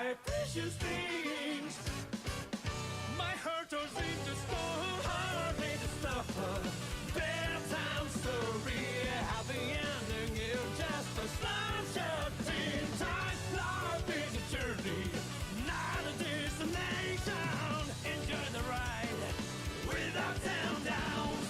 my precious things. My heart goes into stone, hardly to stop. Bedtime story, happy ending, you're just a snapshot in time. Life is a journey, not a destination. Enjoy the ride without down downs.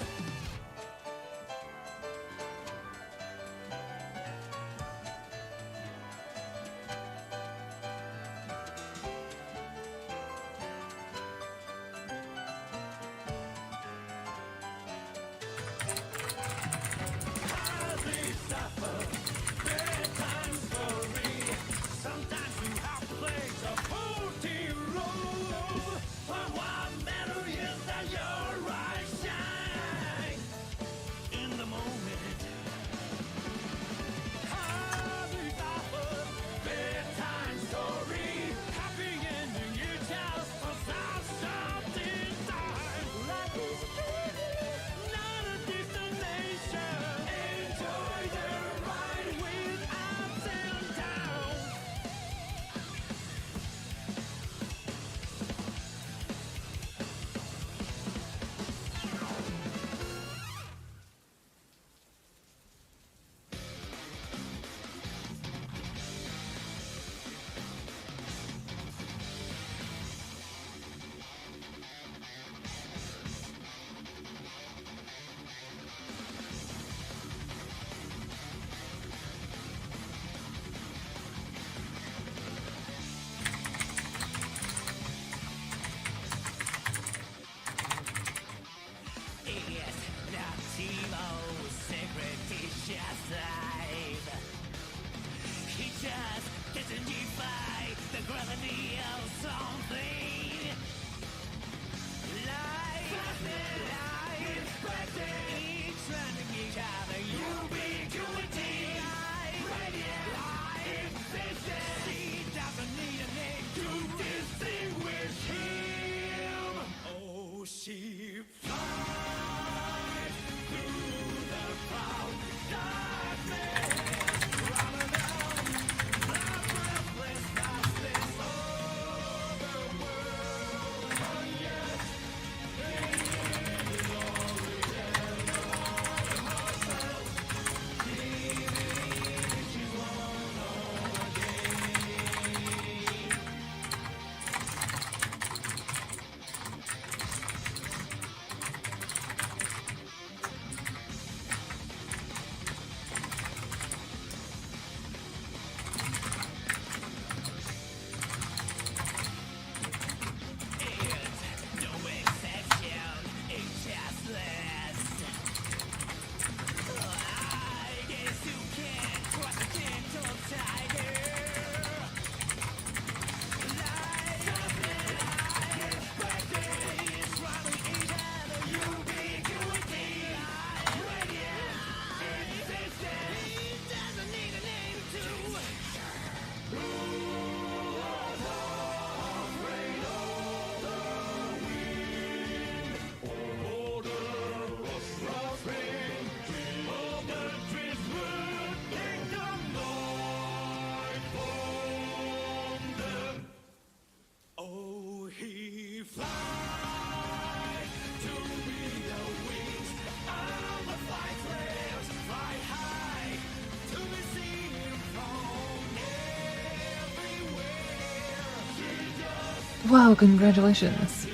Wow, congratulations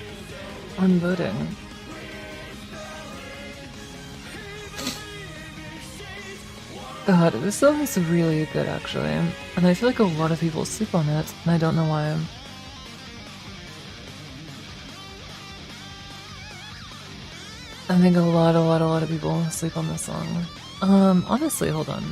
on voting. God, this song is really good actually, and I feel like a lot of people sleep on it, and I don't know why. I think a lot of people sleep on this song. Honestly, hold on.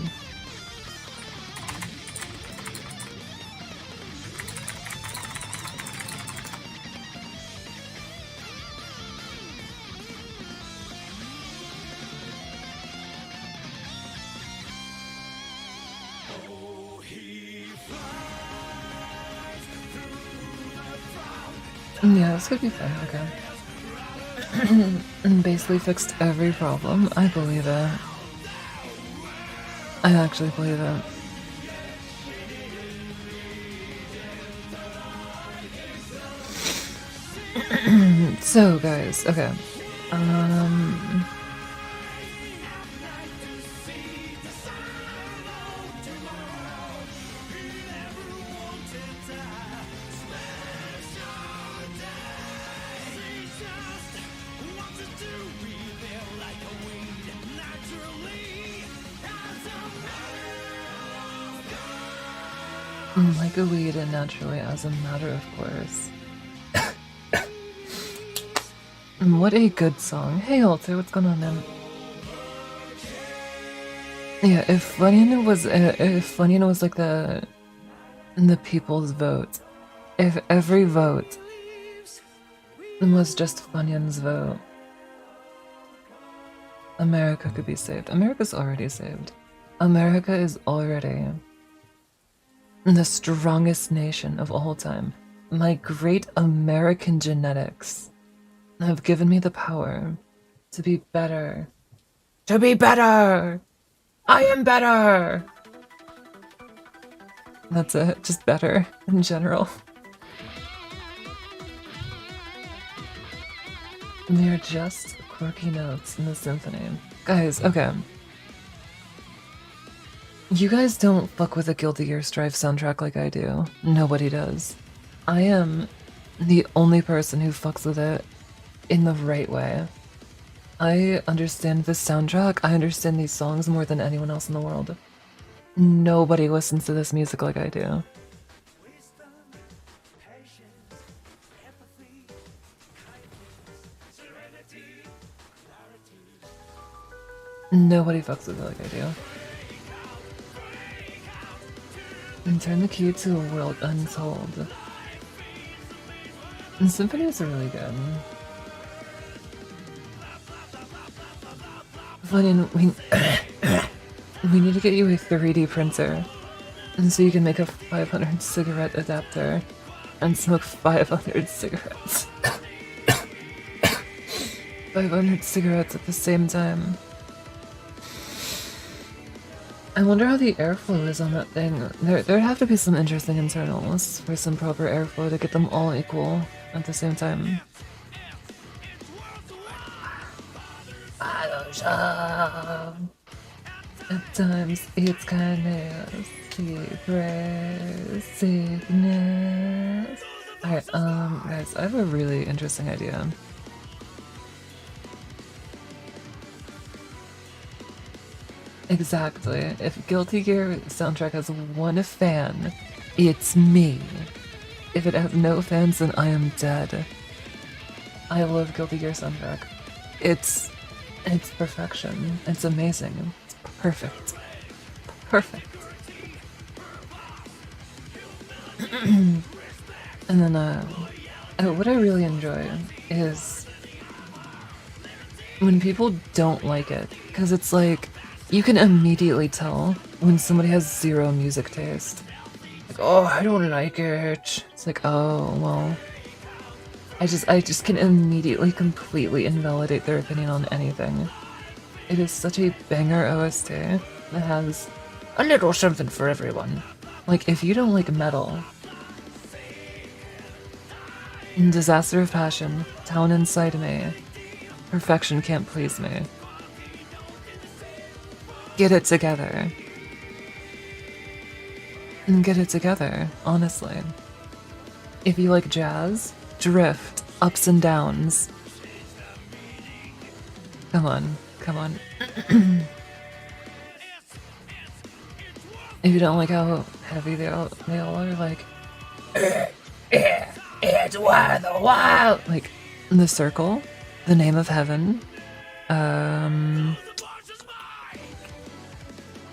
Yeah, this could be fun, okay. And basically fixed every problem. I believe it. I actually believe it. So, guys, okay. Like a weed and naturally as a matter of course. What a good song. Hey Alter, what's going on, man? Yeah, if Funyun was like the people's vote, if every vote was just Funyun's vote, America could be saved. America's already saved. America is already the strongest nation of all time. My great American genetics have given me the power to be better. To be better! I am better! That's it, just better in general. They're just quirky notes in the symphony. Guys, okay. You guys don't fuck with a Guilty Gear Strive soundtrack like I do. Nobody does. I am the only person who fucks with it in the right way. I understand this soundtrack, I understand these songs more than anyone else in the world. Nobody listens to this music like I do. Nobody fucks with it like I do. And turn the key to a world untold. And symphonies are really good. Funny, we need to get you a 3D printer, and so you can make a 500 cigarette adapter and smoke 500 cigarettes. 500 cigarettes at the same time. I wonder how the airflow is on that thing. There'd have to be some interesting internals for some proper airflow to get them all equal at the same time. At times it's kindness, secret sickness. Alright, guys, I have a really interesting idea. Exactly. If Guilty Gear soundtrack has one fan, it's me. If it has no fans, then I am dead. I love Guilty Gear soundtrack. It's perfection. It's amazing. It's perfect. Perfect. And then, what I really enjoy is when people don't like it, because it's like, you can immediately tell when somebody has zero music taste. Like, oh, I don't like it. It's like, oh, well, I just can immediately completely invalidate their opinion on anything. It is such a banger OST that has a little something for everyone. Like, if you don't like metal, Disaster of Passion, Town Inside Me, Perfection Can't Please Me. Get it together. And get it together, honestly. If you like jazz, drift, ups and downs. Come on, come on. If you don't like how heavy they all are, like, it's worth a while. Like, The Circle, The Name of Heaven,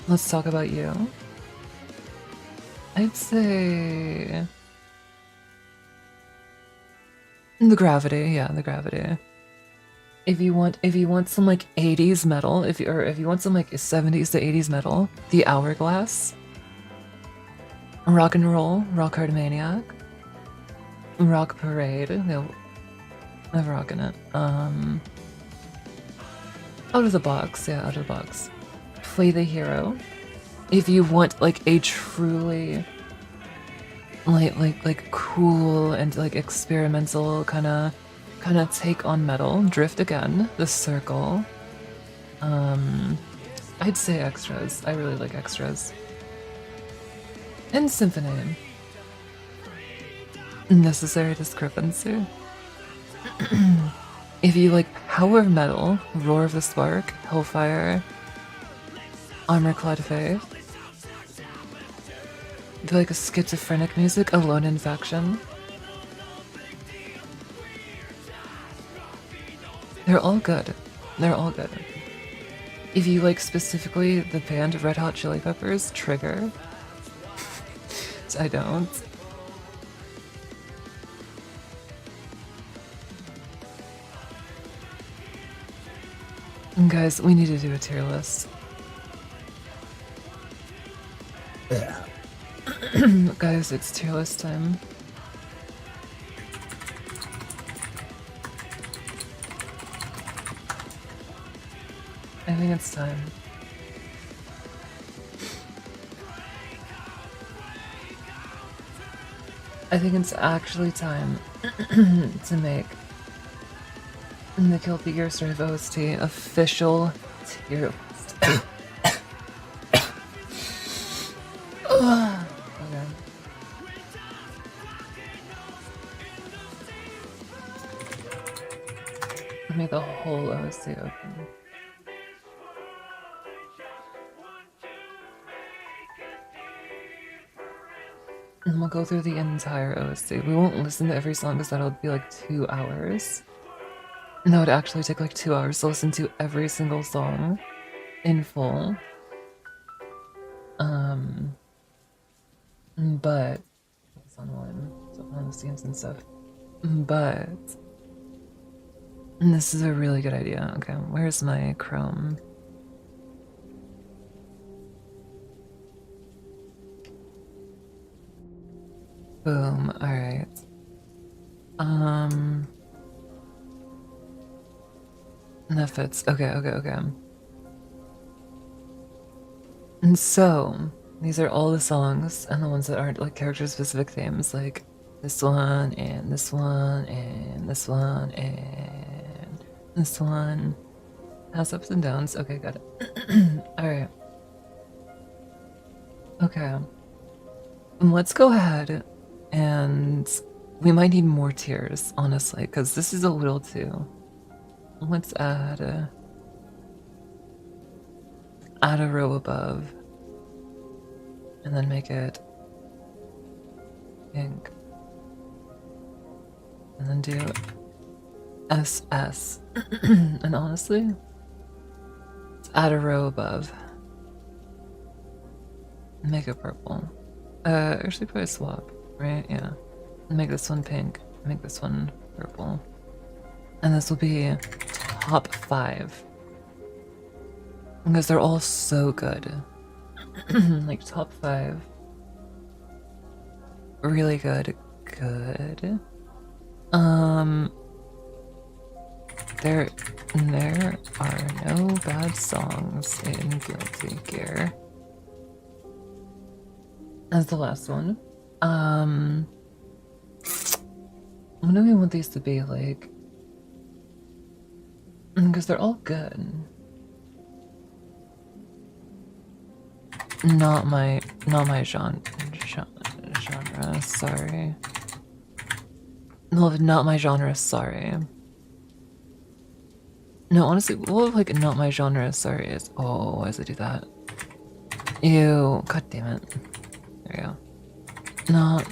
Let's Talk About You. I'd say The Gravity, yeah, The Gravity. If you want some like 80s metal, if you want some like 70s to 80s metal, The Hourglass, Rock and Roll, Rock Hard Maniac, Rock Parade, no, I have rock in it. Out of the Box, yeah, Out of the Box. Play the Hero. If you want like a truly like cool and like experimental kind of kind of take on metal. Drift again, The Circle. I'd say extras. I really like extras. And symphony. Necessary discrepancy. If you like power metal, Roar of the Spark, Hellfire, Armor-Clad Faith. If you like a schizophrenic music, Alone in Faction. They're all good. They're all good. If you like specifically the band Red Hot Chili Peppers, Trigger. I don't. And guys, we need to do a tier list. Yeah. Guys, it's tier list time. I think it's time. I think it's actually time to make the Guilty Gear Strive OST official tier list. Okay. Make the whole OST open. And we'll go through the entire OST. We won't listen to every song because that'll be like 2 hours. And that would actually take like 2 hours to listen to every single song in full. But it's on one, so on the scenes and stuff. But this is a really good idea. Okay, where's my Chrome? Boom, alright. That fits. Okay. And so, these are all the songs, and the ones that aren't like character-specific themes, like this one, and this one, and this one, and this one. Has ups and downs. Okay, got it. Alright. Okay. Let's go ahead and we might need more tiers, honestly, because this is a little too. Let's add a row above and then make it pink and then do SS. And honestly, let's add a row above and make it purple. Actually probably swap, right? Yeah. Make this one pink, make this one purple. And this will be top 5. Because they're all so good. Like top 5. Really good. Good. There are no bad songs in Guilty Gear. That's the last one. What do we want these to be like? Because they're all good. Not my genre, sorry. No, not my genre, sorry. No, honestly, what like not my genre, sorry is. Oh, why does it do that? Ew, god damn it. There we go. Not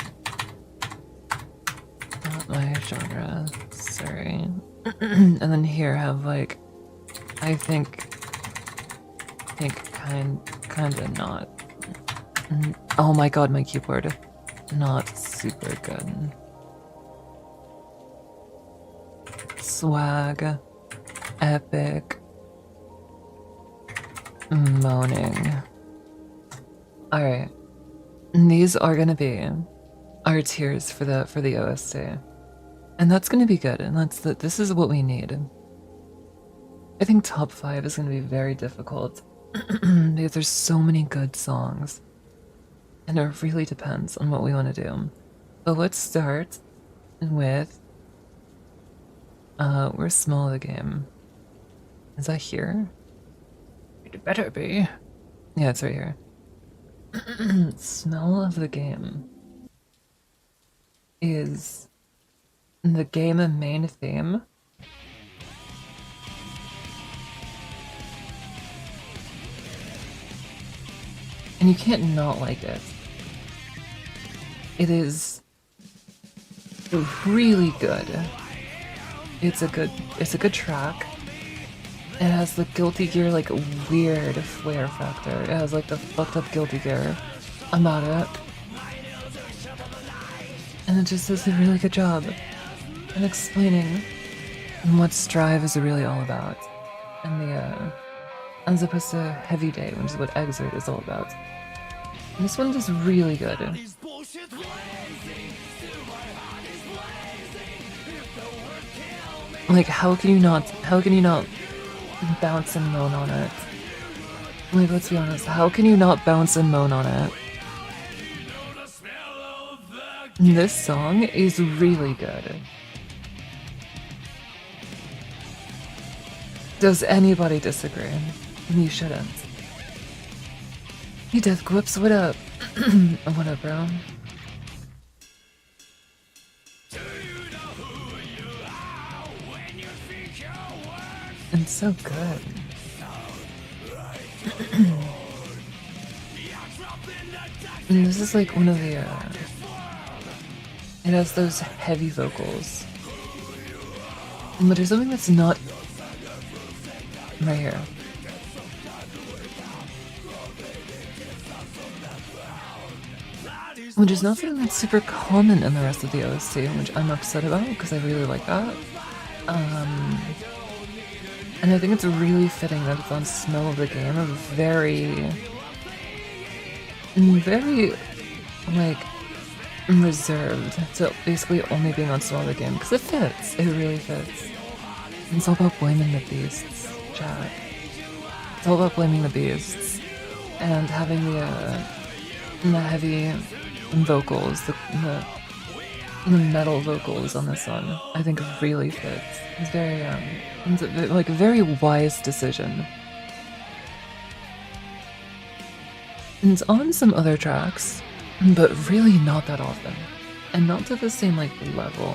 my genre, sorry. And then here have like, I think kinda not. Oh my god, my keyboard. Not super good. Swag. Epic. Moaning. Alright. These are gonna be our tiers for the OST. And that's gonna be good, and this is what we need. I think top 5 is gonna be very difficult because there's so many good songs. And it really depends on what we want to do. But let's start with Where's smell of the game? Is that here? It better be. Yeah, it's right here. Smell of the game is the game and main theme. And you can't not like it. It is really good. It's a good track. It has the Guilty Gear like weird flare factor. It has like the fucked up Guilty Gear about it. And it just does a really good job in explaining what Strive is really all about. And as opposed to Heavy Day, which is what Exert is all about. And this one's just really good. Like how can you not bounce and moan on it? Like let's be honest, how can you not bounce and moan on it? This song is really good. Does anybody disagree? You shouldn't. Hey Death Quips, what up? What up, bro? It's so good. And this is like one of the, it has those heavy vocals. But there's something that's not right here. Which is not something that's super common in the rest of the OST, which I'm upset about because I really like that. And I think it's really fitting that it's on Smell of the Game, a very, like, reserved to basically only being on Smell of the Game, because it fits. It really fits. And it's all about blaming the beasts, chat. It's all about blaming the beasts. And having the heavy vocals, the metal vocals on this song, I think really fits. It's very, it's like a very wise decision. And it's on some other tracks, but really not that often. And not to the same, like, level.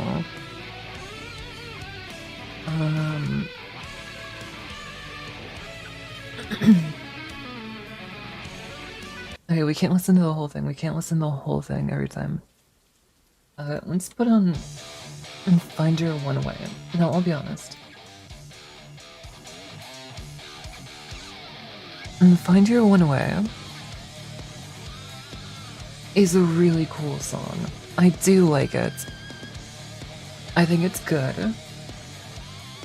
Okay, we can't listen to the whole thing. We can't listen to the whole thing every time. Let's put on and Find Your One Way. No, I'll be honest. And Find Your One Way is a really cool song. I do like it. I think it's good.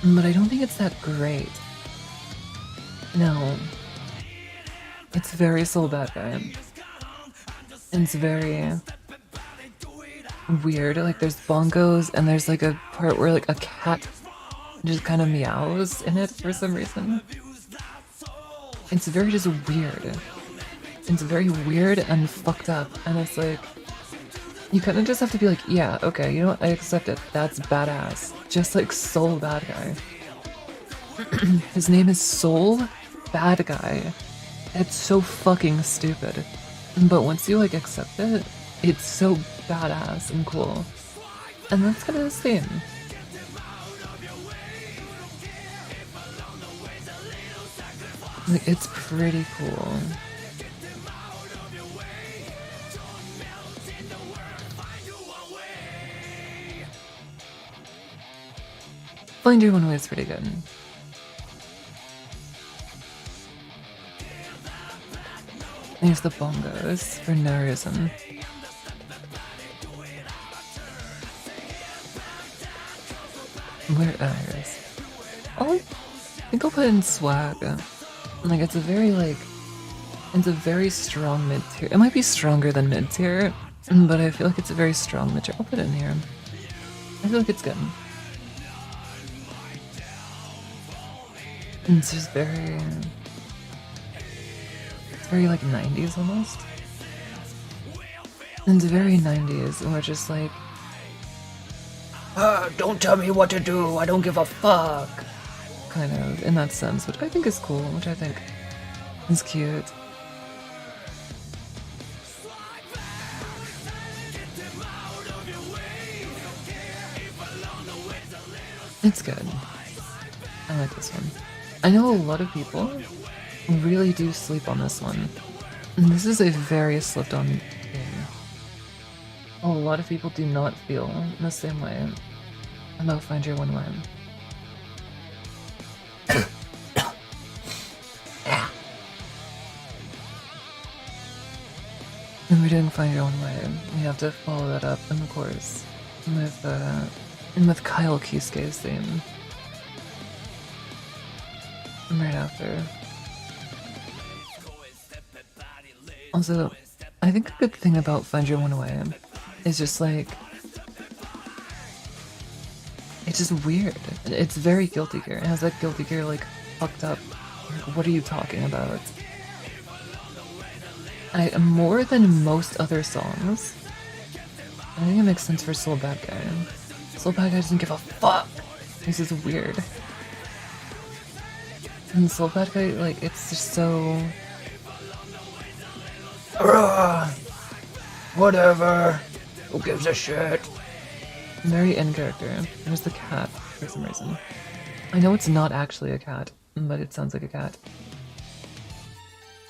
But I don't think it's that great. No. It's very Soul Bad Guy. It's very weird. Like there's bongos and there's like a part where like a cat just kind of meows in it for some reason. It's very just weird. It's very weird and fucked up, and it's like you kind of just have to be like, yeah, okay, you know what, I accept it. That's badass. Just like Soul Bad Guy. His name is Soul Bad Guy. It's so fucking stupid. But once you like accept it, it's so badass and cool. And that's kind of his theme. Like, it's pretty cool. Find Your One Way is pretty good. There's the bongos for no reason. Where is? I think I'll put in swag. Like it's a very it's a very strong mid tier. It might be stronger than mid tier, but I feel like it's a very strong mid tier. I'll put it in here. I feel like it's good. It's just very like 90s almost. And it's very 90s, and we're just like Don't tell me what to do, I don't give a fuck. Kind of, in that sense, which I think is cool, which I think is cute. It's good. I like this one. I know a lot of people really do sleep on this one. And this is a very slept on game. A lot of people do not feel the same way about Find Your One Way. When we're doing Find Your Own Way, we have to follow that up, and of course, with Kyle Kisuke's theme. Right after. Also, I think a good thing about Find Your One Way is just like, it's just weird. It's very Guilty Gear. It has that Guilty Gear like fucked up. Like, what are you talking about? More than most other songs, I think it makes sense for Soul Bad Guy. Soul Bad Guy doesn't give a fuck. This is weird. And Soul Bad Guy, like, it's just so... Whatever. Who gives a shit? Very in character. There's the cat, for some reason. I know it's not actually a cat, but it sounds like a cat.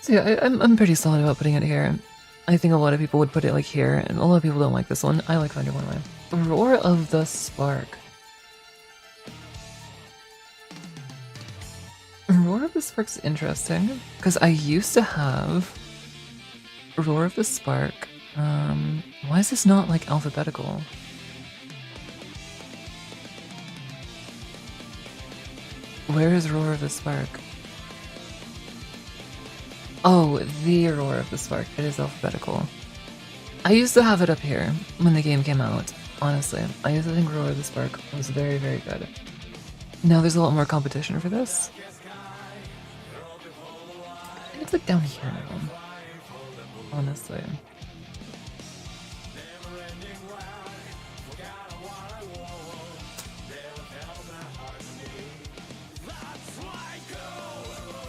So yeah, I'm pretty solid about putting it here. I think a lot of people would put it like here, and a lot of people don't like this one. I like Find Your One Way. Roar of the Spark. Roar of the Spark's interesting, because I used to have Roar of the Spark. Why is this not like alphabetical? Where is Roar of the Spark? Oh, the Roar of the Spark. It is alphabetical. I used to have it up here when the game came out, honestly. I used to think Roar of the Spark was very, very good. Now there's a lot more competition for this. And it's like down here now, honestly.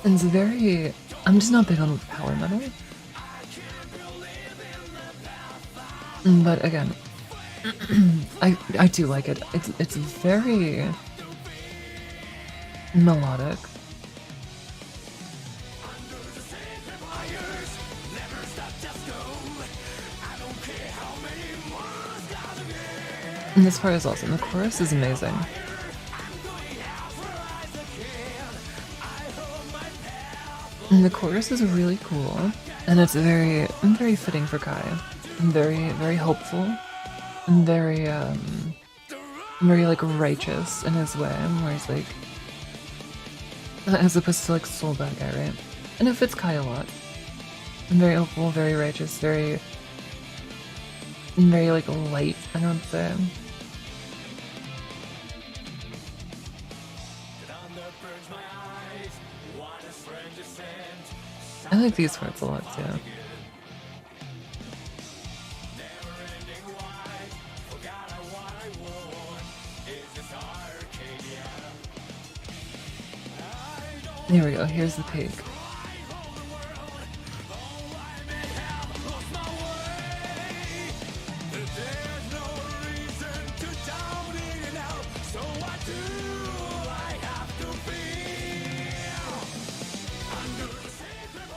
And it's very... I'm just not big on power metal. But again, I do like it. It's very melodic. And this part is awesome. The chorus is amazing. And the chorus is really cool, and it's very fitting for Kai. Very, very hopeful, and very like righteous in his way, where he's like, as opposed to like Soul Bad Guy, right? And it fits Kai a lot. And very hopeful, very righteous, very like light, I don't say. I like these parts a lot too. Here we go, here's the peak.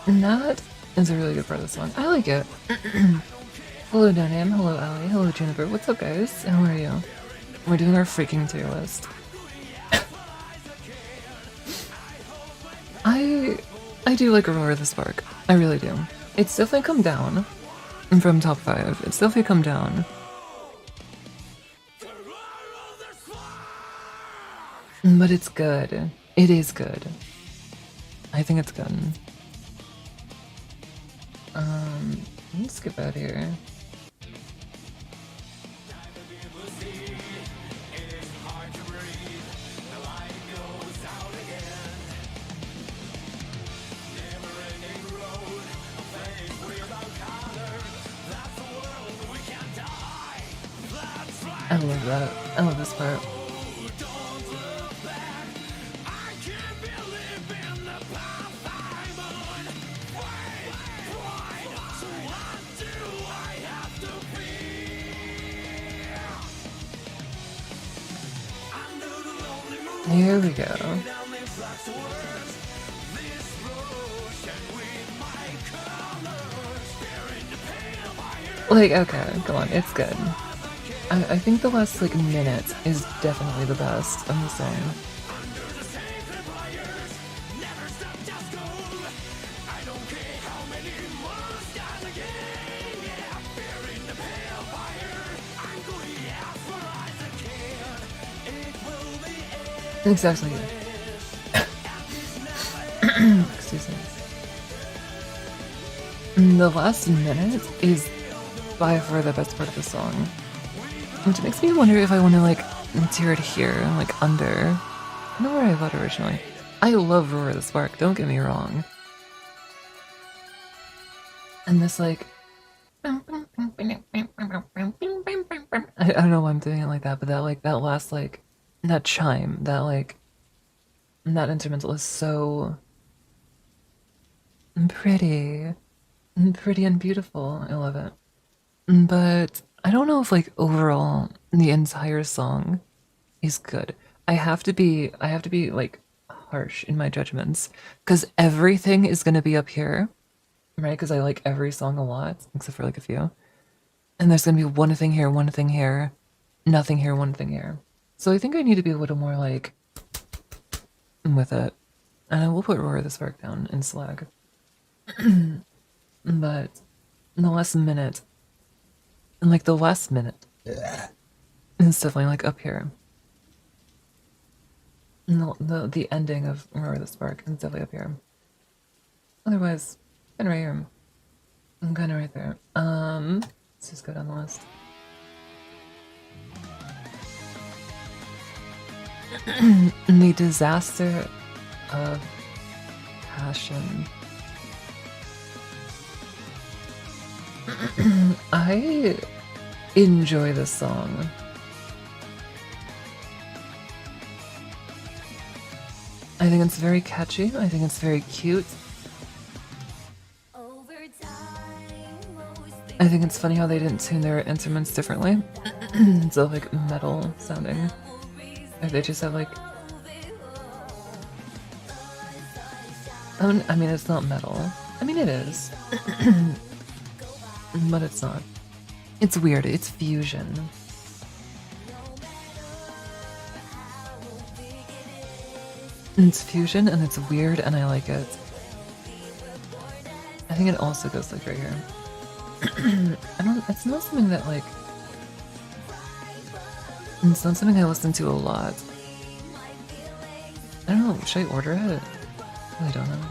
And that is a really good part of the song. I like it. Hello Dynam, hello Ali, hello Juniper. What's up guys? How are you? We're doing our freaking tier list. I do like Roar of the Spark. I really do. It's definitely come down from top 5. It's definitely come down. But it's good. It is good. I think it's good. Let's skip out here. I love that. I love this part. Here we go. Like, okay, come on, it's good. I think the last, like, minute is definitely the best of the song. Exactly. Excuse me. The last minute is by far the best part of the song. Which makes me wonder if I want to, like, tier it here, like, under. I know where I thought originally. I love Roar the Spark, don't get me wrong. And this, like... I don't know why I'm doing it like that, but that, like, that last, like... That chime, that, like... That instrumental is so... pretty. Pretty and beautiful. I love it. But I don't know if, like, overall the entire song is good. I have to be like harsh in my judgments because everything is gonna be up here, right? Because I like every song a lot except for like a few, and there's gonna be one thing here, nothing here, one thing here. So I think I need to be a little more like with it, and I will put Roar the Spark down in Slag. But in the last minute, and like the last minute, it's definitely like up here. The ending of Roar the Spark is definitely up here. Otherwise, kind of right here. I'm kind of right there. Let's just go down the list. The Disaster of Passion. I enjoy this song. I think it's very catchy. I think it's very cute. I think it's funny how they didn't tune their instruments differently. So like metal sounding. Or they just have like... I mean, it's not metal. I mean, it is. But it's not. It's weird. It's fusion. It's fusion and it's weird and I like it. I think it also goes like right here. It's not something that like... It's not something I listen to a lot. I don't know, should I order it? I don't know.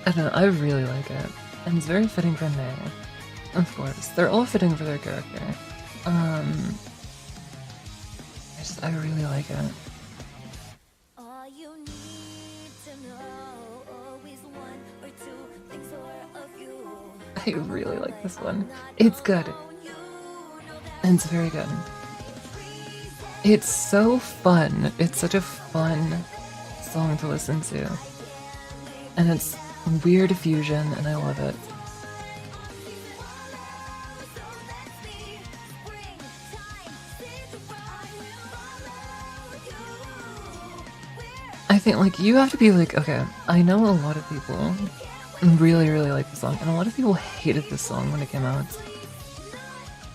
I don't know, I really like it. And it's very fitting for May. Of course. They're all fitting for their character. I really like it. I really like this one. It's good. And it's very good. It's so fun. It's such a fun song to listen to. And it's weird fusion, and I love it. I think, like, you have to be like, okay, I know a lot of people really, really like the song, and a lot of people hated this song when it came out.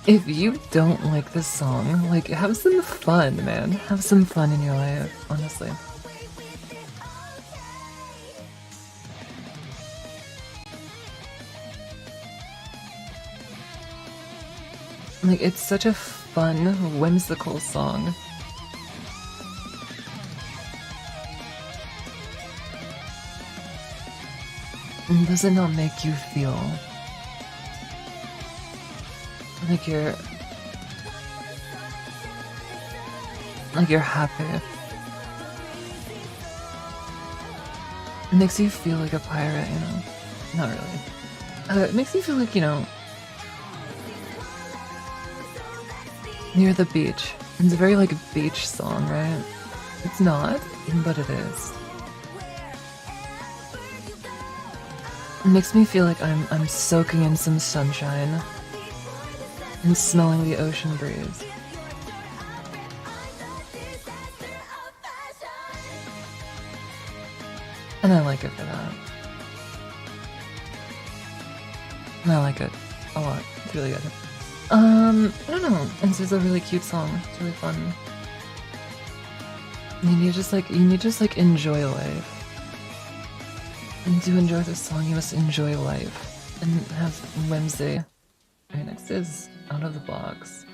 If you don't like this song, like, have some fun, man. Have some fun in your life, honestly. Like, it's such a fun, whimsical song. Does it not make you feel like you're happy? It makes you feel like a pirate, you know? Not really. It makes you feel like, you know, near the beach. It's a very like beach song, right? It's not, but it is. It makes me feel like I'm soaking in some sunshine and smelling the ocean breeze. And I like it for that. And I like it a lot. It's really good. I don't know. It's just a really cute song. It's really fun. You need just like enjoy life. And to enjoy this song, you must enjoy life and have whimsy. Okay, next is Out of the Box.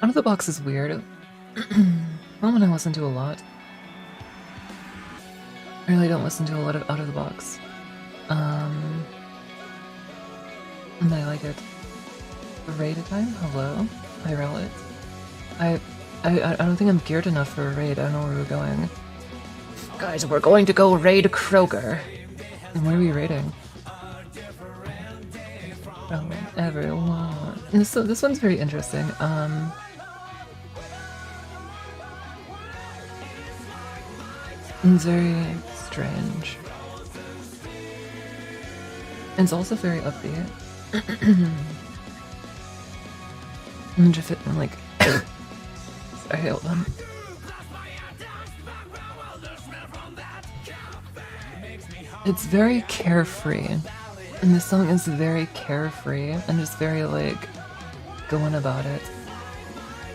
Out of the Box is weird. Not one I listen to a lot. I really don't listen to a lot of Out of the Box. And I like it. Raid time? Hello? I roll it. I don't think I'm geared enough for a raid. I don't know where we're going. Guys, we're going to go raid Kroger. And what are we raiding? Oh, everyone. This one's very interesting. It's very strange. And it's also very upbeat. And if it like sorry, hold on. It's very carefree. And this song is very carefree and just very like going about it.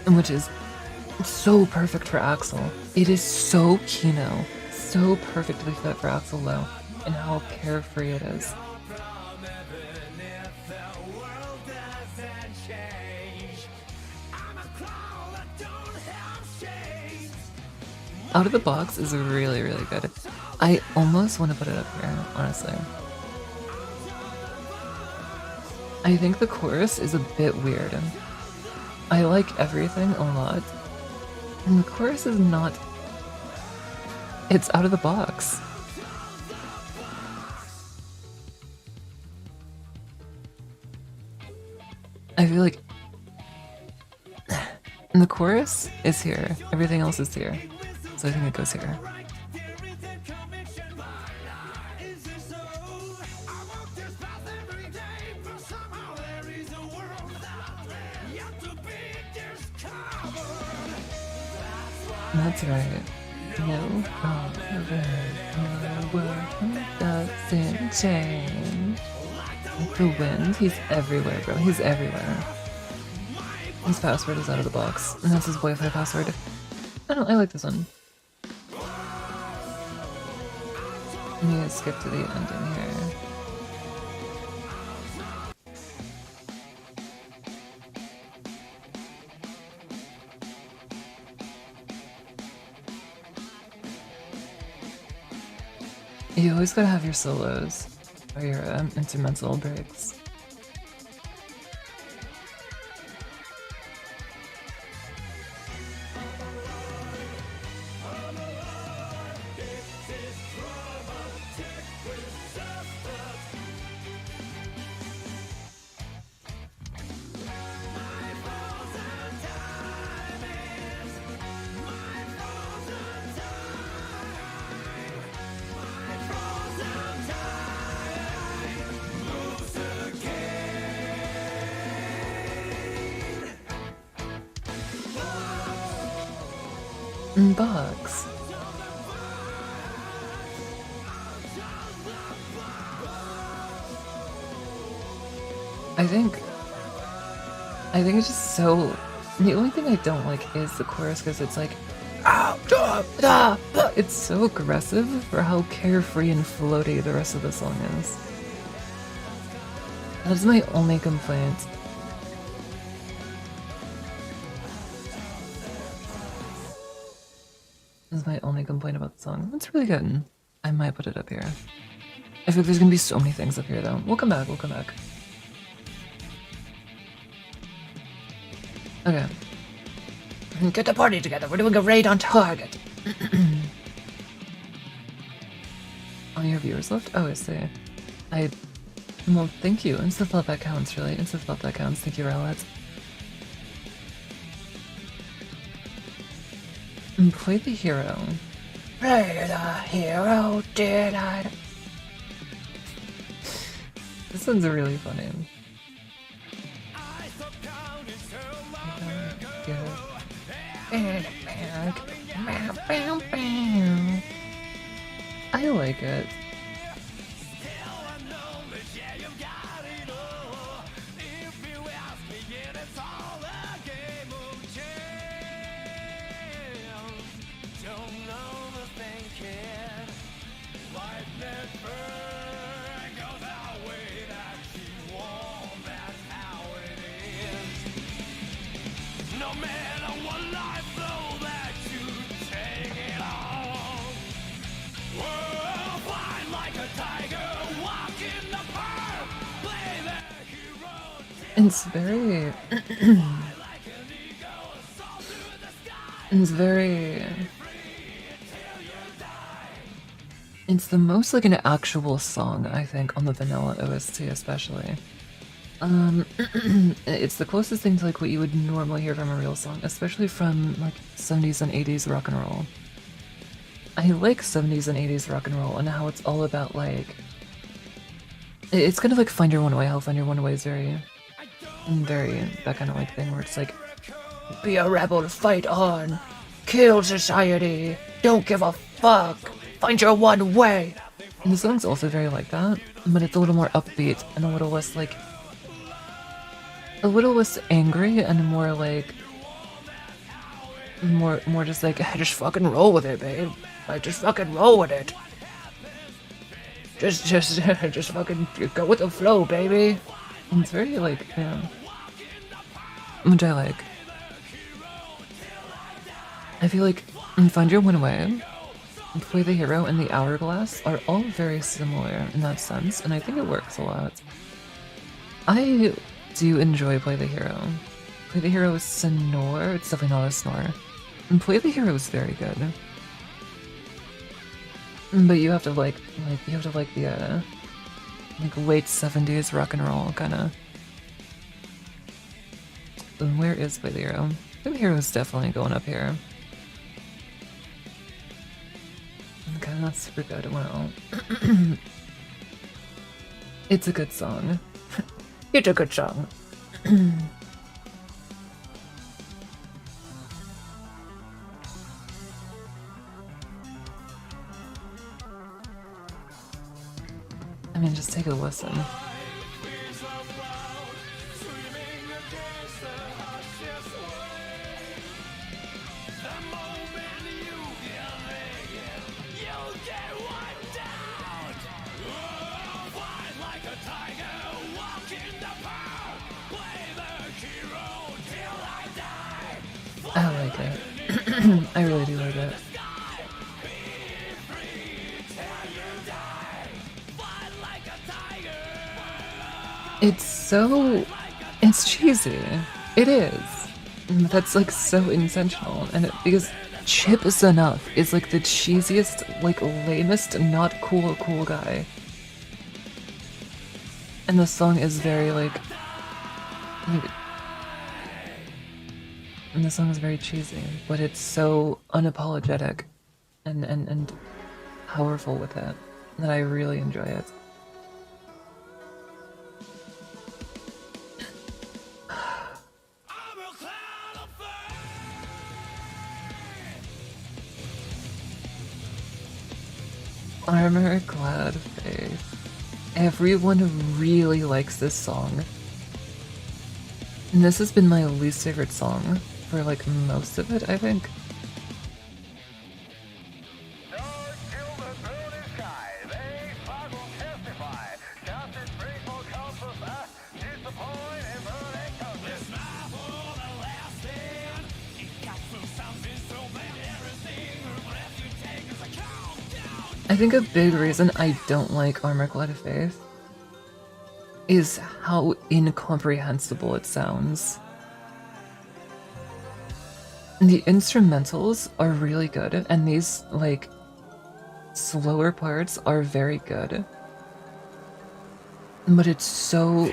And which is so perfect for Axel. It is so Kino. So perfectly fit for Axel Lowe and how carefree it is. Out of the Box is really, really good. I almost want to put it up here, honestly. I think the chorus is a bit weird. I like everything a lot. And the chorus is not... It's out of the box. I feel like... And the chorus is here. Everything else is here. So I think it goes here. That's right. No problem. The world doesn't change. Like the wind, he's everywhere, bro. He's everywhere. His password is out of the box, and that's his Wi-Fi password. I like this one. I'm gonna skip to the ending here. You always gotta have your solos, or your instrumental breaks. Box. I think it's just so... The only thing I don't like is the chorus, because it's like... It's so aggressive for how carefree and floaty the rest of the song is. That's my only complaint. That's my only complaint about the song. It's really good. I might put it up here. I feel like there's gonna be so many things up here though. We'll come back, we'll come back. Okay. Get the party together, we're doing a raid on Target. All your viewers left? Oh, I see. Well, thank you. Insta love that counts, really. Insta love that counts. Thank you, Rowlett. Play the hero. Play the hero, did I? This one's really funny. I like it. It's very... it's very... It's the most like an actual song, I think, on the vanilla OST especially. It's the closest thing to like what you would normally hear from a real song, especially from like 70s and 80s rock and roll. I like 70s and 80s rock and roll and how it's all about like... It's kind of like Find Your One Way, how Find Your One Way is very that kind of like thing where it's like, be a rebel, fight on, kill society, don't give a fuck, find your one way. And the song's also very like that, but it's a little more upbeat and a little less like, a little less angry and more like, more just like, just fucking roll with it, babe. Like, just fucking roll with it. Just fucking go with the flow, baby. And it's very like, yeah, which I like. I feel like Find Your One Way, Play the Hero, and the Hourglass are all very similar in that sense, and I think it works a lot. I do enjoy Play the Hero. Play the Hero is snore, it's definitely not a snore. And Play the Hero is very good. But you have to like the like late 70s rock and roll kinda. Then where is Play the Hero? Play the Hero is definitely going up here. Okay, that's super good. Well, it's a good song. It's a good song. I mean, just take a listen. I like it. I really do like it. It's cheesy. It is. That's like so intentional, and because Chip is Enough is like the cheesiest, like lamest, not cool guy. And the song is very and the song is very cheesy, but it's so unapologetic and powerful with it that I really enjoy it. Armor Clad Faith. Everyone really likes this song. And this has been my least favorite song for like most of it, I think. I I think a big reason I don't like Armor Light of Faith is how incomprehensible it sounds. The instrumentals are really good, and these, like, slower parts are very good. But it's so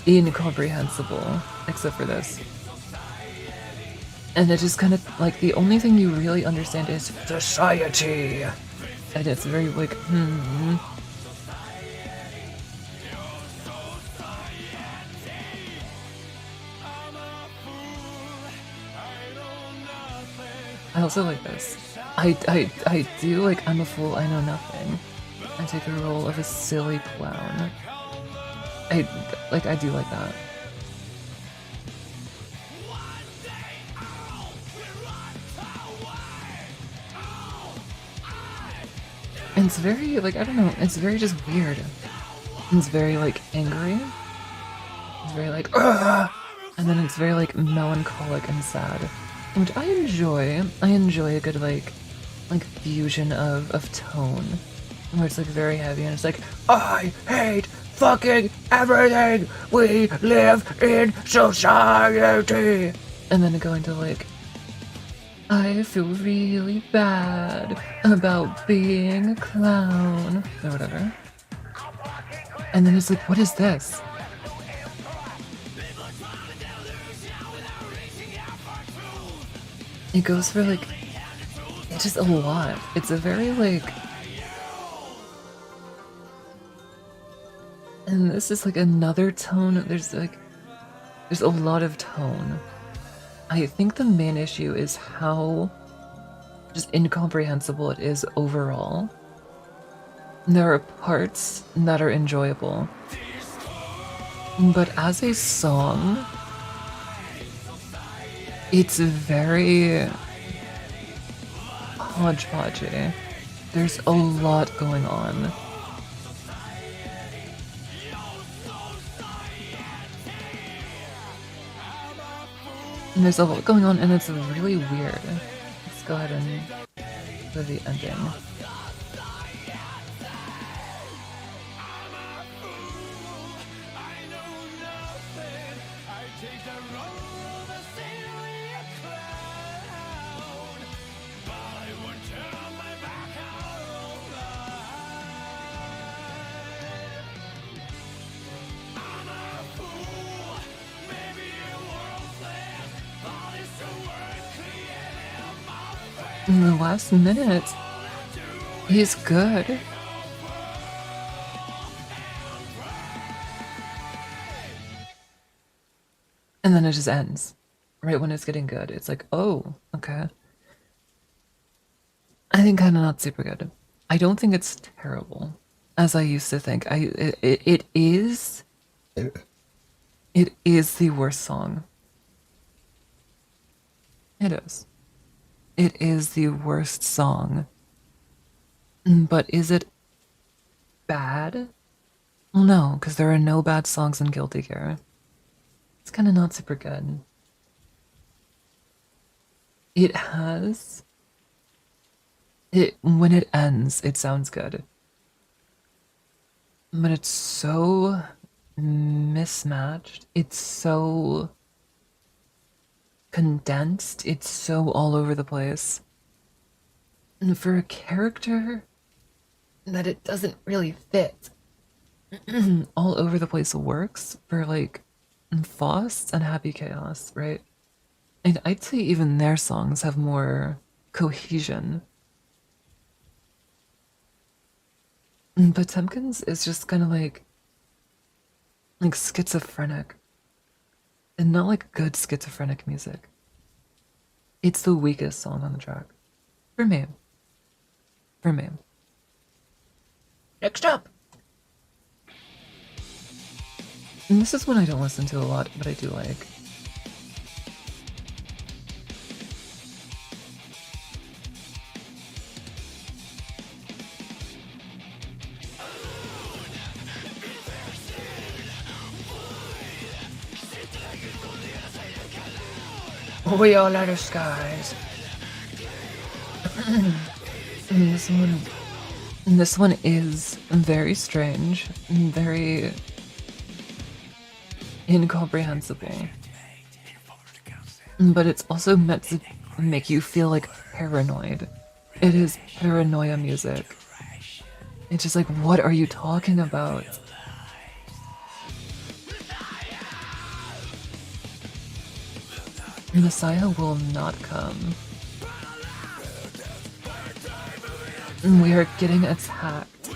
incomprehensible, except for this. And it just kind of, like, the only thing you really understand is society. And it's very, like, I also like this. I do, like, I'm a fool, I know nothing. I take the role of a silly clown. I do like that. And it's very, like, I don't know, it's very just weird. It's very, like, angry. It's very, like, ugh! And then it's very, like, melancholic and sad. Which I enjoy. I enjoy a good, like fusion of tone. Where it's, like, very heavy and it's like, I hate fucking everything! We live in society! And then going to, like, I feel really bad about being a clown, or whatever. And then it's like, what is this? It goes for, like, it's just a lot. It's a very, like, and this is, like, another tone. There's a lot of tone. I think the main issue is how just incomprehensible it is overall. There are parts that are enjoyable, but as a song, it's very hodgepodgey. There's a lot going on. And there's a lot going on, and it's really weird. Let's go ahead and go to the ending. In the last minute, he's good. And then it just ends. Right when it's getting good. It's like, oh, okay. I think kind of not super good. I don't think it's terrible, as I used to think. It is the worst song. It is. It is the worst song. But is it bad? Well, no, because there are no bad songs in Guilty Gear. It's kind of not super good. It has... when it ends, it sounds good. But it's so mismatched. It's so condensed. It's so all over the place. And for a character that it doesn't really fit, all over the place works for, like, Faust and Happy Chaos, right? And I'd say even their songs have more cohesion. But Temkin's is just kind of like schizophrenic. And not like good schizophrenic music. It's the weakest song on the track. For me. For me. Next up! And this is one I don't listen to a lot, but I do like. We all out of skies. This This one is very strange and very incomprehensible. But it's also meant to make you feel like paranoid. It is paranoia music. It's just like, what are you talking about? Messiah will not come. We are getting attacked.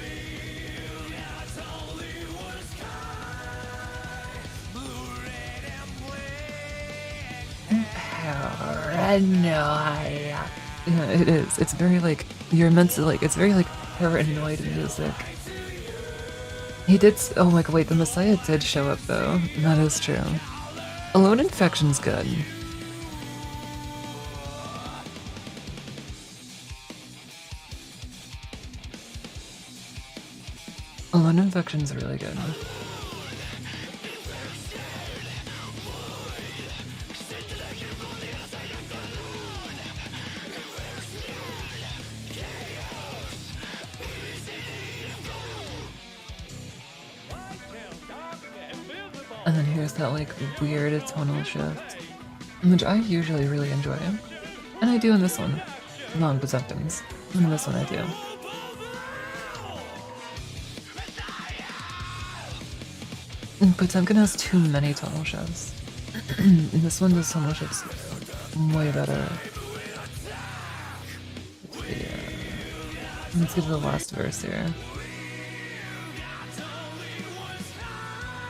Paranoia. Yeah, it is. It's very like, you're meant to like, it's very like paranoid music. He did, oh my god, wait, the Messiah did show up though. That is true. Alone Infection's good. Alone Infection's really good. And then here's that like weird tonal shift, which I usually really enjoy. And I do in this one. Long Potemkins. In this one I do. And Potemkin has too many tonal shifts. In this one, the tonal shifts way better. Yeah. Let's get to the last verse here.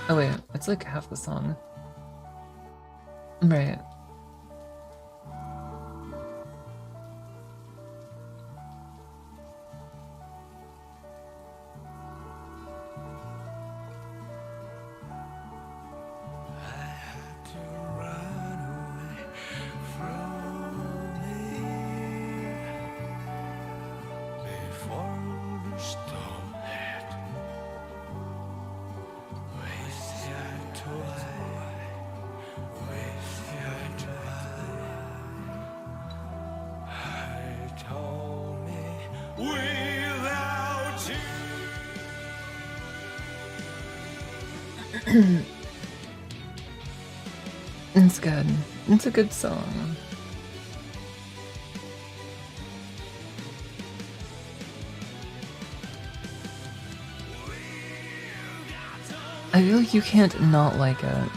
Oh wait, it's like half the song. Right. It's good. It's a good song. I feel like you can't not like it.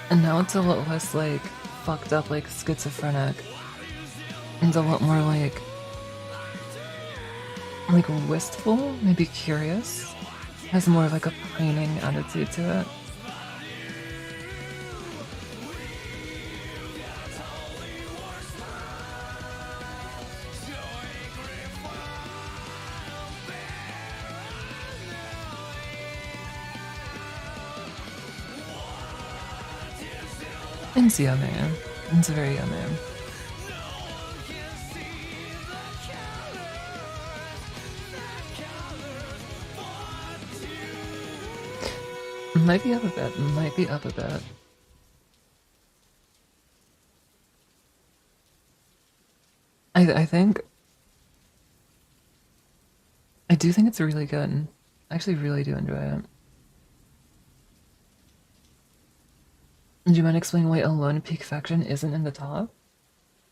And now it's a lot less like fucked up, like schizophrenic. It's a lot more like wistful, maybe curious. Has more of like a pining attitude to it. It's yummy. It's very yummy. Might be up a bit. Might be up a bit. I think... I do think it's really good. I actually really do enjoy it. Do you mind explaining why Alone Peak Faction isn't in the top?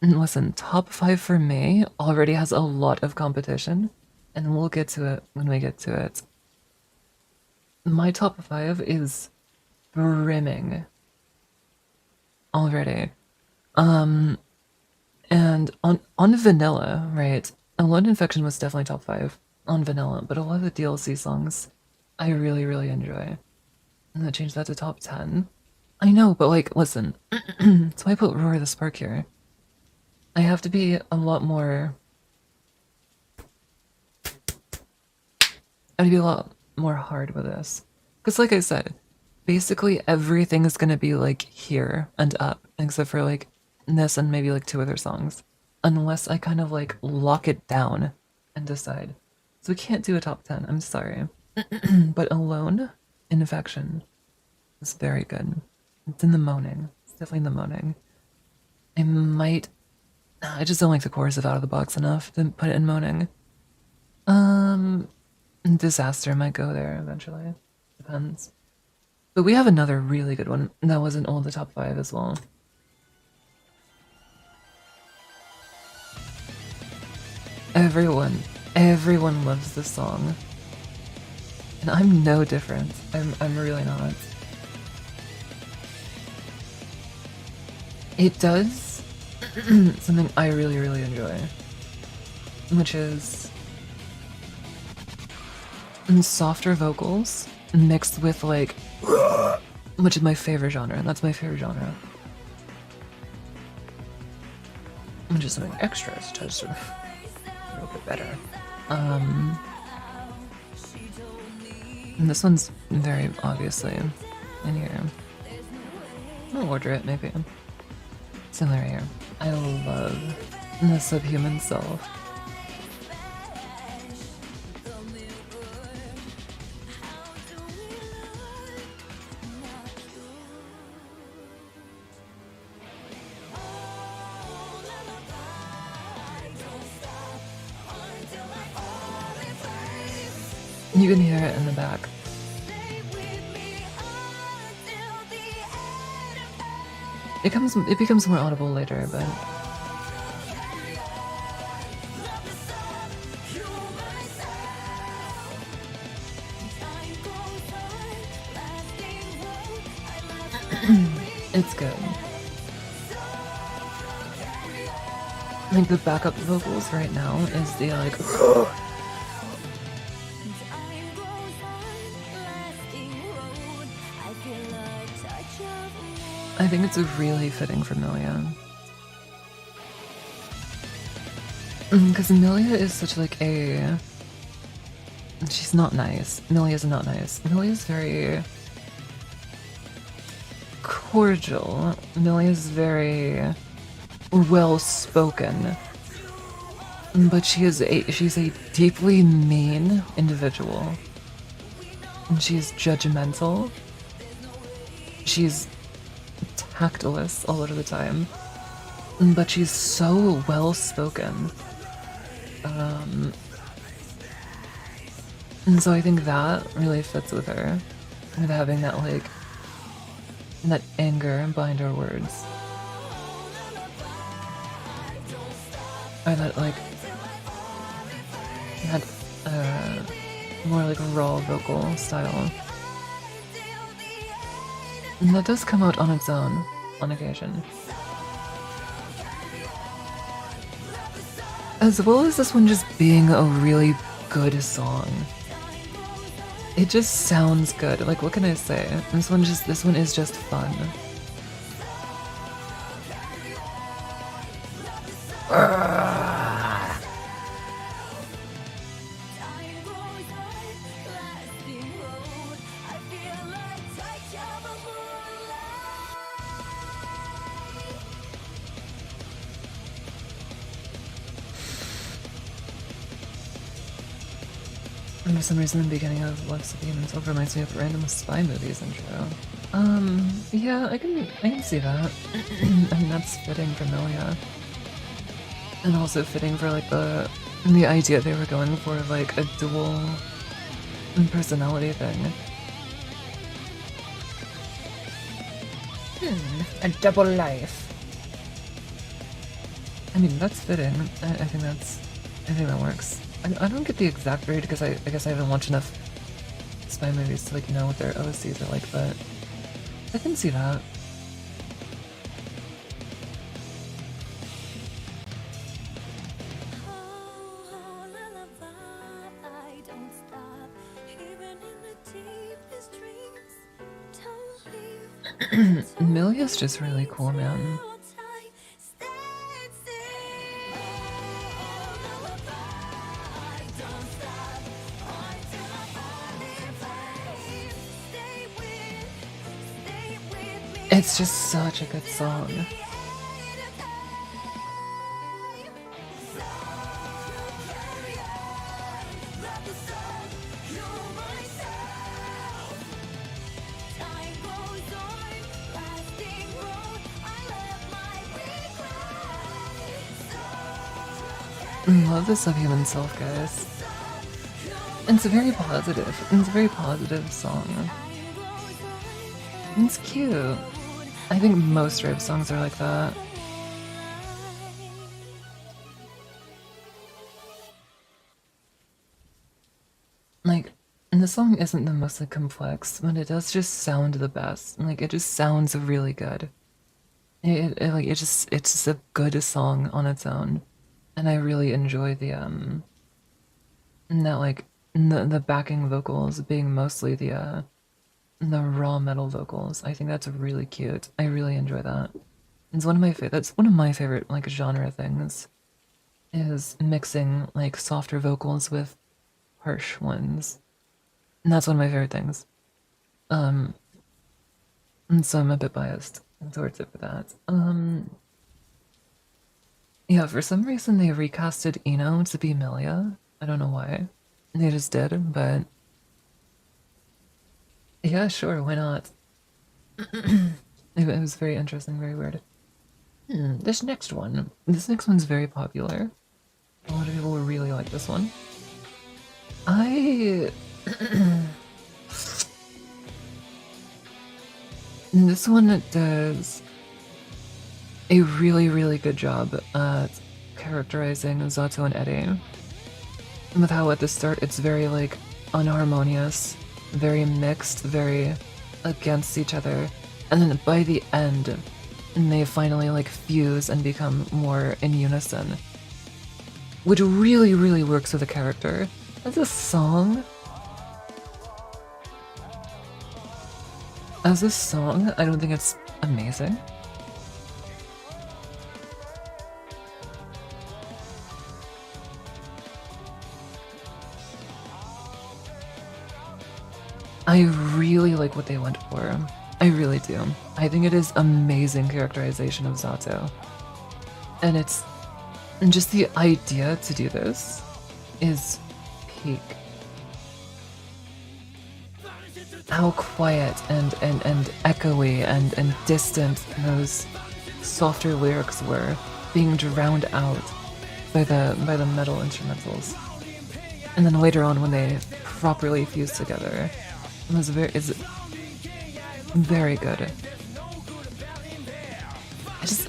Listen, top 5 for me already has a lot of competition, and we'll get to it when we get to it. My top 5 is brimming already. And on vanilla, right? Alone Infection was definitely top 5 on vanilla, but a lot of the DLC songs I really, really enjoy. And I changed that to top 10. I know, but like, listen, so I put Roar the Spark here. I have to be a lot more... I have to be a lot more hard with this. Because like I said, basically everything is going to be like here and up, except for like this and maybe like 2 other songs. Unless I kind of like lock it down and decide. So we can't do a top 10, I'm sorry. But Alone Infection is very good. It's in the moaning. It's definitely in the moaning. I might. I just don't like the chorus of Out of the Box enough to put it in moaning. Disaster might go there eventually. Depends. But we have another really good one that was in all the top 5 as well. Everyone loves this song. And I'm no different. I'm really not. It does something I really, really enjoy, which is softer vocals mixed with like, which is my favorite genre. That's my favorite genre. And just something extra to sort of a little bit better. And this one's very obviously in here. I'll order it maybe. Similar here. I love the subhuman self. You can hear it in the back. It becomes more audible later, but it's good. Like the backup vocals right now is the like I think it's really fitting for Milia. Because Milia is such like a... She's not nice. Milia's not nice. Milia's very... cordial. Milia's very... well-spoken. But she's a deeply mean individual. And she's judgmental. She's tactless a lot of the time, but she's so well spoken. And so I think that really fits with her, with having that like that anger behind her words, or that like that more like raw vocal style. And that does come out on its own, on occasion. As well as this one just being a really good song. It just sounds good. Like, what can I say? This one is just fun. And for some reason, the beginning of Love Supreme and Silver reminds me of random spy movies intro. Yeah, I can see that. I mean, that's fitting for Milia. And also fitting for, like, the idea they were going for, like, a dual personality thing. A double life. I mean, that's fitting. I think that works. I don't get the exact grade because I guess I haven't watched enough spy movies to like know what their OSCs are like, but I can see that. Milia's just really cool, man. It's just such a good song. Love the subhuman self, guys. It's very positive. It's a very positive song. It's cute. I think most rave songs are like that. Like, and the song isn't the most like complex, but it does just sound the best. Like, it just sounds really good. It's just a good song on its own, and I really enjoy that like the backing vocals being mostly the raw metal vocals. I think that's really cute. I really enjoy that. It's one of my that's one of my favorite like genre things is mixing like softer vocals with harsh ones. And that's one of my favorite things. And so I'm a bit biased towards it for that. Yeah, for some reason they recasted Eno to be Milia. I don't know why. They just did, but yeah, sure, why not? It was very interesting, very weird. This next one's very popular. A lot of people will really like this one. This one does a really, really good job at characterizing Zato and Eddie. With how at the start it's very like unharmonious, very mixed, very against each other, and then by the end they finally like fuse and become more in unison, which really, really works with the character. As a song, I don't think it's amazing. I really like what they went for. I really do. I think it is amazing characterization of Zato. And it's just the idea to do this is peak. How quiet and echoey and distant those softer lyrics were being drowned out by the metal instrumentals. And then later on when they properly fused together, it's very good.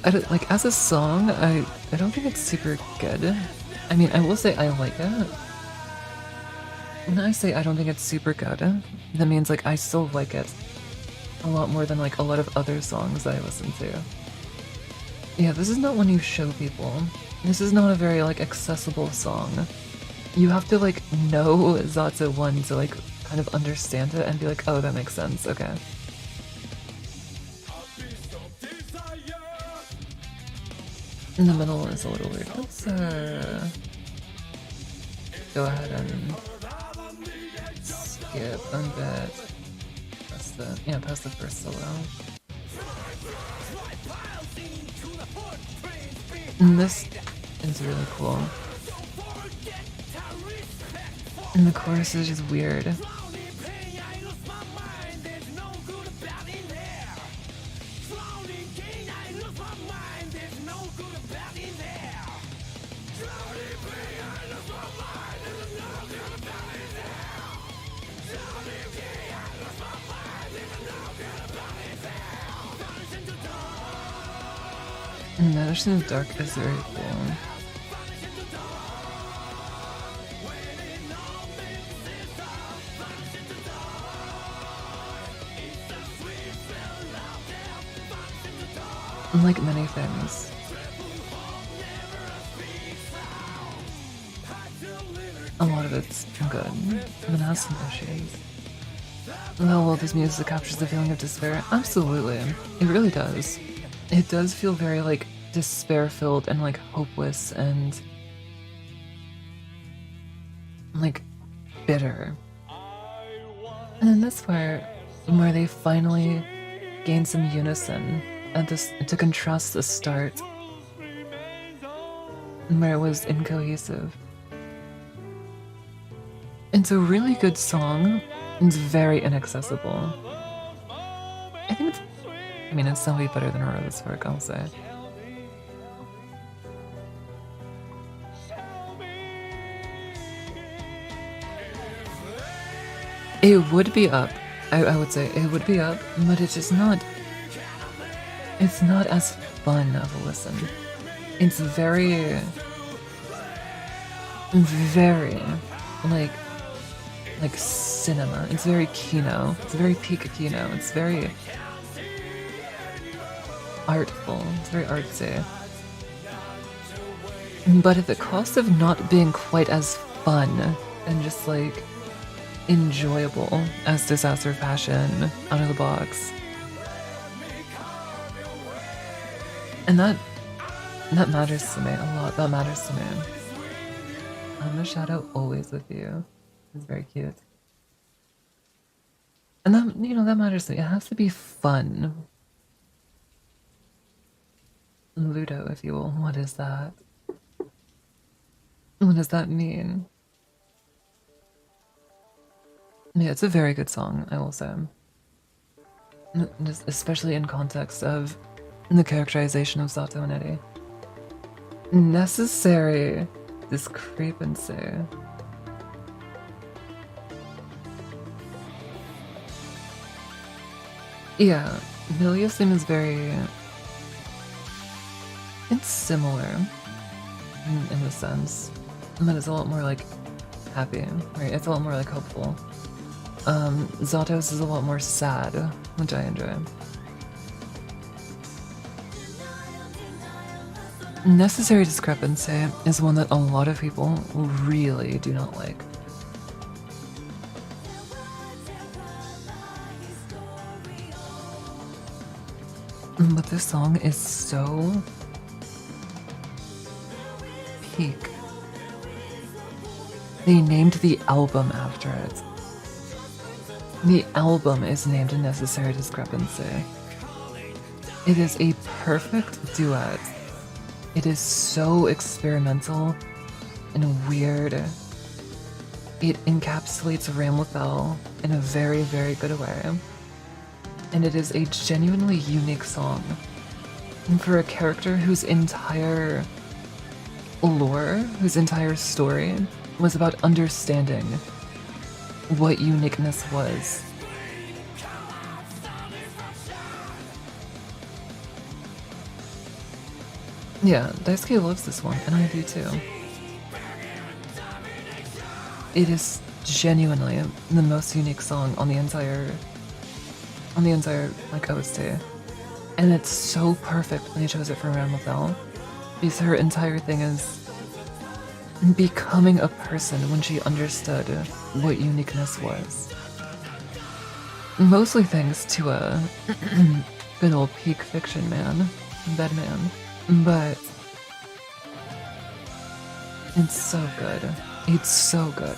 I don't, like as a song, I don't think it's super good. I mean, I will say I like it. When I say I don't think it's super good, that means like I still like it a lot more than like a lot of other songs that I listen to. Yeah, this is not one you show people. This is not a very like accessible song. You have to like know Zato 1 to like kind of understand it and be like, oh, that makes sense, okay. In the middle is a little weird. Let's go ahead and skip a bit. Past the first solo. And this is really cool. And the chorus is just weird. And the Ocean of Dark is very cool. Like many things. A lot of it's good, but it has some issues. Oh well, this music captures the feeling of despair. Absolutely. It really does. It does feel very like despair-filled and like hopeless and like bitter. And then this part where they finally gain some unison at this to contrast the start where it was incohesive. It's a really good song. It's very inaccessible. I think it's definitely better than Aurora's work, I'll say. It would be up. I would say it would be up, but it's just not. It's not as fun of a listen. It's very, very like cinema. It's very Kino. It's very peak Kino. It's very artful. It's very artsy. But at the cost of not being quite as fun and just like enjoyable as Disaster of Passion out of the box. And that matters to me a lot. That matters to me. I'm the shadow always with you. It's very cute. And that, you know, that matters to me. It has to be fun. Ludo, if you will. What is that? What does that mean? Yeah, it's a very good song, I will say. Especially in context of the characterization of Sato and Eddie. Necessary discrepancy. Yeah, Milia's theme is very... It's similar in the sense, but it's a lot more like happy, right? It's a lot more like hopeful. Zato's is a lot more sad, which I enjoy. Necessary discrepancy is one that a lot of people really do not like. But this song is so peak. They named the album after it. The album is named Necessary Discrepancy. It is a perfect duet. It is so experimental and weird. It encapsulates Ramlethal in a very, very good way. And it is a genuinely unique song. And for a character whose entire lore, whose entire story was about understanding what uniqueness was. Yeah, Daisuke loves this one, and I do too. It is genuinely the most unique song on the entire like OST. And it's so perfect when they chose it for Ramlethal, because her entire thing is becoming a person when she understood what uniqueness was. Mostly thanks to a good old peak fiction man, Bedman. But it's so good. It's so good.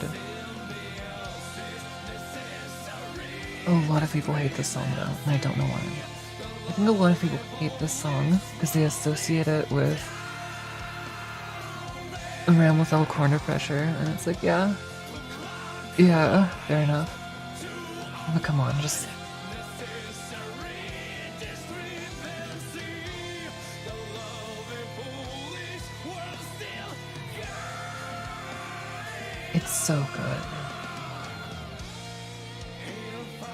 A lot of people hate this song though, and I don't know why. I think a lot of people hate this song because they associate it with Ramlethal corner pressure, and it's like, yeah, fair enough. But come on, just... It's so good.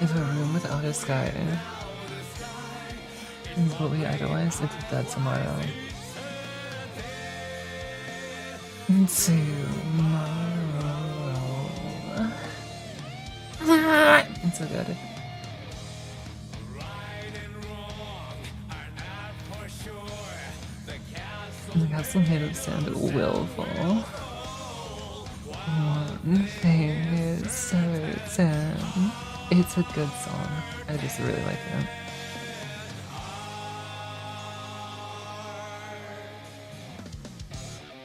If a room without a sky is what we idolize, it's dead tomorrow. Tomorrow. It's so good. The castle made of sand will fall. One thing is certain. It's a good song. I just really like it.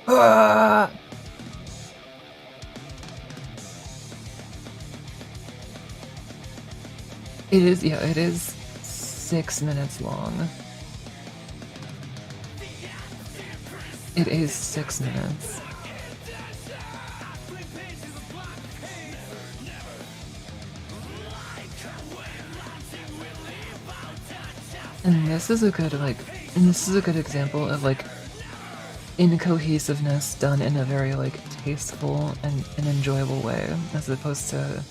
Ah! It is, yeah, it is 6 minutes long. It is 6 minutes. And this is a good, like, and this is a good example of, like, incohesiveness done in a very, like, tasteful and enjoyable way, as opposed to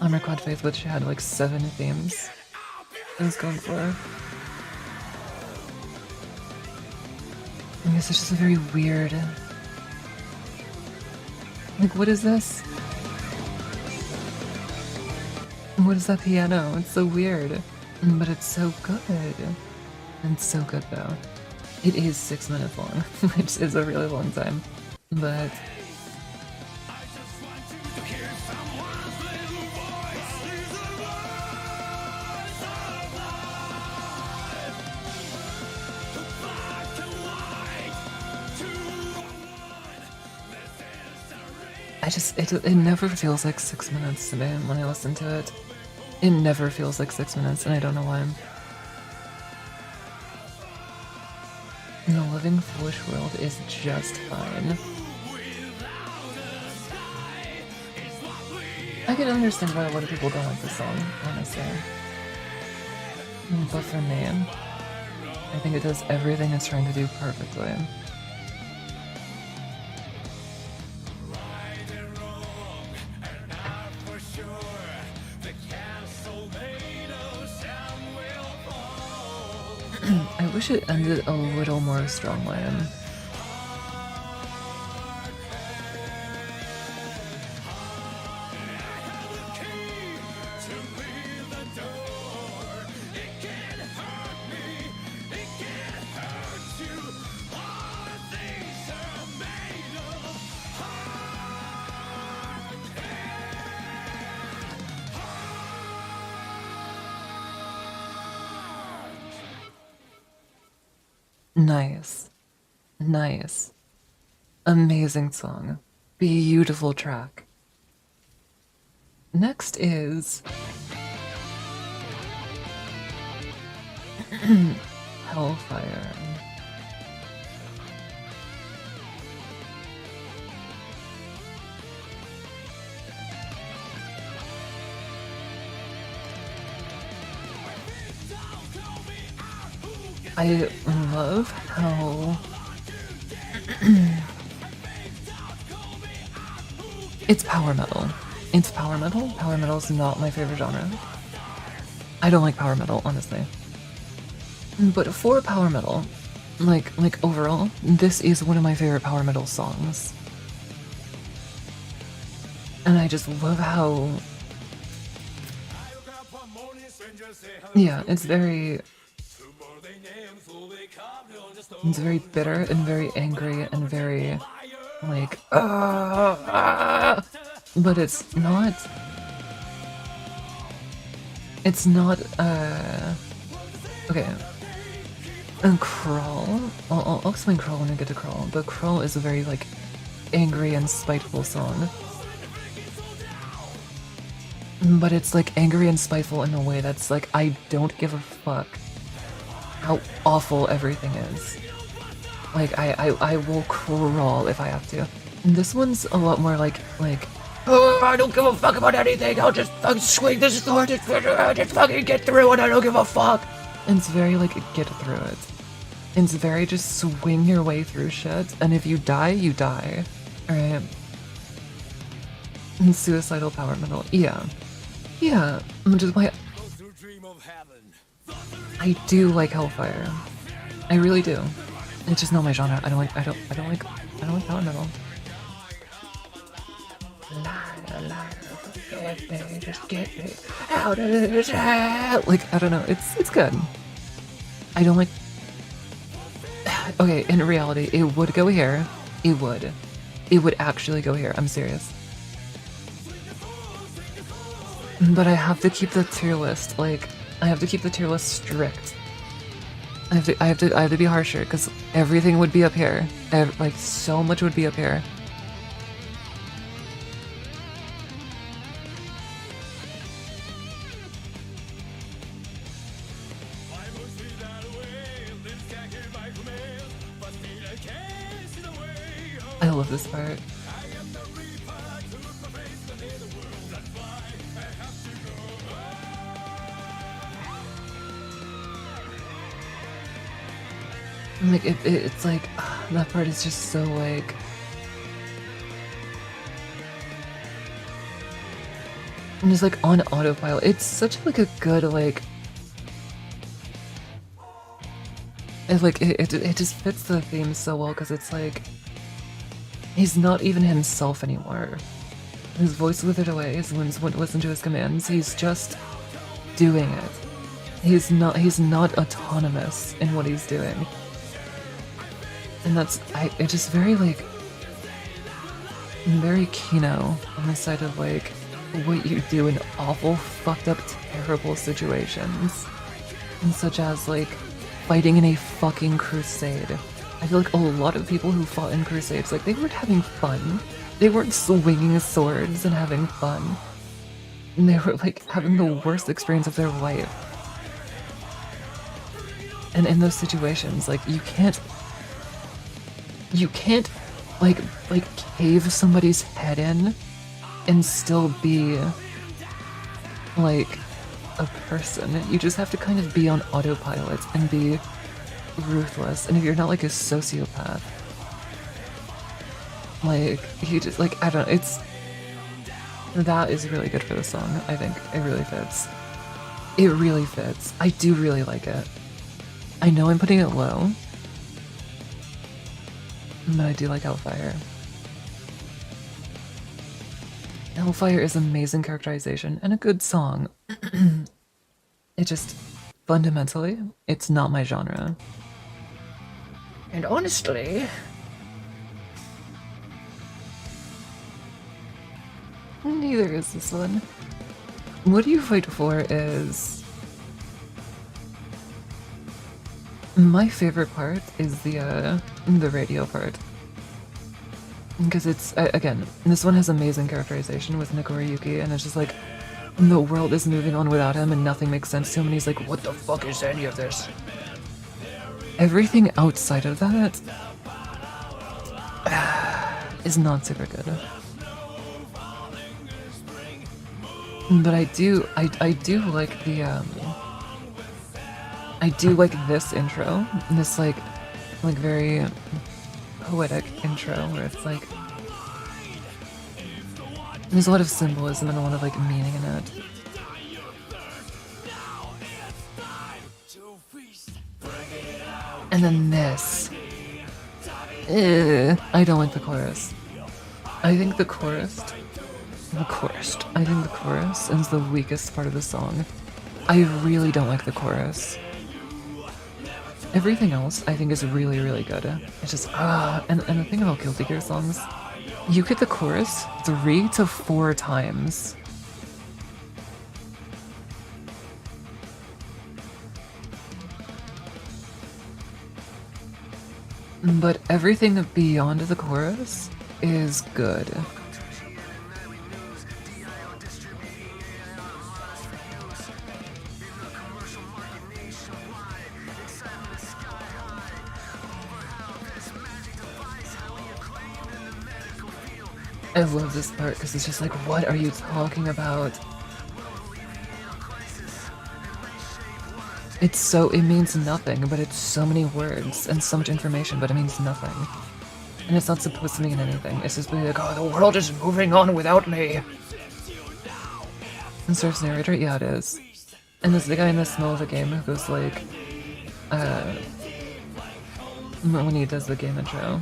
Armor Quad Faith, which had like 7 themes I was going for. I guess it's just a very weird. Like, what is this? What is that piano? It's so weird. But it's so good. It's so good though. It is 6 minutes long, which is a really long time. But it never feels like 6 minutes to me when I listen to it. It never feels like 6 minutes, and I don't know why. The Living Foolish World is just fine. I can understand why a lot of people don't like this song, honestly. But for me, I think it does everything it's trying to do perfectly. I wish it ended a little more strongly. Nice. Nice. Amazing song. Beautiful track. Next is Hellfire. I love how it's power metal. It's power metal. Power metal is not my favorite genre. I don't like power metal, honestly. But for power metal, like overall, this is one of my favorite power metal songs. And I just love how, yeah, it's very bitter and very angry and very like but it's not okay. And Crawl, I'll explain Crawl when I get to Crawl, but Crawl is a very like angry and spiteful song. But it's like angry and spiteful in a way that's like, I don't give a fuck how awful everything is. Like, I will crawl if I have to. And this one's a lot more like, oh, I don't give a fuck about anything, I'll just fucking swing this sword, just fucking get through it, I don't give a fuck. And it's very like, get through it. And it's very just swing your way through shit, and if you die, you die. Alright. And suicidal power metal, yeah. Yeah, which is why I do like Hellfire. I really do. It's just not my genre. I don't like power metal. Just get me out of this hell. Like, I don't know. It's good. I don't like. Okay, in reality, it would go here. It would. It would actually go here. I'm serious. But I have to keep the tier list, like, I have to keep the tier list strict. I have to be harsher, because everything would be up here. Like, so much would be up here. I love this part. Like, it's like, that part is just so like and just like on autopilot. It's such like a good like it just fits the theme so well because it's like he's not even himself anymore. His voice withered away, his limbs wouldn't listen to his commands. He's just doing it. He's not autonomous in what he's doing. And it's just very like very Kino on the side of like what you do in awful, fucked up, terrible situations. And such as like fighting in a fucking crusade. I feel like a lot of people who fought in crusades, like they weren't having fun. They weren't swinging swords and having fun. And they were like having the worst experience of their life. And in those situations, like you can't like cave somebody's head in and still be like a person. You just have to kind of be on autopilot and be ruthless. And if you're not like a sociopath, like you just like I don't know, that is really good for the song. I think it really fits. It really fits. I do really like it. I know I'm putting it low, but I do like Hellfire. Hellfire is amazing characterization and a good song. It just, fundamentally, it's not my genre. And honestly, neither is this one. What You Fight For is... My favorite part is the radio part. Because it's, again, this one has amazing characterization with Nikoriyuki, and it's just like, the world is moving on without him and nothing makes sense to him, and he's like, what the fuck is any of this? Everything outside of that is not super good. But I do like the, I do like this intro, this like very poetic intro where it's like there's a lot of symbolism and a lot of like meaning in it. And then this. I don't like the chorus. I think the chorus is the weakest part of the song. I really don't like the chorus. Everything else I think is really, really good. It's just, and the thing about Guilty Gear songs, you get the chorus 3 to 4 times. But everything beyond the chorus is good. I love this part because it's just like, what are you talking about? It means nothing, but it's so many words and so much information, but it means nothing. And it's not supposed to mean anything. It's just like, oh, the world is moving on without me. And Surf's narrator, yeah, it is. And there's the guy in the smell of the game who goes like, when he does the game intro.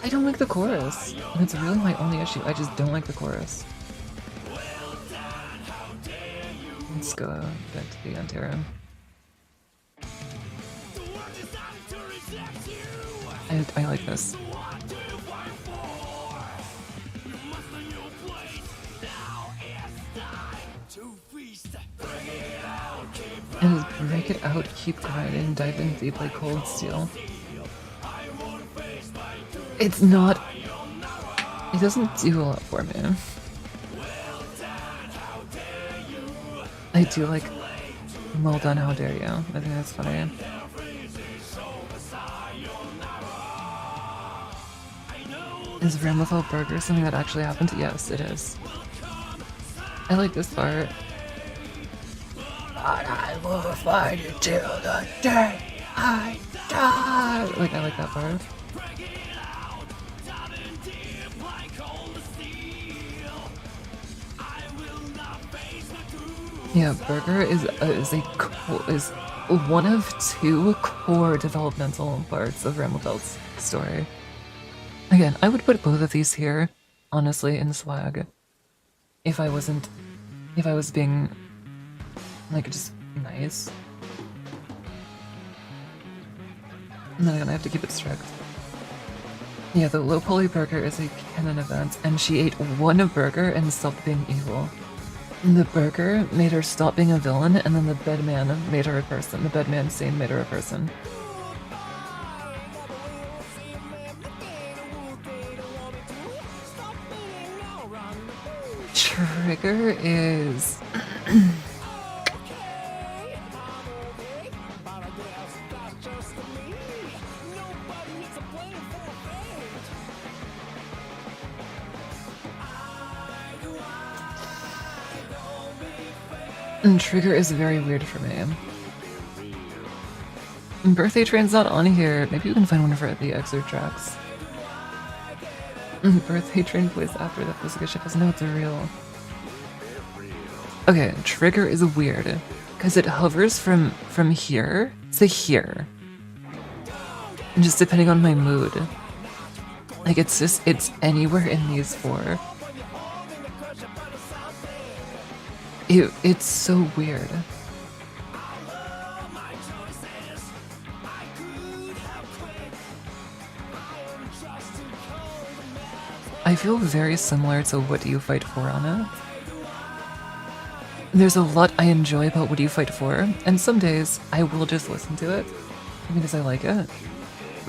I don't like the chorus, and it's really my only issue. I just don't like the chorus. Let's go back to the Antero. I like this. And break it out, keep grinding, dive in deep like cold steel. It's not... It doesn't do a lot for me. I do like... Well done, how dare you. I think that's funny. Is Ramlethal Burger something that actually happened? Yes, it is. I like this part. But I will fight you till the day I die. Like, I like that part. Yeah, Burger is one of two core developmental parts of Ramelfeld's story. Again, I would put both of these here, honestly, in swag. If I was being, like, just nice. And then I'm gonna have to keep it strict. Yeah, the low poly burger is a canon event, and she ate one burger and stopped being evil. The burger made her stop being a villain, and then the bedman made her a person. The bedman scene made her a person. Trigger is... Trigger is very weird for me. Birthday Train's not on here. Maybe you can find one for the excerpt tracks. Birthday Train plays after that physical ship is no, it's a real. Okay, Trigger is weird because it hovers from here to here, just depending on my mood. Like it's anywhere in these four. It's so weird. I feel very similar to What Do You Fight For on it. There's a lot I enjoy about What Do You Fight For, and some days I will just listen to it because I like it,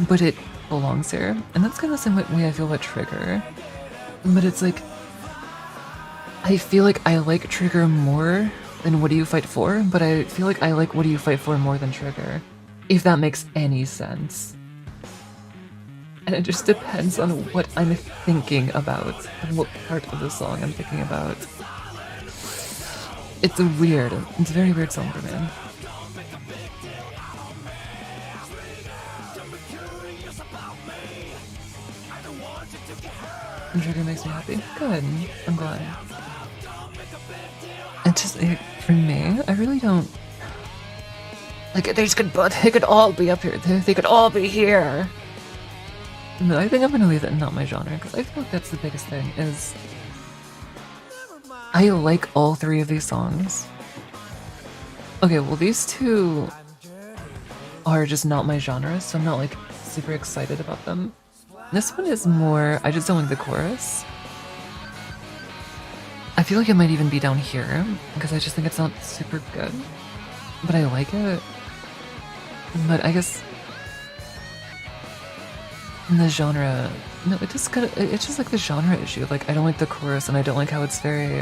but it belongs here, and that's kind of the same way I feel about Trigger. But it's like, I feel like I like Trigger more than What Do You Fight For, but I feel like I like What Do You Fight For more than Trigger, if that makes any sense. And it just depends on what I'm thinking about, and what part of the song I'm thinking about. It's a very weird song for me. And Trigger makes me happy. Good. I'm glad. It just, for me, I really don't... Like, they could all be up here. They could all be here. No, I think I'm gonna leave it in not my genre, because I feel like that's the biggest thing, is... I like all three of these songs. Okay, well these two are just not my genre, so I'm not like super excited about them. This one is more, I just don't like the chorus. I feel like it might even be down here, because I just think it's not super good. But I like it. But I guess... in the genre... No, it's just like the genre issue. Like, I don't like the chorus, and I don't like how it's very...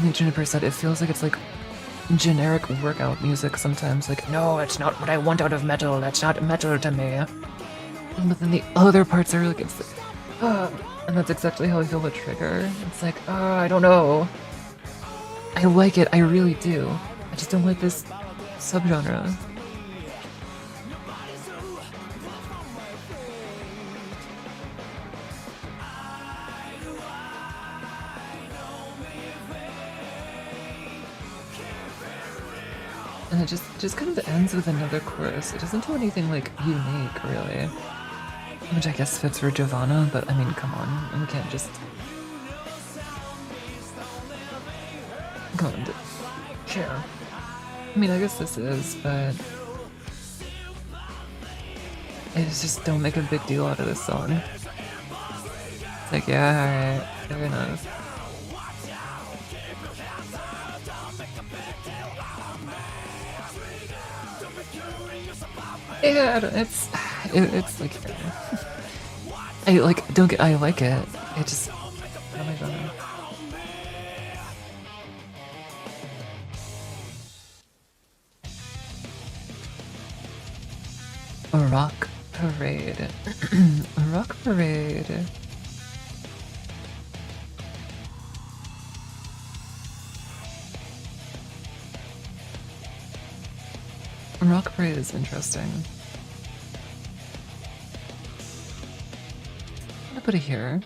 Like Juniper said, it feels like it's like generic workout music sometimes. Like, no, it's not what I want out of metal. That's not metal to me. But then the other parts are like, it's like, and that's exactly how I feel about Trigger. It's like, I don't know. I like it, I really do. I just don't like this subgenre. And it just kind of ends with another chorus. It doesn't do anything like unique, really. Which I guess fits for Giovanna, but I mean, come on, we can't just... Come on, share. I mean, I guess this is, but... I just don't make a big deal out of this song. It's like, yeah, alright, fair enough. Yeah, it's like... I like it. It just... Not my genre. Rock Parade. Rock Parade. Rock Parade is interesting. I'm gonna put it here.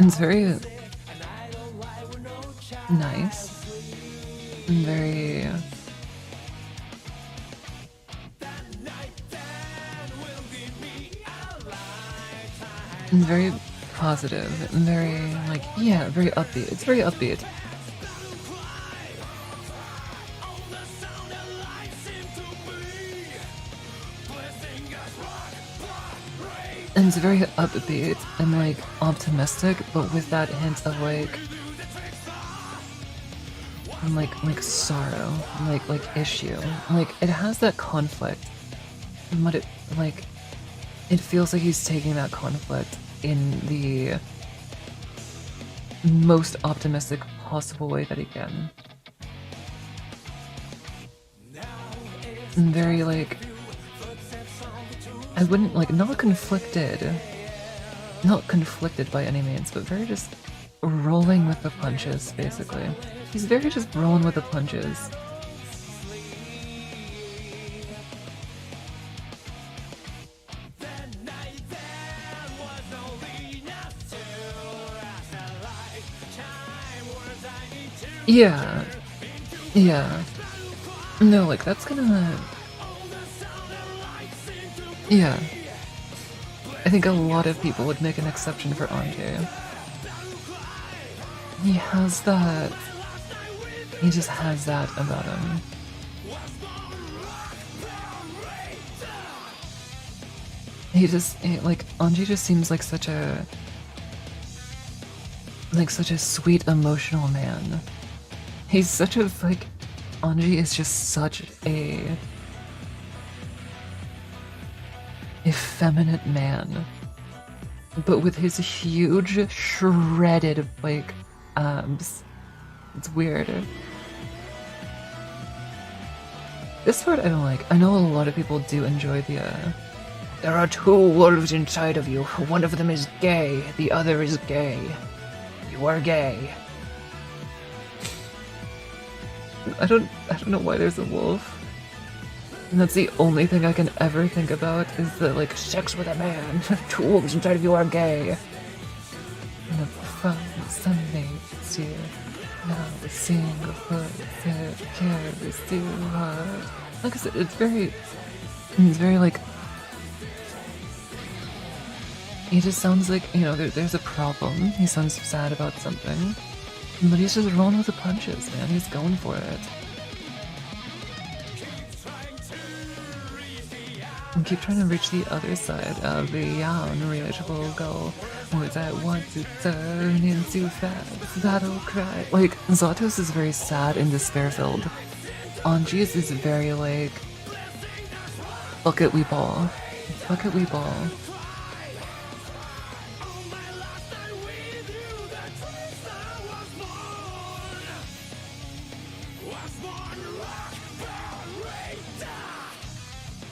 It's very nice and very positive and very like, yeah, very upbeat. It's very upbeat. And it's very upbeat and like optimistic, but with that hint of like sorrow, like issue. Like it has that conflict, but it like it feels like he's taking that conflict in the most optimistic possible way that he can. And very like, I wouldn't like, not conflicted by any means, but very just rolling with the punches, basically. He's very just rolling with the punches. Yeah. Yeah. No, like that's gonna... Yeah. I think a lot of people would make an exception for Andre. He has that... He just has that about him. Like, Anji just seems like such a sweet, emotional man. He's such a, like, Anji is just such a effeminate man. But with his huge, shredded, like, abs. It's weird. This part I don't like. I know a lot of people do enjoy the, There are two wolves inside of you. One of them is gay, the other is gay. You are gay. I don't know why there's a wolf. And that's the only thing I can ever think about is that, like, sex with a man. Two wolves inside of you are gay. And the fun Sunday you. Now the single foot that carries too hard. Like I said, it's very like, he just sounds like, you know, there's a problem. He sounds sad about something. But he's just rolling with the punches, man. He's going for it. And keep trying to reach the other side of the unreachable goal. Words I want to turn into fast battle cry. Like, Zatos is very sad and despair-filled. Anji's is very like, bucket we ball. Bucket we ball.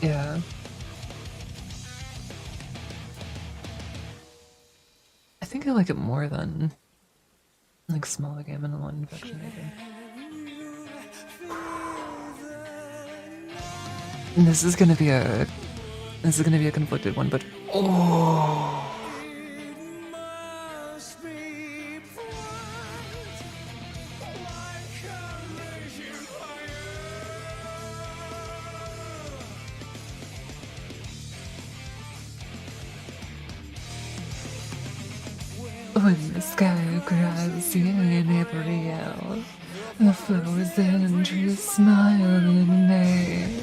Yeah. I think I like it more than like smaller game and one infection maybe. And this is gonna be a conflicted one, but oh. When the sky cries, seeing April, the flowers and trees smile in May.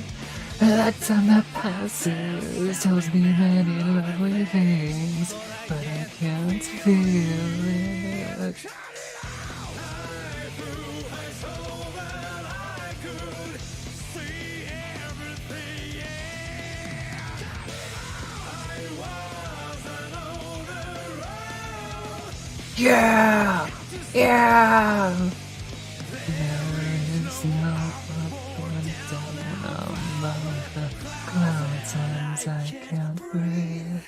That time that passes tells me many lovely things, but I can't feel it. Yeah! Yeah! There is no up and down above the clouds, and I can't breathe.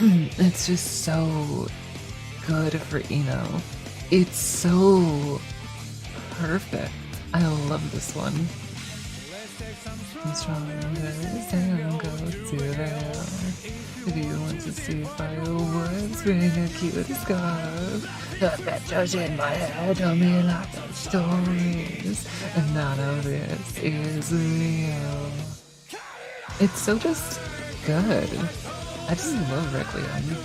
It's just so good for Eno. It's so perfect. I love this one. Stronger and go to them. If you want to see fireworks, bring a cute scarf. The pictures in my head tell me lots of stories, and none of this is real. It's so just good. I just love Requiem.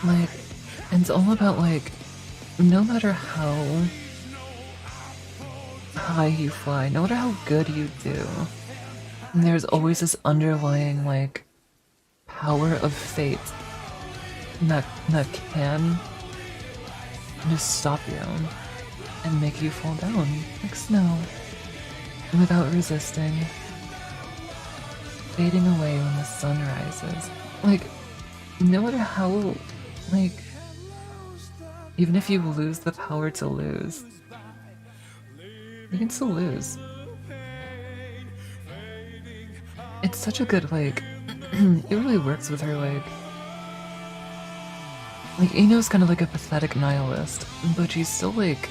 Like, it's all about, like, no matter how high you fly, no matter how good you do, there's always this underlying, like, power of fate that can just stop you and make you fall down like snow without resisting, fading away when the sun rises. Like, no matter how, like, even if you lose the power to lose, you can still lose. It's such a good, like, it really works with her, like, Eno's kind of like a pathetic nihilist, but she's still, like,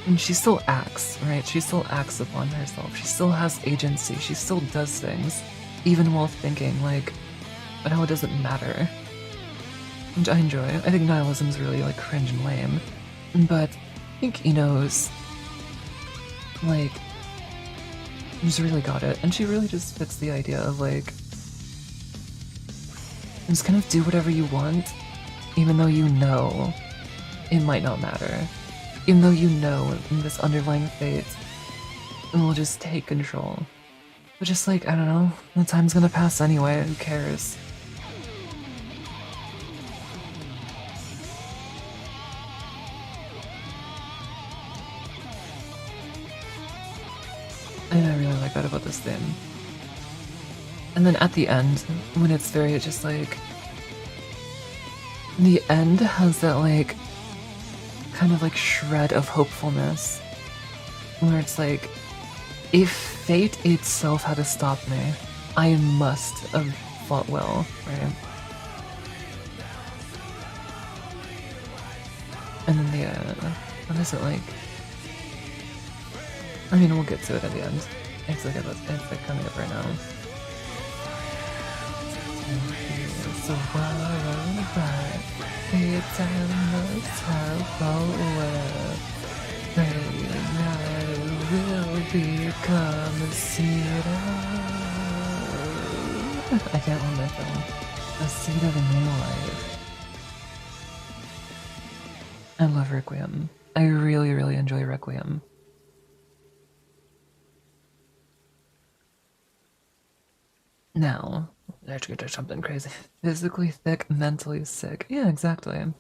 and she still acts, right? She still acts upon herself. She still has agency. She still does things, even while thinking, like, but how it doesn't matter. Which I enjoy. I think nihilism's really, like, cringe and lame. But I think Eno's, like, just really got it. And she really just fits the idea of, like, just kind of do whatever you want, even though you know it might not matter. Even though you know this underlying fate will just take control. But just, like, I don't know, the time's gonna pass anyway, who cares? And I really like that about this theme. And then at the end, when it's very just like, the end has that, like, kind of like shred of hopefulness, where it's like, if fate itself had to stop me, I must have fought well, right? And then the, what is it like? I mean, we'll get to it at the end. It's like coming up right now. So worried about the time must have over. Praying I will become a cedar. I can't remember that film. A seed of a new life. I love Requiem. I really, really enjoy Requiem. Now, let's get to something crazy. Physically thick, mentally sick. Yeah, exactly.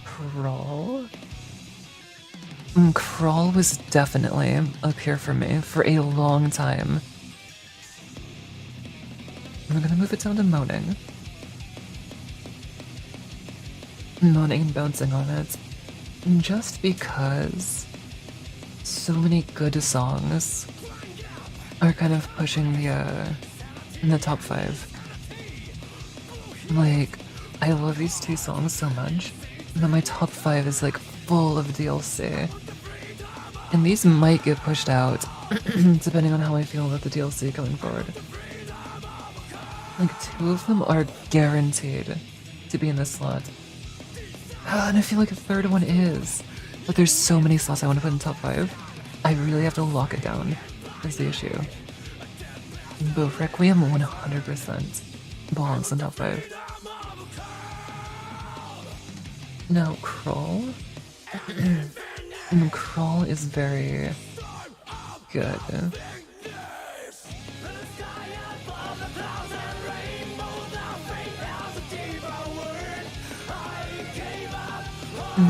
Crawl? Crawl was definitely up here for me for a long time. I'm gonna move it down to moaning. Moaning and bouncing on it. Just because so many good songs are kind of pushing the in the top 5. Like, I love these two songs so much that my top 5 is like full of DLC. And these might get pushed out depending on how I feel about the DLC going forward. Like, 2 of them are guaranteed to be in this slot. And I feel like a third one is. But there's so many slots I want to put in top 5. I really have to lock it down. Is the issue. But Requiem 100% belongs in top 5. Now, Crawl? Crawl is very good.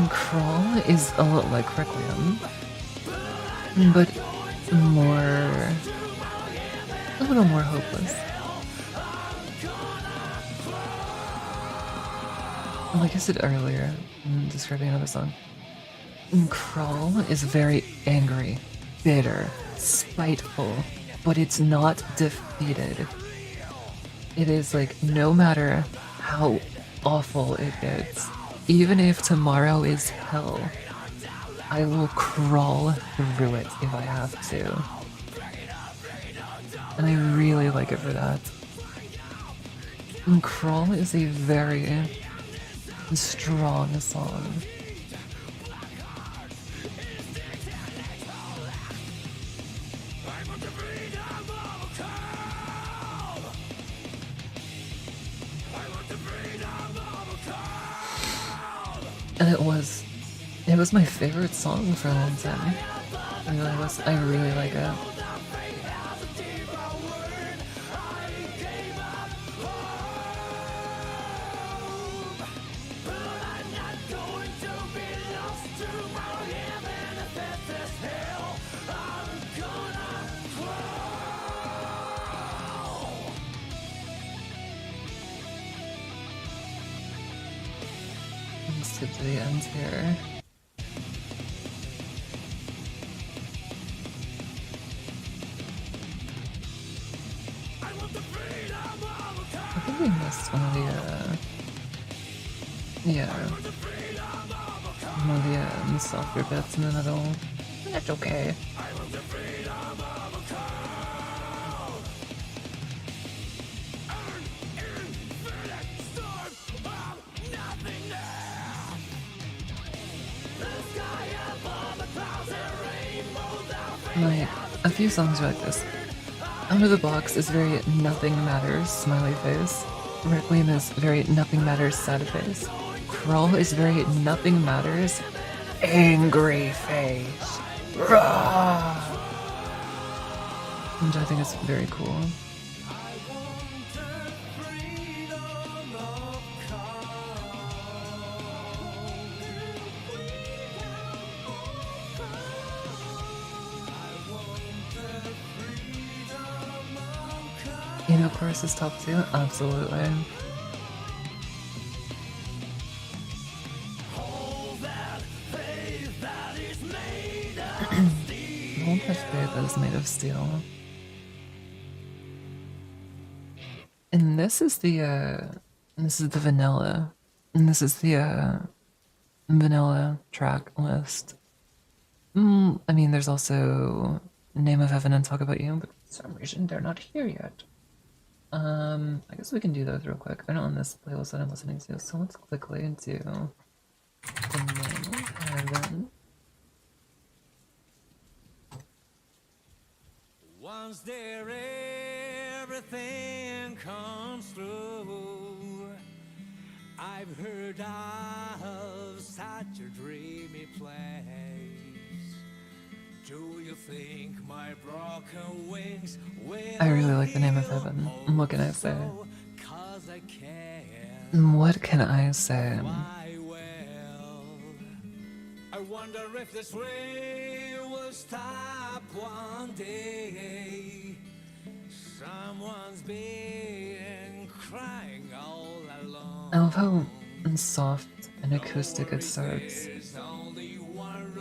Crawl is a lot like Requiem, but a little more hopeless. Like I said earlier, describing another song, And Crawl is very angry, bitter, spiteful, but it's not defeated. It is like, no matter how awful it gets, even if tomorrow is hell, I will crawl through it if I have to. And I really like it for that. And Crawl is a very strong song. And it was my favorite song for a long time. I really like it. Let's skip to the end here. I think we missed one of the, yeah. One of the softer bits in the middle. That's okay. Like, a few songs are like this. Out of the Box is very nothing matters, smiley face. Requiem is very nothing matters, sad face. Crawl is very nothing matters, angry face. Rah! Which I think is very cool. You know, chorus is top 2? Absolutely. Hold that faith that is made of steel. And this is the vanilla. And this is the vanilla track list. I mean, there's also Name of Heaven and Talk About You, but for some reason they're not here yet. I guess we can do those real quick. They're not on this playlist that I'm listening to, so let's quickly do the Name of Heaven. Once there everything comes through. I've heard of such a dreamy place. Do you think my broken wings will I really like the Name of Heaven. What can I say? Cause I can. What can I say? Why, well, I wonder if this rain will stop one day. Someone's been crying all alone. I love how soft and acoustic it starts.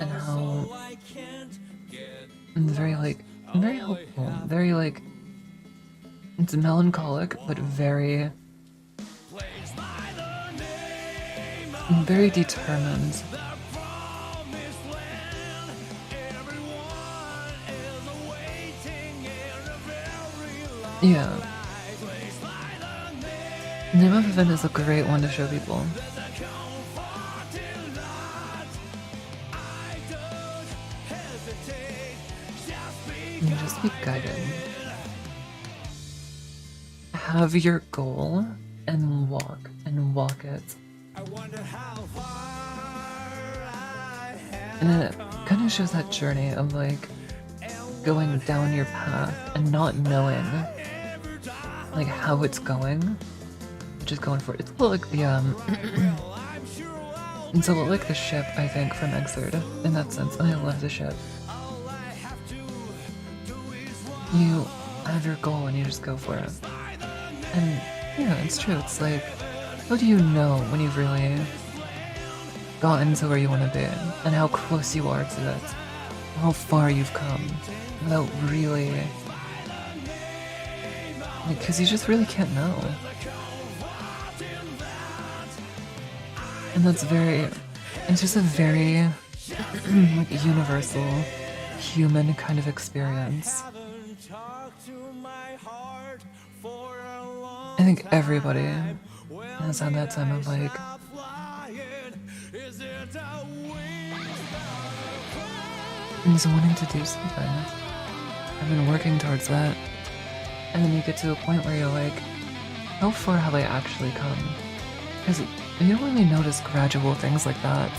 And how very hopeful, very like, it's melancholic, but very determined. Yeah. Name of Heaven is a great one to show people. And just be guided. Have your goal and walk it. And it kind of shows that journey of like going down your path and not knowing like how it's going, just going for it. It's a little like the it's a little like the ship, I think, from Exerd in that sense, and I love the ship. You have your goal and you just go for it. And yeah, it's true. It's like, how do you know when you've really gotten to where you want to be and how close you are to it, how far you've come without really, because you just really can't know. And it's just a very like universal human kind of experience. I think everybody has had that time of like, is wanting to do something. I've been working towards that. And then you get to a point where you're like, how far have I actually come? Because you don't really notice gradual things like that.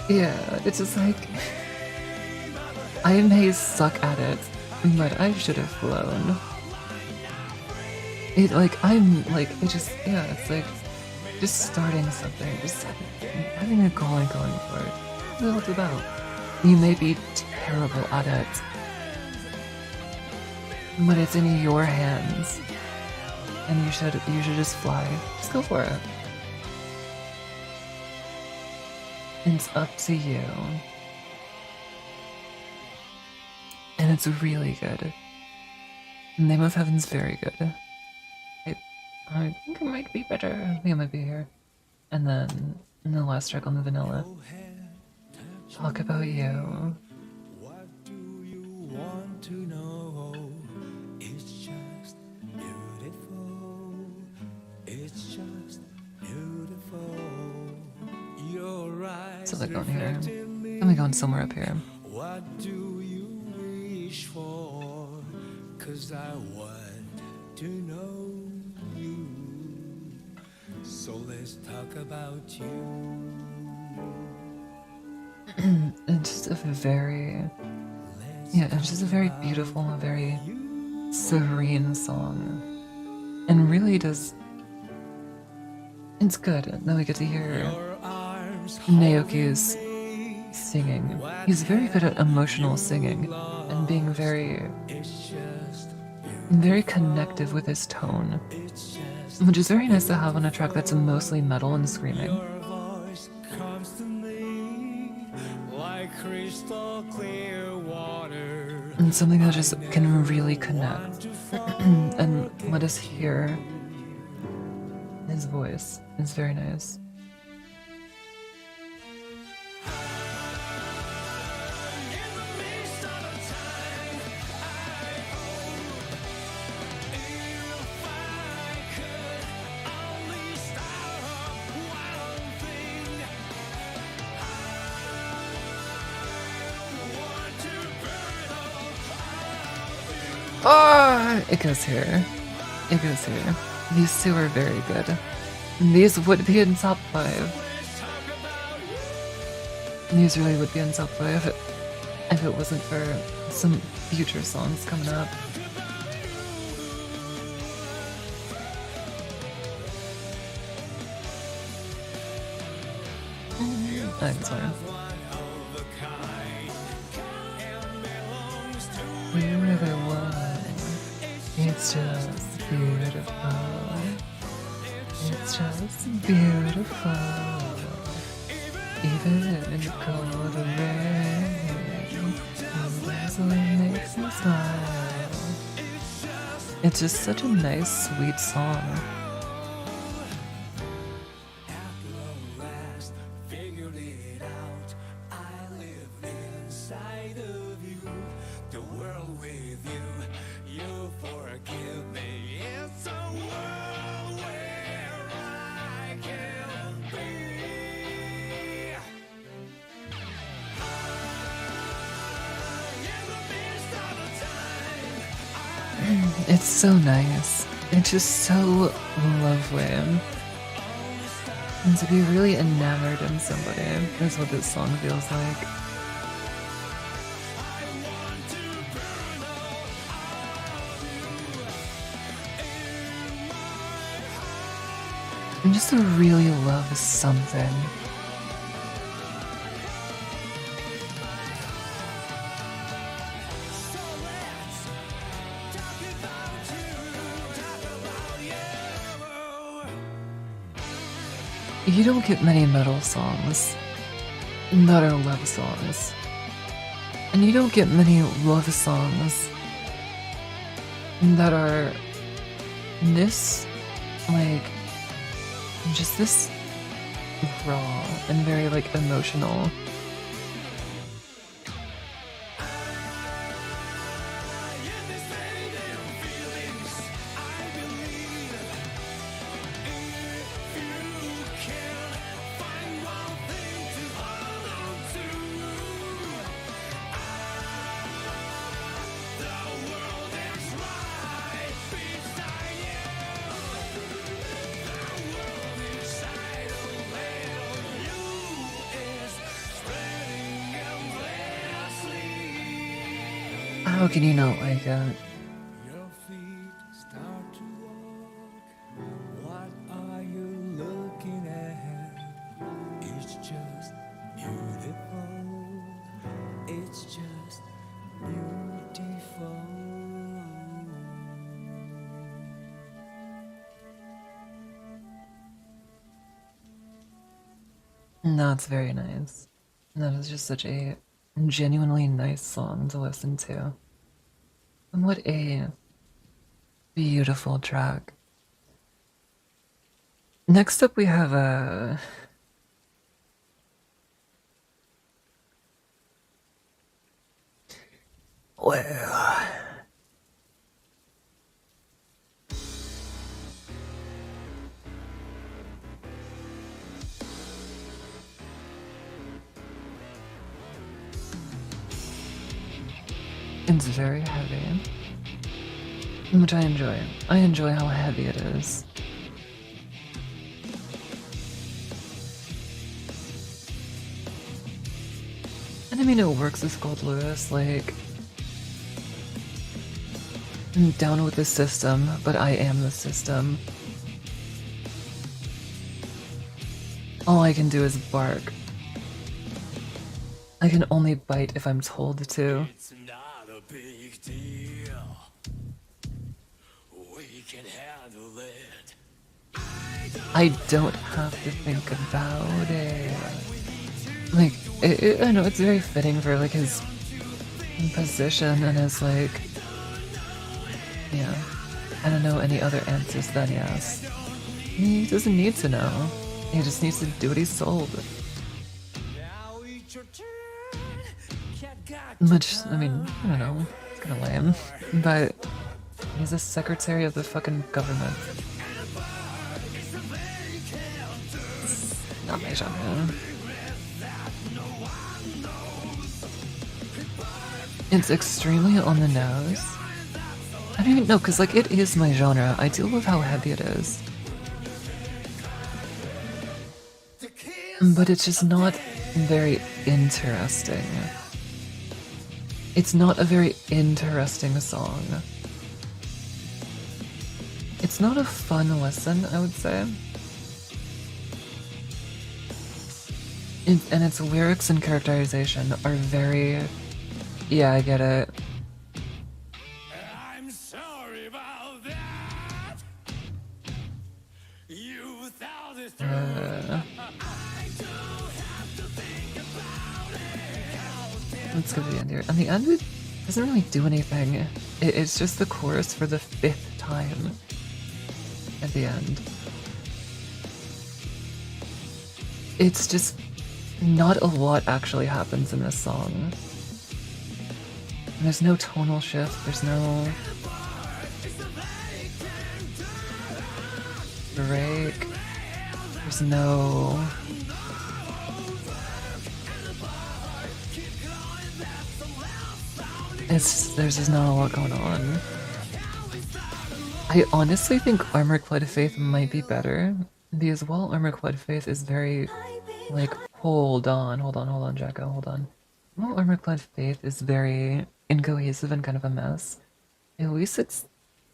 Yeah, it's just like, I may suck at it, but I should have flown. It like, I'm like, it just, yeah, it's like, just starting something, just having a goal and going for it. That's what it's about. You may be terrible at it, but it's in your hands, and you should just fly. Just go for it. It's up to you. And it's really good. Name of Heaven's very good. I think it might be better. I think it might be here. And then in the last track on the vanilla. Talk about you. What do you want to know? It's just beautiful. It's just beautiful. You're right. So like going here. Let me going somewhere up here. What do you wish for? 'Cause I want to know you. So let's talk about you. It's just a very, yeah, it's just a very beautiful, a very serene song. And really does, it's good. Then we get to hear Naoki's singing. He's very good at emotional singing and being very connective with his tone, which is very nice to have on a track that's mostly metal and screaming. And something that just can really connect and let us hear his voice. It's very nice. Oh, it goes here. It goes here. These two are very good. These would be in top 5. These really would be in top 5 if it wasn't for some future songs coming up. Thanks, man. It's just beautiful. It's just beautiful. Even in the cold rain, that's what makes me smile. It's just such a nice, sweet song. It's so nice. It's just so lovely. And to be really enamored in somebody is what this song feels like. And just to really love something. You don't get many metal songs that are love songs. And you don't get many love songs that are this, like, just this raw and very, like, emotional. How can you not like it? Your feet start to walk. What are you looking at? It's just beautiful. It's just beautiful. No, it's very nice. That is just such a genuinely nice song to listen to. And what a beautiful track. Next up we have a... Well... It's very heavy, which I enjoy. I enjoy how heavy it is. And I mean, it works with Gold Lewis, like, I'm down with the system, but I am the system. All I can do is bark. I can only bite if I'm told to. It's not a big deal. We can handle it. I don't have to think about it. Like, I know it's very fitting for, like, his position and his, like, yeah. I don't know any other answers than yes. He doesn't need to know. He just needs to do what he's told. Now eat your turn. Cat got Which, I mean, I don't know. It's kind of lame. But he's a secretary of the fucking government. Not my genre. It's extremely on the nose. I don't even know, because, like, it is my genre. I do love how heavy it is. But it's just not very interesting. It's not a very interesting song. It's not a fun listen, I would say. And its lyrics and characterization are very... Yeah, I get it. I'm sorry about that. You thought it through. Let's go to the end here. And the end, it doesn't really do anything. It's just the chorus for the 5th time at the end. It's just not a lot actually happens in this song. There's no tonal shift, there's no break, there's no... there's just not a lot going on. I honestly think Armor Clad Faith might be better because while Armor Clad Faith is very like hold on, Jacko, hold on. While Armor Clad Faith is very incohesive and kind of a mess, at least it's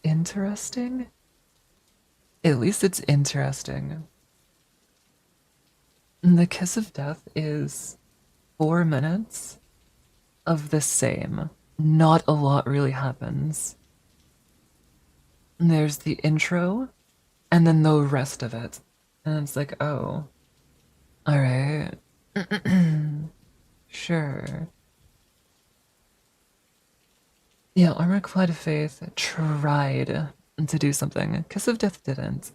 interesting. At least it's interesting. The Kiss of Death is 4 minutes of the same. Not a lot really happens. There's the intro, and then the rest of it. And it's like, oh, alright. Sure. Yeah, Armor Clad Faith tried to do something. Kiss of Death didn't.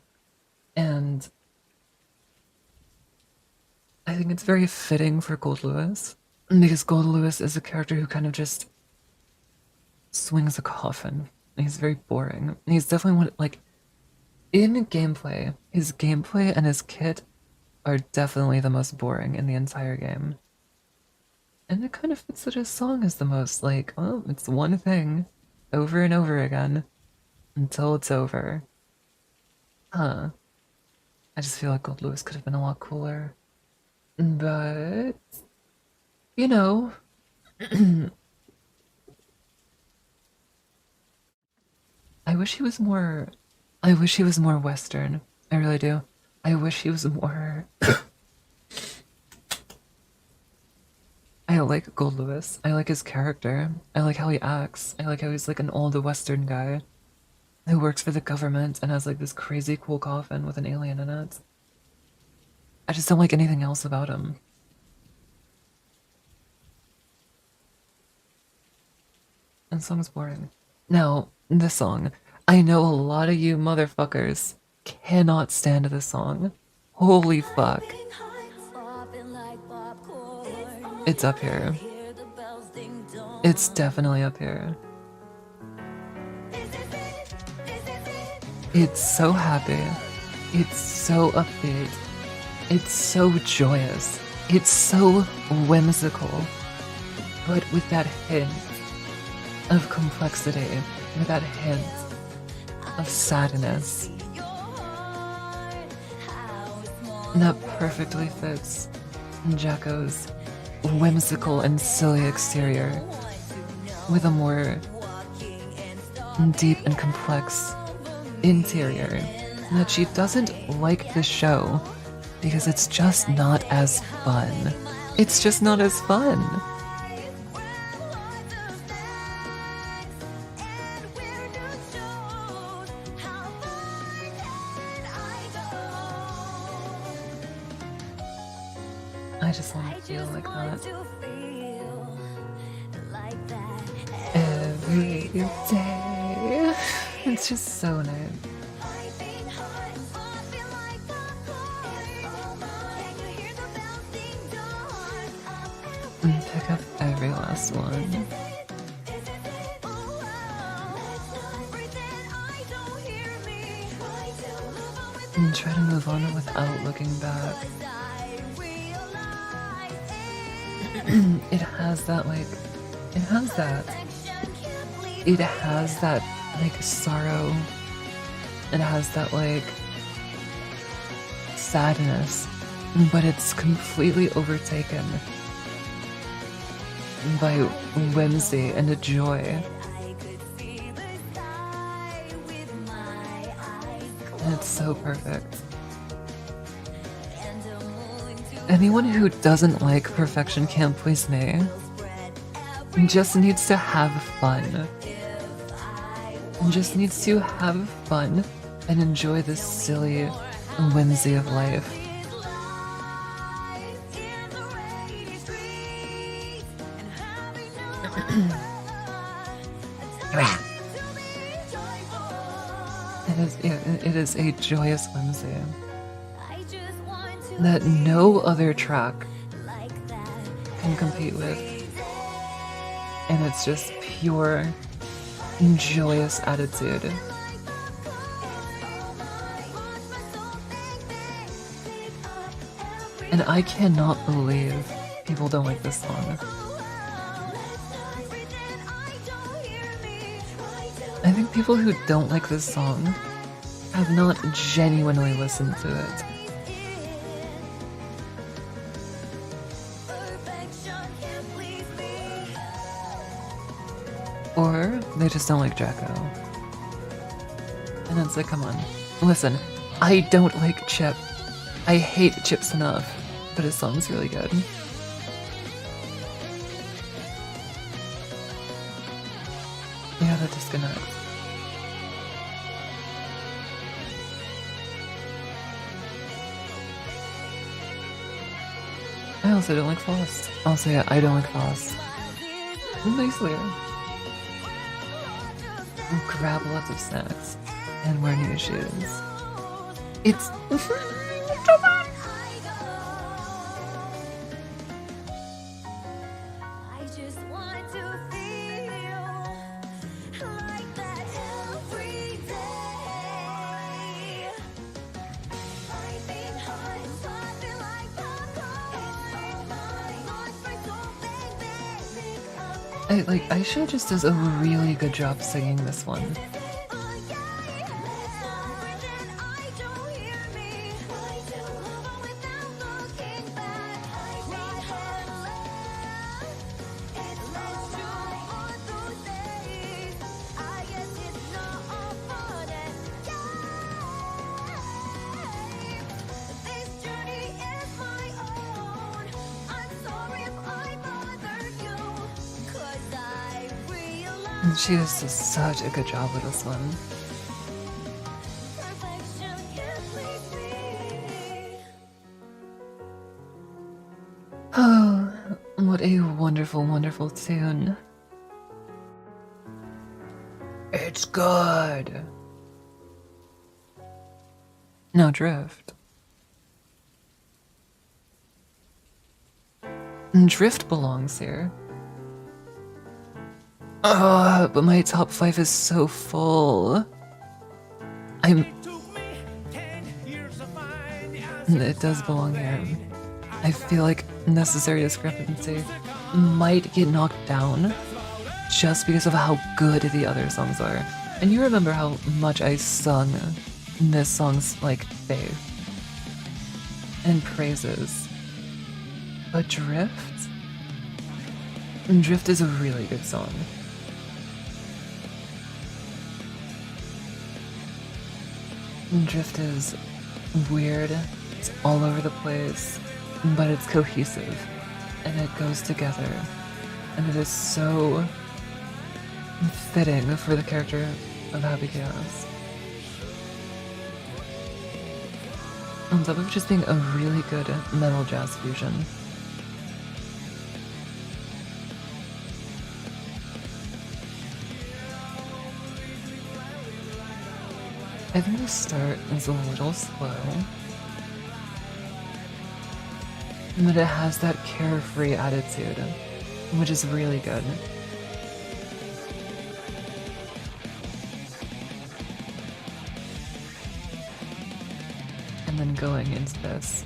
And I think it's very fitting for Gold Lewis. Because Gold Lewis is a character who kind of just swings a coffin. He's very boring. He's definitely one, like, in gameplay, his gameplay and his kit are definitely the most boring in the entire game. And it kind of fits that his song is the most, like, oh, it's one thing over and over again until it's over. Huh. I just feel like Gold Lewis could have been a lot cooler. But, you know, I wish he was more Western. I really do. I wish he was more I like Gold Lewis. I like his character. I like how he acts. I like how he's like an old Western guy who works for the government and has like this crazy cool coffin with an alien in it. I just don't like anything else about him. And the song's boring. Now, this song. I know a lot of you motherfuckers cannot stand this song. Holy fuck. It's up here. It's definitely up here. It's so happy. It's so upbeat. It's so joyous. It's so whimsical. But with that hint of complexity, with that hint of sadness. That perfectly fits Jacko's whimsical and silly exterior with a more deep and complex interior that she doesn't like the show because it's just not as fun. It's just not as fun. I just want to feel like that every day. It's just so nice. And pick up every last one. And try to move on without looking back. It has that, like, it has that, like, sorrow. It has that, like, sadness, but it's completely overtaken by whimsy and a joy. And it's so perfect. Anyone who doesn't like perfection can't please me. Just needs to have fun. Just needs to have fun and enjoy this silly whimsy of life. It is a joyous whimsy that no other track can compete with. And it's just pure, joyous attitude. And I cannot believe people don't like this song. I think people who don't like this song have not genuinely listened to it. Or they just don't like Jacko. And it's like, come on. Listen, I don't like Chip. I hate Chips enough, but his song's really good. Yeah, the disconnect. I also don't like Faust. Also, yeah, I don't like Faust. Nice lyric. Grab lots of snacks and wear new shoes. It's Aisha just does a really good job singing this one. And she does such a good job with this one. Oh, what a wonderful, wonderful tune. It's good. Now Drift. Drift belongs here. But my top 5 is so full. It does belong here. I feel like Necessary Discrepancy might get knocked down just because of how good the other songs are. And you remember how much I sung this song's like faith and praises. But Drift is a really good song. Drift is weird, it's all over the place, but it's cohesive, and it goes together, and it is so fitting for the character of Happy Chaos. On top of just being a really good metal jazz fusion. I think the start is a little slow, but it has that carefree attitude, which is really good. And then going into this.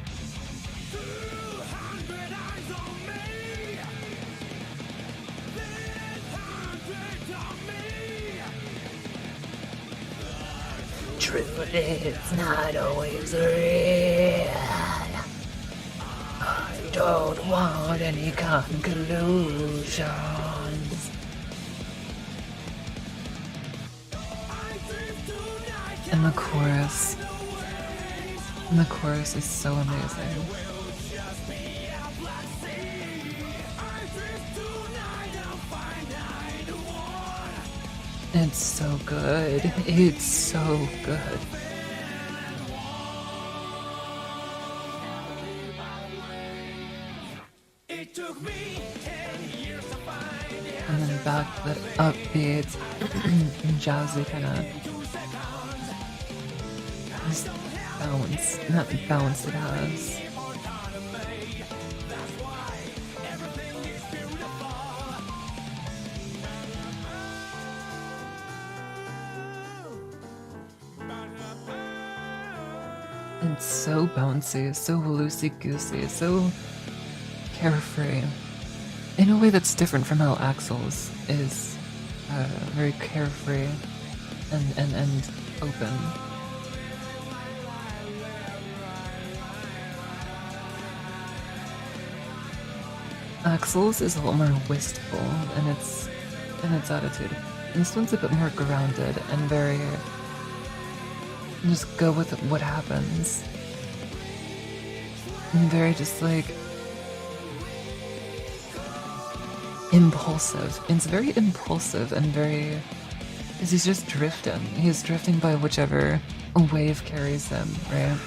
Truth is not always real. I don't want any conclusions. And the chorus. And the chorus is so amazing. It's so good. It's so good. And then back to that upbeat, jazzy kind of balance, not balance it has. It's so bouncy, so loosey-goosey, so carefree. In a way that's different from how Axel's is very carefree and open. Axel's is a lot more wistful in its attitude. And this one's a bit more grounded and very just go with what happens. And very just like impulsive. It's very impulsive and very because he's just drifting. He's drifting by whichever a wave carries him, right?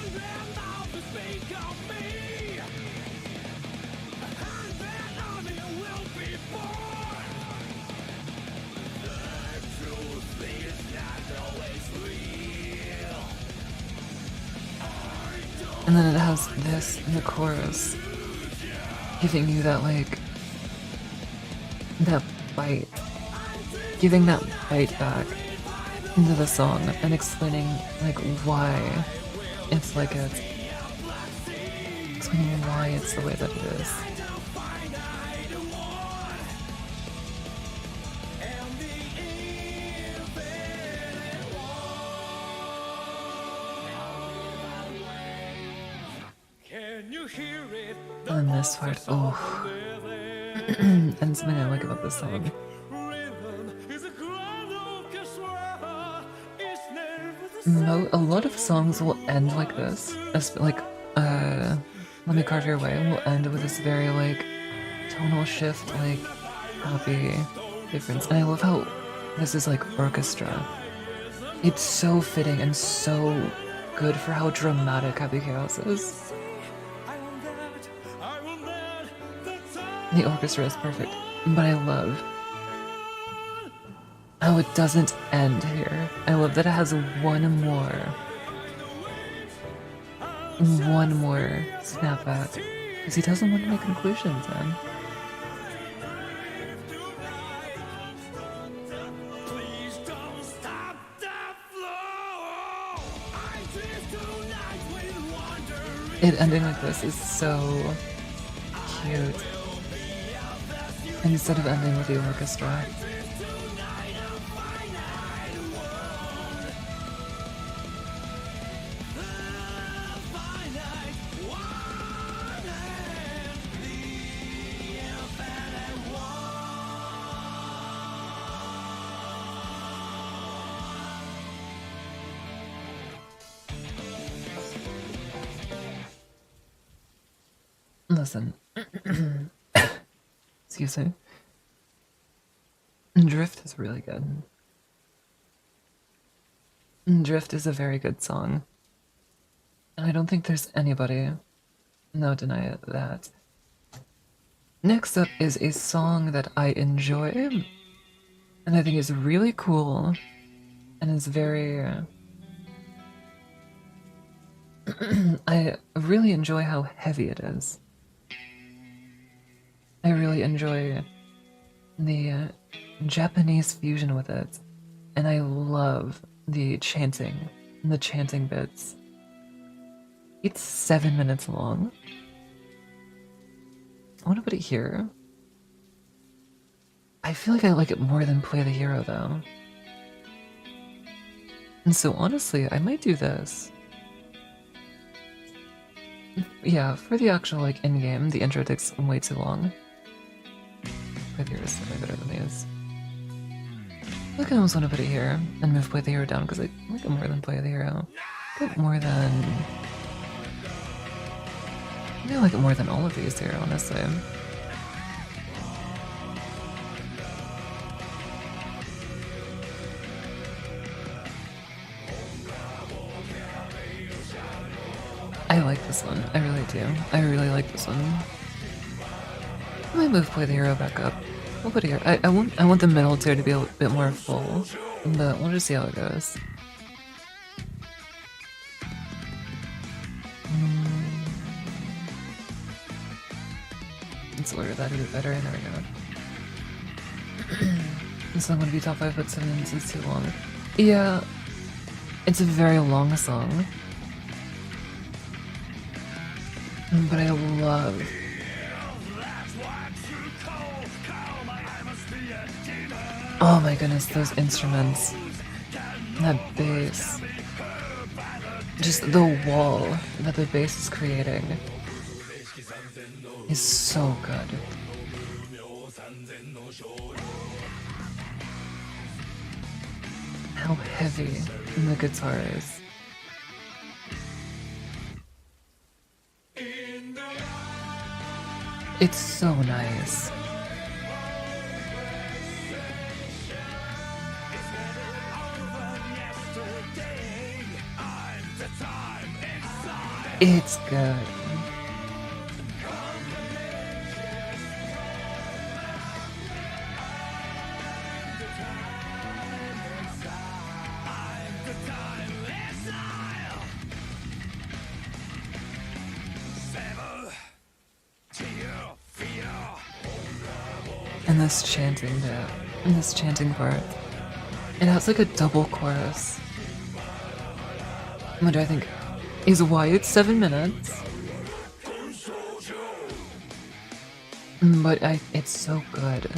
And then it has this in the chorus, giving you that like, that bite, giving that bite back into the song and explaining like why it's like it's, explaining why it's the way that it is. And then this part, oh. And something I like about this song. A lot of songs will end like this. Like, Let Me Carve Your Way will end with this very, like, tonal shift, like, happy difference. And I love how this is, like, orchestra. It's so fitting and so good for how dramatic Happy Chaos is. The orchestra is perfect, but I love how it doesn't end here. I love that it has one more snapback, because he doesn't want to make conclusions then. It ending like this is so cute. Instead of ending with the orchestra. Listen. Excuse me. Drift is really good. Drift is a very good song. And I don't think there's anybody, no deny it, that. Next up is a song that I enjoy, and I think is really cool, and is very... I really enjoy how heavy it is. I really enjoy the Japanese fusion with it, and I love the chanting bits. It's 7 minutes long. I want to put it here. I feel like I like it more than Play the Hero though. And so honestly, I might do this. Yeah, for the actual like in-game, the intro takes way too long. Play the Hero is way better than these. I think I almost want to put it here and move Play the Hero down because I like it more than Play the Hero. I like it more than... I like it more than all of these here, honestly. I like this one. I really do. I really like this one. I might move Play the Hero back up. We'll put it here. I want the middle tier to be a bit more full, but we'll just see how it goes. Let's order that a bit better. There we go. This song would be top 5, but 7 minutes is too long. Yeah, it's a very long song. But I love... Oh my goodness, those instruments. That bass. Just the wall that the bass is creating is so good. How heavy the guitar is. It's so nice. It's good. And this chanting bit, and this chanting part, it has like a double chorus, which I think is why it's 7 minutes. But it's so good.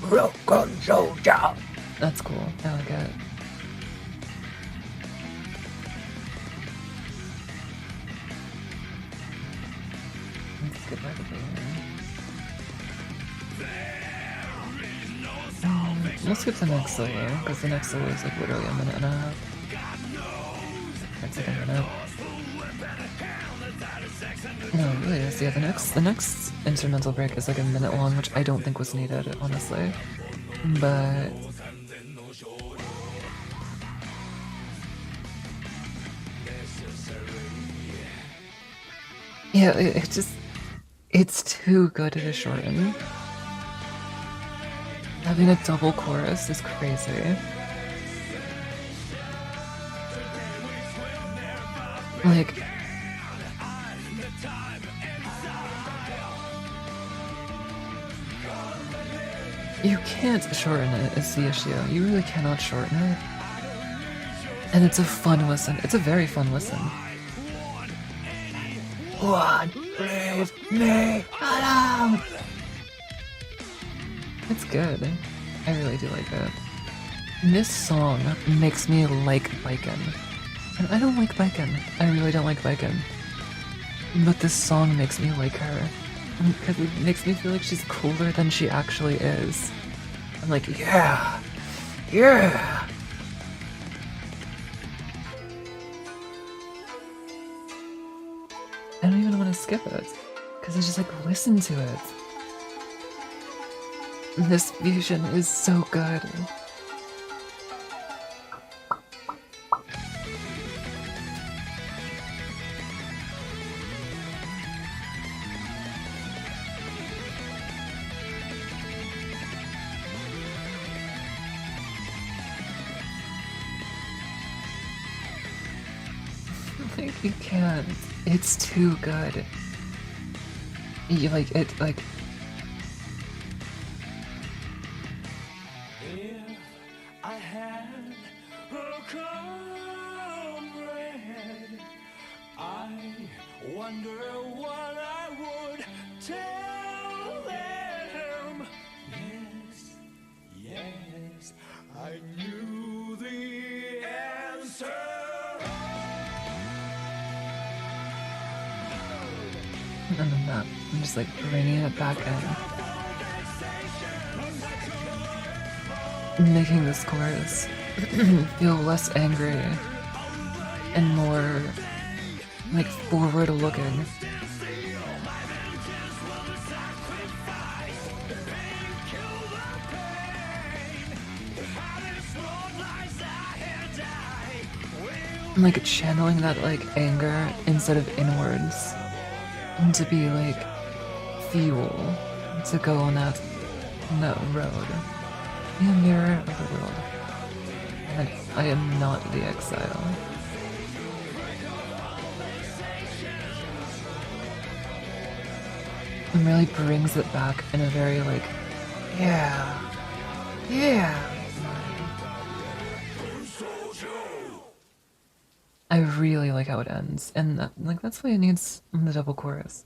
Broken soldier. That's cool. I like it. Let's get back to the We'll skip the next solo, because the next solo is like literally a minute and a half. That's like a minute. No, it really is. Yeah, the next instrumental break is like a minute long, which I don't think was needed, honestly. But yeah, it's too good to shorten. Having a double chorus is crazy. Like, you can't shorten it, is the issue. You really cannot shorten it. And it's a fun listen. It's a very fun listen. One, leave me alone! It's good. I really do like it. This song makes me like Biken. And I don't like Biken. I really don't like Biken. But this song makes me like her. Because it makes me feel like she's cooler than she actually is. I'm like, yeah! Yeah! I don't even want to skip it. Because I just like listen to it. This fusion is so good. Like, you can't. It's too good. You like it, like. If I had a comrade, I wonder what I would tell them. Yes, yes, I knew the answer. And I'm not. I'm just like bringing it back in. Making this chorus feel less angry and more like forward looking. Like channeling that like anger instead of inwards. And to be like fuel to go on that road. Be a mirror of the world. And I am not the exile. It really brings it back in a very like, yeah, yeah. I really like how it ends, and like that's why it needs the double chorus.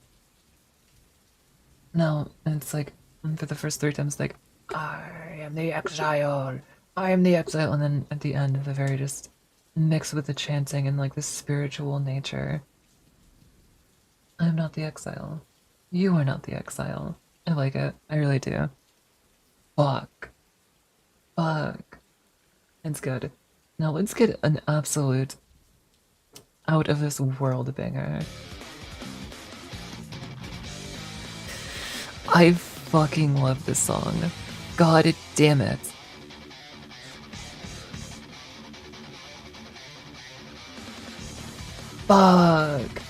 Now it's like for the first 3 times, like I am the exile, I am the exile, and then at the end, the very just mixed with the chanting and like the spiritual nature. I am not the exile. You are not the exile. I like it. I really do. Fuck. Fuck. It's good. Now let's get an absolute out of this world banger. I fucking love this song. God damn it. Fuck.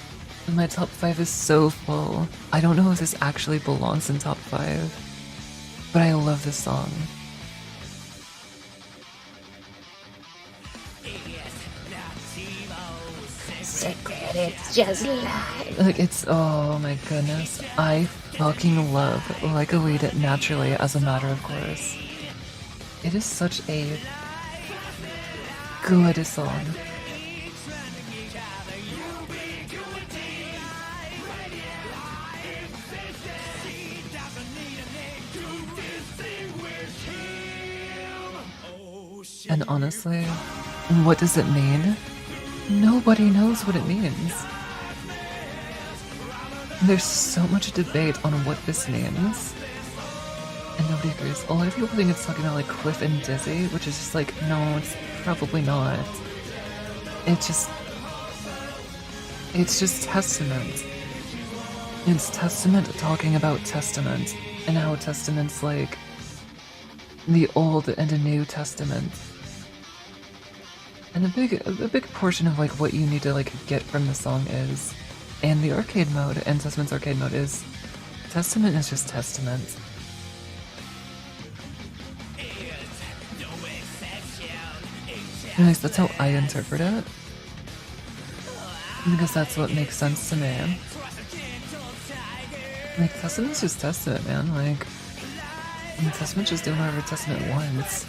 My top 5 is so full. I don't know if this actually belongs in top 5, but I love this song. It's just Like, it's, oh my goodness. I fucking love Like a Lead naturally as a matter of course. It is such a good song. And honestly, what does it mean? Nobody knows what it means. There's so much debate on what this means. And nobody agrees. A lot of people think it's talking about like Cliff and Dizzy, which is just like, no, it's probably not. It's just testament. It's testament talking about testament and how testament's like the Old and a New Testament. And a big portion of like what you need to like get from the song is, and the arcade mode and Testament's arcade mode is, Testament is just testament. At least that's how I interpret it. Because that's what makes sense to me. Like, Testament's just Testament, man. Like, Testament just doing whatever Testament wants.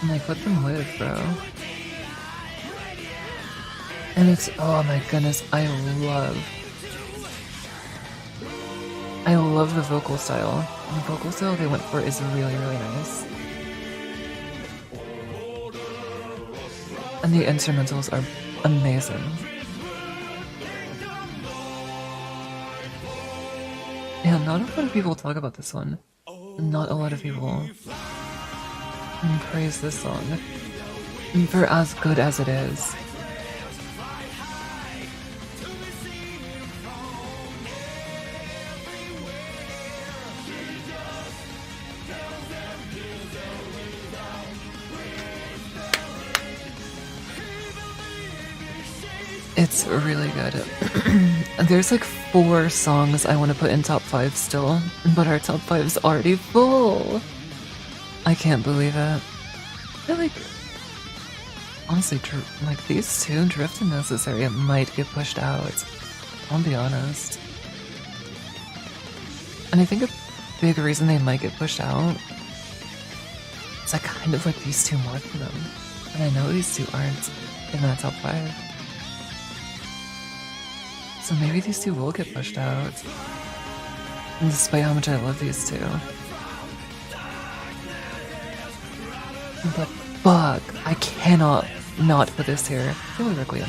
Like, let them live, bro. And it's, oh my goodness, I love the vocal style. The vocal style they went for is really, really nice. And the instrumentals are amazing. Yeah, not a lot of people talk about this one. Not a lot of people praise this song for as good as it is. It's really good. There's like 4 songs I want to put in top 5 still, but our top 5 is already full. I can't believe it. I feel like, honestly, like these 2, Drift and Necessary, might get pushed out. I'll be honest. And I think a big reason they might get pushed out is I kind of like these 2 more than them. And I know these 2 aren't in that top 5. So maybe these 2 will get pushed out. Despite how much I love these 2. But fuck, I cannot not put this here. Really Requiem.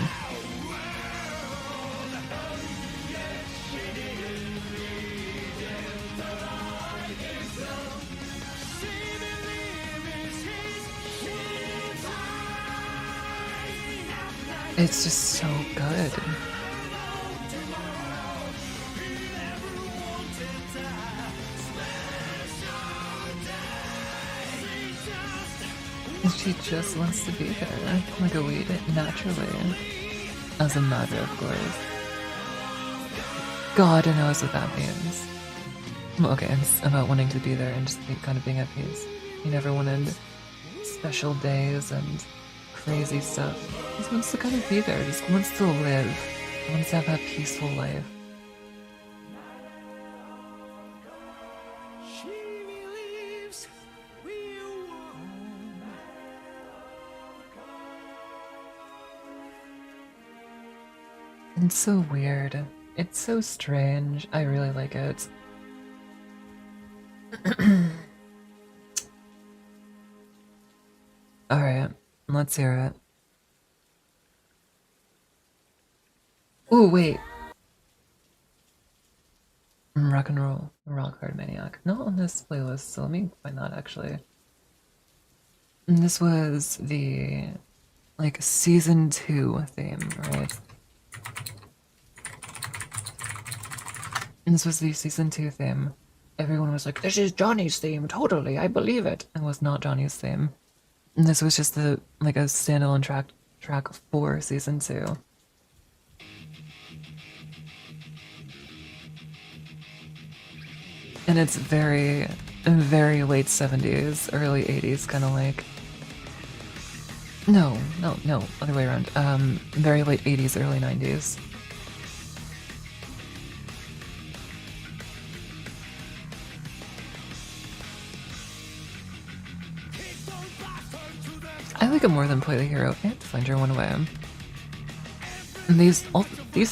It's just so good. She just wants to be there, like a weed, naturally, as a matter of course. God knows what that means. Well, okay, it's about wanting to be there and just kind of being at peace. He never wanted special days and crazy stuff. He just wants to kind of be there, just wants to live, wants to have that peaceful life. It's so weird. It's so strange. I really like it. Alright, let's hear it. Ooh, wait. Rock and roll, rock hard maniac. Not on this playlist, so let me find that actually. And this was the like season 2 theme, right? And this was the season 2 theme. Everyone was like, "This is Johnny's theme, totally, I believe it." It was not Johnny's theme. And this was just the like a standalone track for season 2. And it's very, very late 70s, early 80s, kind of like. No, other way around. Very late 80s, early 90s. I like it more than Play the Hero and Find Your One Way. And these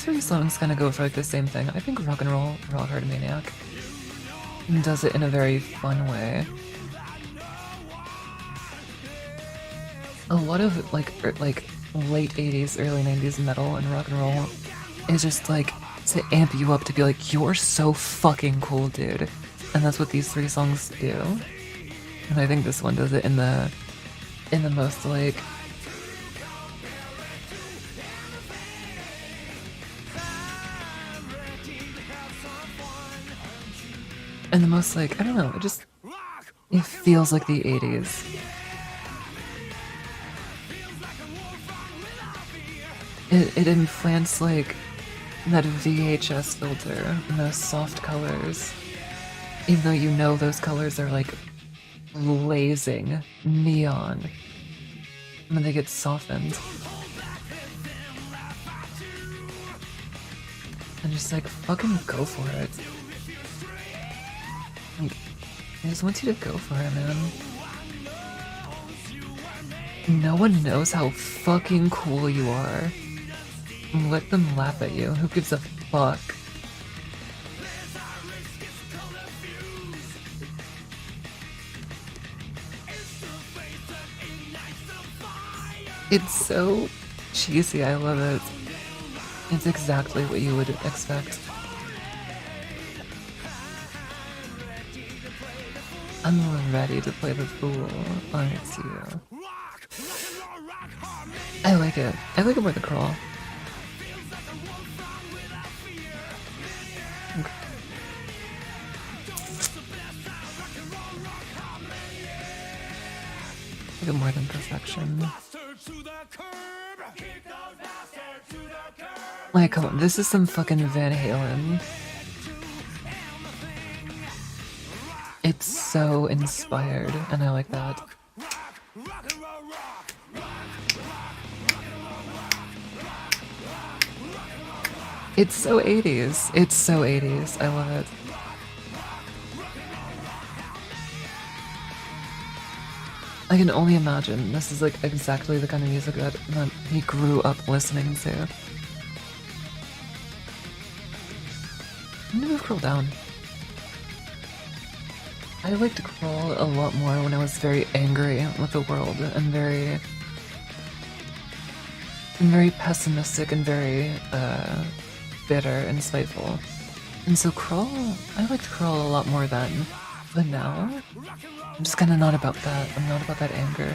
3 songs kind of go for like the same thing. I think Rock and Roll, Rock Hard Maniac does it in a very fun way. A lot of like late 80s, early 90s metal and rock and roll is just like to amp you up to be like, you're so fucking cool, dude. And that's what these 3 songs do. And I think this one does it in the most like and the most like, I don't know, it feels like the 80s. It implants like that VHS filter and those soft colors. Even though you know those colors are like blazing neon. And then they get softened. And just like fucking go for it. Like, I just want you to go for it, man. No one knows how fucking cool you are. Let them laugh at you. Who gives a fuck? It's so cheesy, I love it. It's exactly what you would expect. I'm ready to play the fool. Oh, it's you. I like it. I like it more than Crawl. I like it more than Perfection. Like, come on, this is some fucking Van Halen. It's so inspired, and I like that. It's so 80s. It's so 80s. I love it. I can only imagine this is like exactly the kind of music that he grew up listening to. I'm gonna move Crawl down. I liked Crawl a lot more when I was very angry with the world and very pessimistic and very bitter and spiteful. And so Crawl, I liked Crawl a lot more then. But now, I'm just kind of not about that. I'm not about that anger.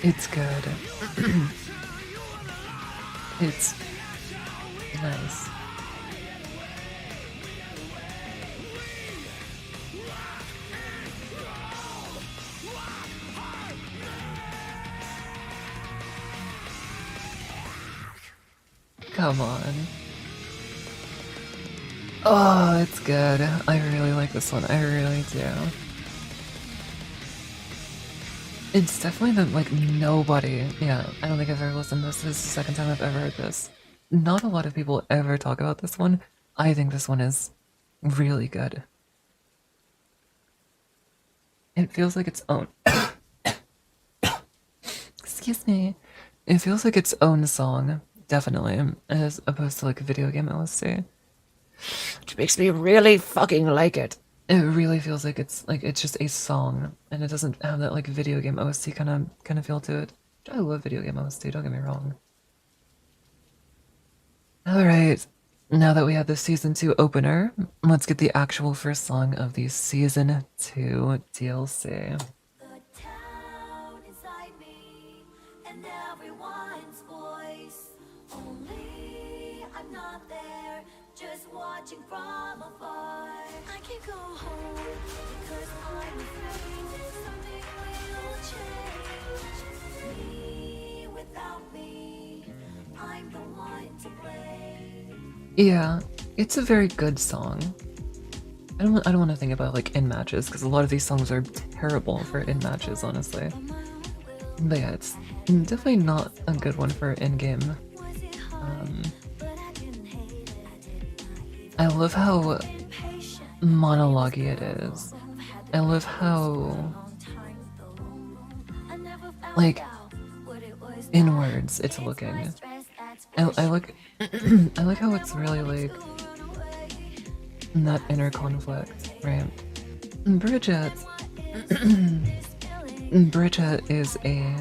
It's good. It's nice. Come on. Oh, it's good. I really like this one. I really do. It's definitely the, like, nobody. Yeah, I don't think I've ever listened to this. This is the second time I've ever heard this. Not a lot of people ever talk about this one. I think this one is really good. It feels like its own. Excuse me. It feels like its own song, definitely, as opposed to like a video game OST. Which makes me really fucking like it. It really feels like it's just a song, and it doesn't have that like video game OST kind of feel to it. I love video game OST, don't get me wrong. Alright, now that we had the season 2 opener, let's get the actual first song of the season 2 DLC. The town inside me and everyone's voice. Only I'm not there, just watching from afar. I can't go home because I'm afraid something will change. Me without me, I'm the one to blame. Yeah, it's a very good song. I don't want to think about like in matches because a lot of these songs are terrible for in matches, honestly. But yeah, it's definitely not a good one for in game. I love how monologue-y it is. I love how like inwards it's looking. I like I like how it's really like that inner conflict, right? Bridget Bridget is a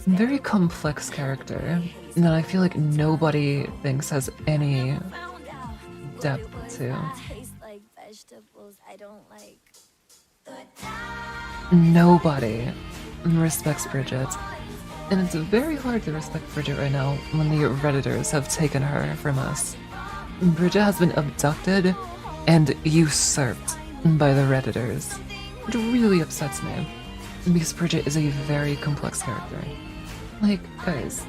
very complex character that I feel like nobody thinks has any depth to. Nobody respects Bridget. And it's very hard to respect Bridget right now when the Redditors have taken her from us. Bridget has been abducted and usurped by the Redditors. It really upsets me, because Bridget is a very complex character. Like, guys.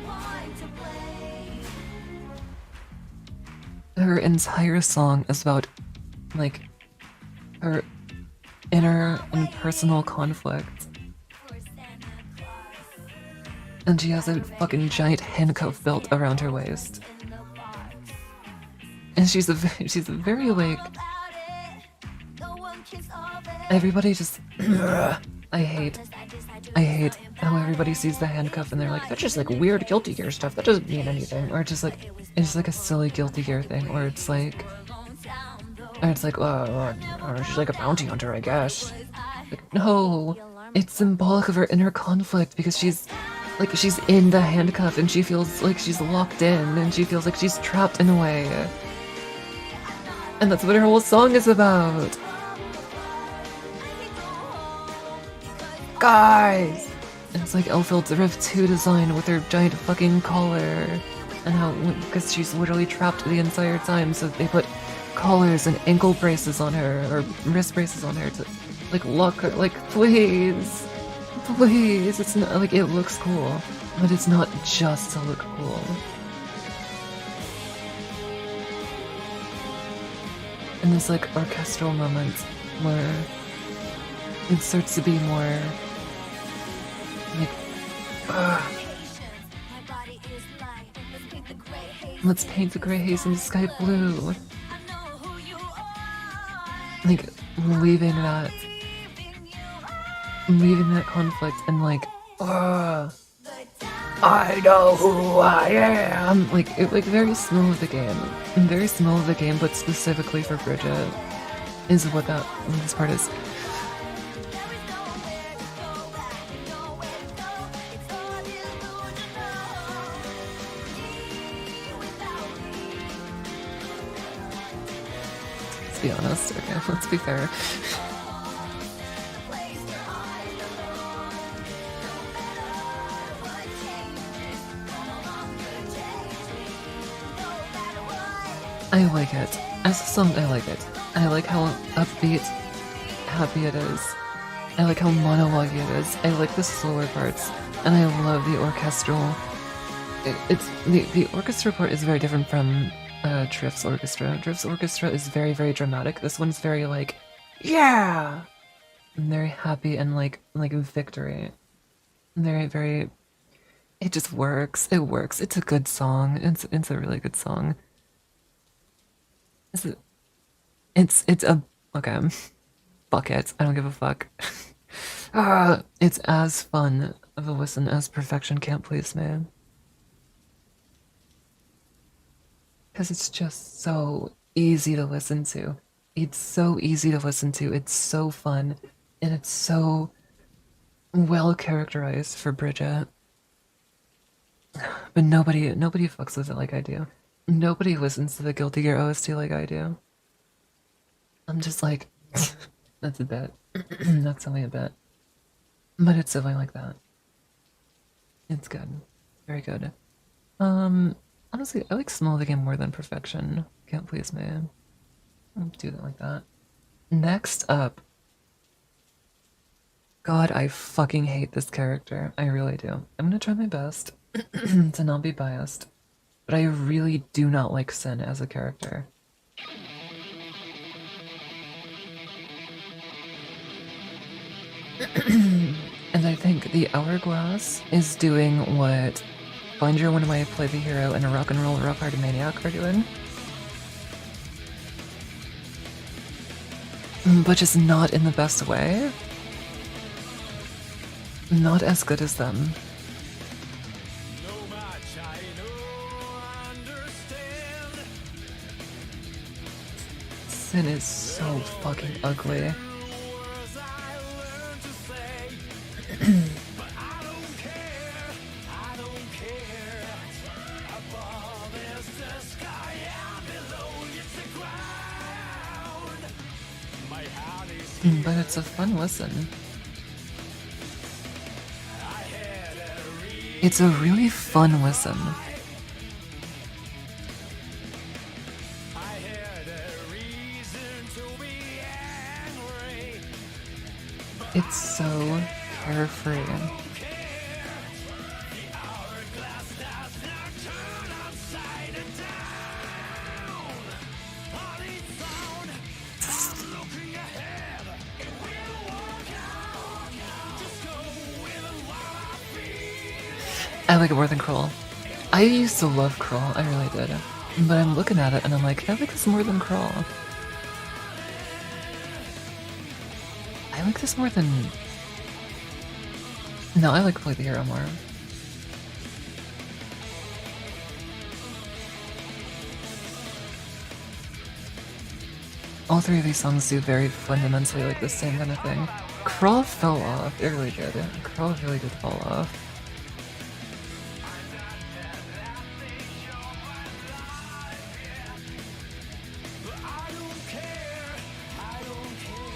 Her entire song is about, like, her inner and personal conflict. And she has a fucking giant handcuff belt around her waist. And she's a very like, everybody just, I hate how everybody sees the handcuff and they're like, that's just like weird Guilty Gear stuff, that doesn't mean anything. Or just like, it's like a silly Guilty Gear thing, or it's like, oh, she's like a bounty hunter, I guess. Like, no, it's symbolic of her inner conflict because she's in the handcuff and she feels like she's locked in and she feels like she's trapped in a way. And that's what her whole song is about. Guys! And it's like Elfield's Rift 2 design with her giant fucking collar. And how, because she's literally trapped the entire time, so they put collars and ankle braces on her, or wrist braces on her to, like, lock her. Like, please. Please. It's not, like, it looks cool. But it's not just to look cool. And there's, like, orchestral moments where it starts to be more, like, let's paint the gray haze in the sky blue. Like, leaving that conflict and like, I know who I am. Like, it, like, very smooth the game. Very smooth the game, but specifically for Bridget is what this part is. Let's be honest, okay, let's be fair. I like it. As a song, I like it. I like how upbeat, happy it is. I like how monologue it is. I like the slower parts. And I love the orchestral. The orchestra part is very different from Drift's orchestra. Drift's orchestra is very, very dramatic. This one's very like, yeah! And very happy and like victory. Very, very, it just works. It works. It's a good song. It's a really good song. It's a, okay. Fuck it. I don't give a fuck. It's as fun of a listen as Perfection Can't Please Me. Because it's just so easy to listen to. It's so easy to listen to. It's so fun. And it's so well characterized for Bridget. But nobody fucks with it like I do. Nobody listens to the Guilty Gear OST like I do. I'm just like, that's a bit. That's only a bit. But it's silly like that. It's good. Very good. Honestly, I like Small the Game more than Perfection. Can't Please Me. I'll do that like that. Next up. God, I fucking hate this character. I really do. I'm gonna try my best to not be biased. But I really do not like Sin as a character. And I think the Hourglass is doing what Find Your One Way, Play the Hero, and a Rock and Roll Rock Hard Maniac are doing. But just not in the best way. Not as good as them. No much I know, understand. Sin is so fucking ugly. Words I learned to say, but I don't care. I don't care. Above is the sky and below is the ground. My heart is But it's a fun listen. It's a really fun listen. I had a reason to be angry. It's so carefree. Hourglass does not turn upside down. On its own, I'm looking ahead. It will work out. Just go with what I feel. I like it more than Kroll. I used to love Kroll, I really did. But I'm looking at it and I'm like, I like this more than Kroll. I like this more than... No, I like Play the Hero more. All three of these songs do very fundamentally like the same kind of thing. Kroll fell off, it really did. Kroll really did fall off. I don't care. I don't care.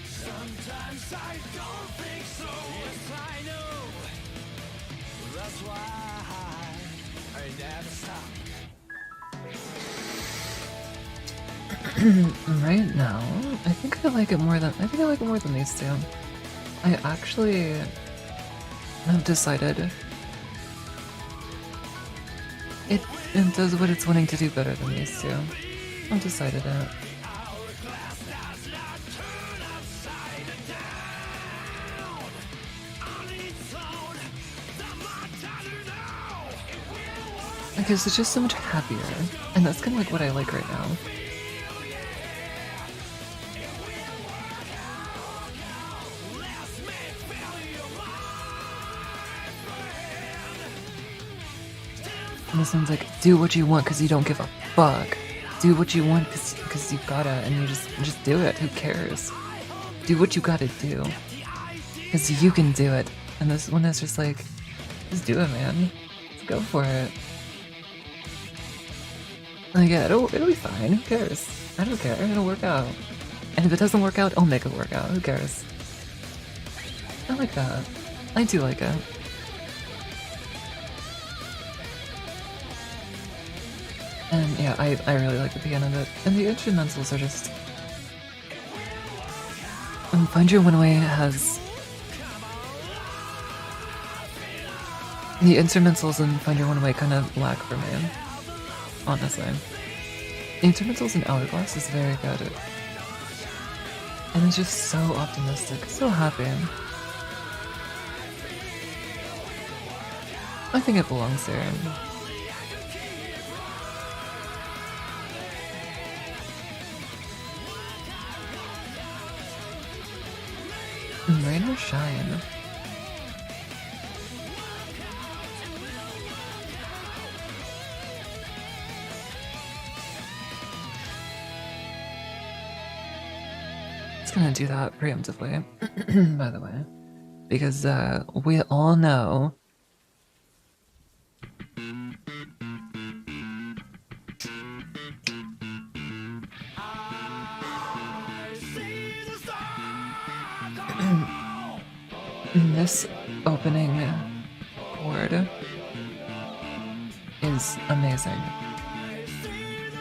Sometimes I don't think so. Yes, I know. That's why I never stop. Right now, I think I like it more than these two. I actually have decided it does what it's wanting to do better than these two. I've decided it. Hourglass does not turn upside down. On its own, the much I know. It will work. Because it's just so much happier. And that's kind of like what I like right now. Let's make failure my friend. And this one's like, do what you want because you don't give a fuck. Do what you want because you gotta, and you just do it. Who cares? Do what you gotta do. Because you can do it. And this one is just like, just do it, man. Let's go for it. Like, yeah, it'll be fine. Who cares? I don't care. It'll work out. And if it doesn't work out, I'll make it work out. Who cares? I like that. I do like it. And yeah, I really like the piano bit. And the instrumentals are just... Find Your One Way has... The instrumentals in Find Your One Way kind of lack for me. Honestly. The instrumentals in Hourglass is very good. And it's just so optimistic, so happy. I think it belongs here. Rain or shine? It's gonna do that preemptively, by the way, because we all know this opening chord is amazing.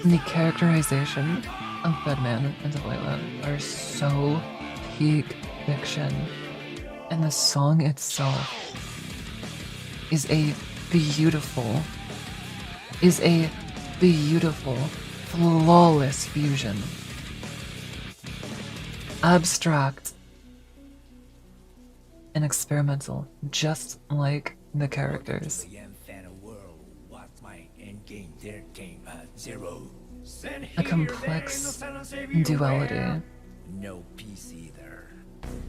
The characterization of Bedman and Delilah are so peak fiction, and the song itself is a beautiful, flawless fusion. Abstract and experimental, just like the characters. A complex duality. No peace either.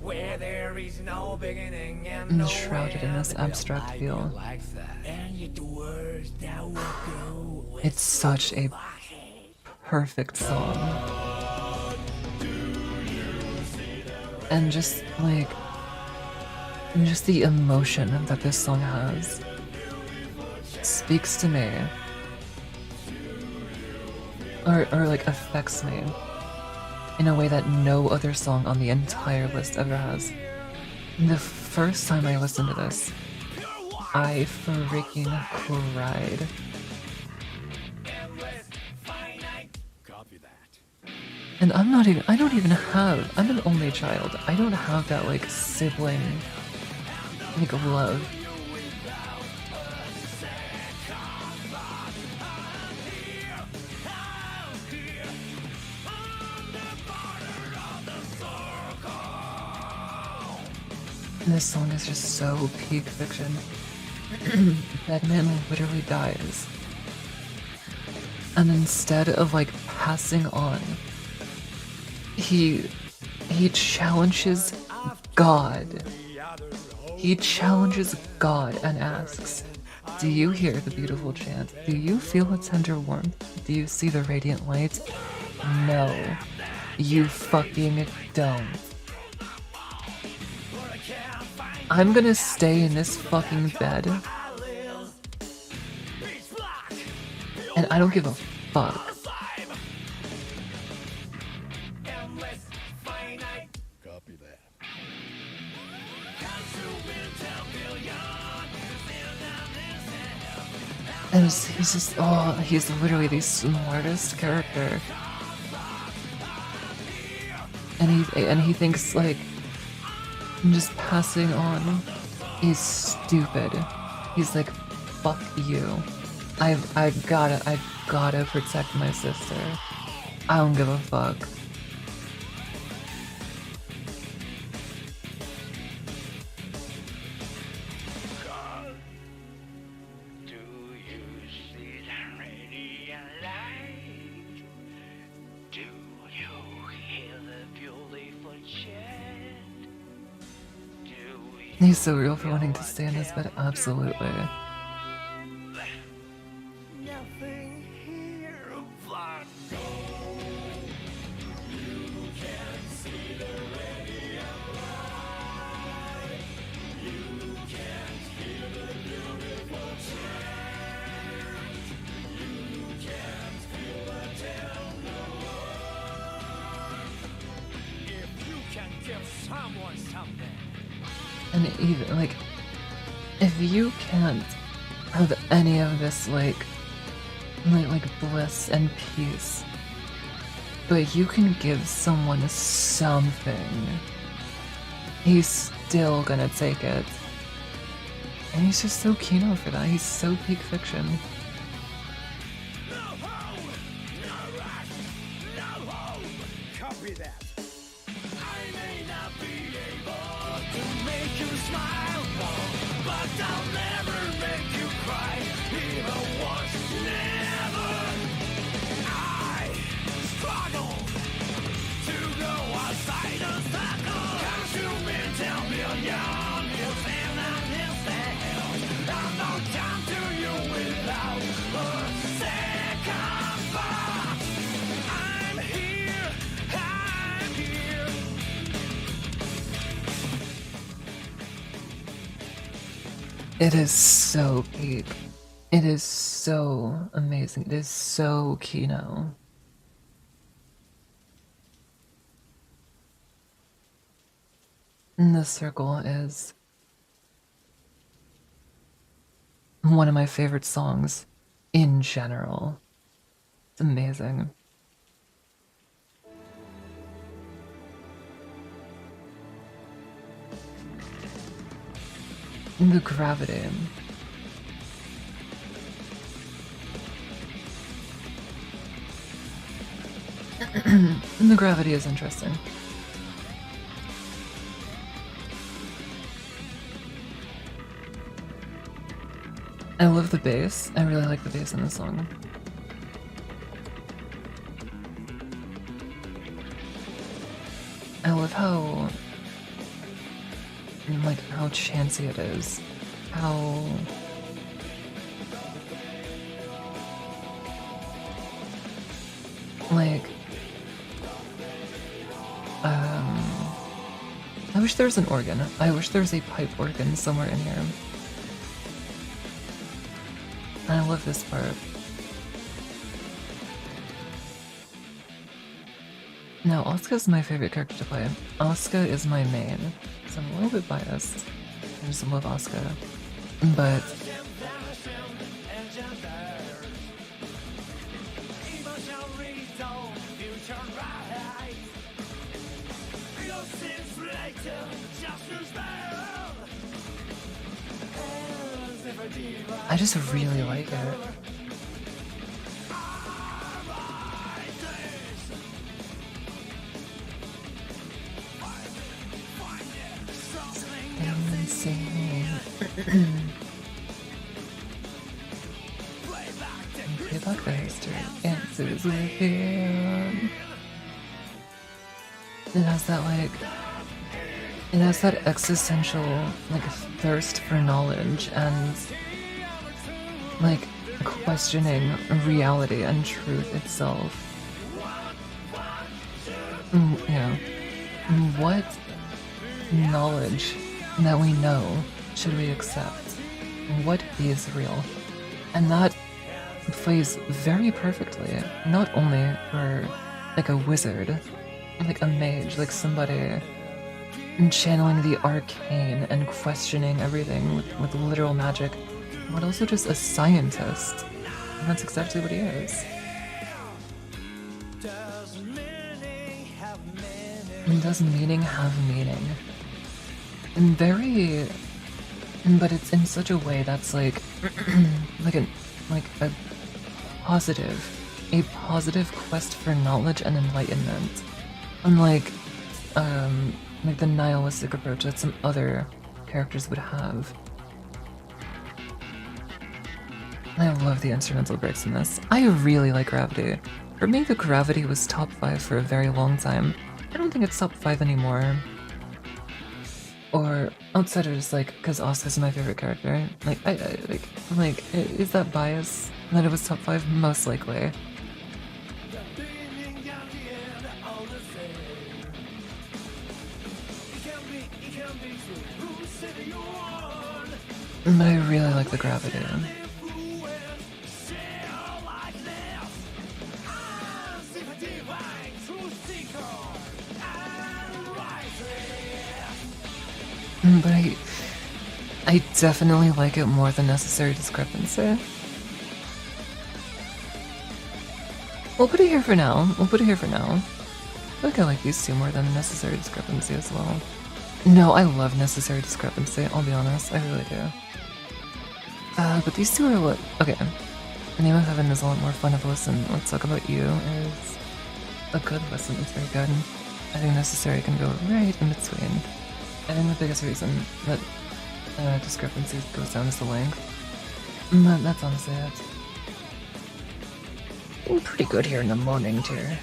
Where there is no beginning and And no shrouded in this end. abstract I feel. like that. And yet the words that will go with It's such a perfect song. And just like, just the emotion that this song has speaks to me. Or like affects me in a way that no other song on the entire list ever has. The first time I listened to this, I freaking cried. And I'm an only child. I don't have that like sibling, like love. And this song is just so peak fiction. Bedman literally dies. And instead of like passing on, he challenges God. He challenges God and asks, do you hear the beautiful chant? Do you feel a tender warmth? Do you see the radiant light? No, you fucking don't. I'm gonna stay in this fucking bed, and I don't give a fuck. Copy that. And he's just, oh, he's literally the smartest character. And he thinks like just passing on is stupid. He's like, fuck you. I've gotta protect my sister. I don't give a fuck. He's so real for wanting to stay in his bed, absolutely. Nothing here but if you can give someone something. And even, like, if you can't have any of this, like bliss and peace, but you can give someone something, he's still gonna take it. And he's just so keen for that. He's so peak fiction. Copy that. I may not be able to make you smile, but I'll never make you cry, even once, never. I struggle to go outside the circle. Come to me, tell It is so peak. It is so amazing. It is so Kino. And The Circle is one of my favorite songs in general. It's amazing. The gravity. The gravity is interesting. I love the bass. I really like the bass in this song. I love how chancy it is. How I wish there was an organ. I wish there was a pipe organ somewhere in here. I love this part. Now, Asuka's my favorite character to play. Asuka is my main, so I'm a little bit biased. I just love Asuka. But I just really like it. Play back the history. Answers within. It has that existential thirst for knowledge and questioning reality and truth itself. Yeah. What knowledge that we know should we accept? What is real? And that plays very perfectly, not only for a wizard, a mage, somebody channeling the arcane and questioning everything with literal magic, but also just a scientist. And that's exactly what he is. And does meaning have meaning? And but it's in such a way that's a positive quest for knowledge and enlightenment, unlike the nihilistic approach that some other characters would have. I love the instrumental breaks in this. I really like Gravity. For me, the Gravity was top 5 for a very long time. I don't think it's top 5 anymore. Or outside of just because Asuka's my favorite character. Is that bias that it was top 5? Most likely. But I really like the Gravity. But I definitely like it more than Necessary Discrepancy. We'll put it here for now. I think I like these two more than Necessary Discrepancy as well. No, I love Necessary Discrepancy, I'll be honest, I really do. But these two are what? Okay. Name of Heaven is a lot more fun of a listen. Let's Talk About You is a good listen, it's very good. I think Necessary can go right in between. I think the biggest reason that Discrepancy goes down is the length. But that's honestly it. Doing pretty good here in the morning tier.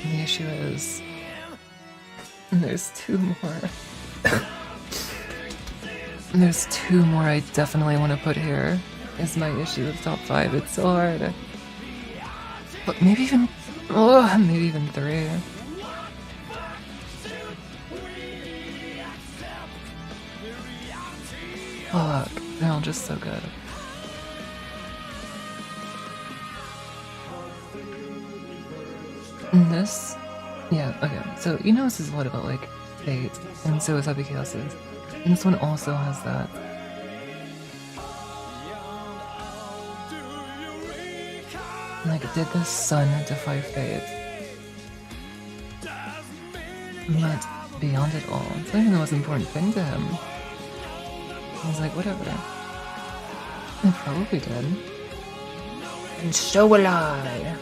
The issue is there's two more. There's two more I definitely want to put here. Is my issue with top 5. It's so hard. But maybe even Oh, maybe even 3. Fuck, they're all just so good. And this, yeah, okay. So you know this is a lot about like fate, and so is Abigail's. And this one also has that. Like, did the sun defy fate? But beyond it all, it's not even the most important thing to him. He's like, whatever. It probably did. And so will I.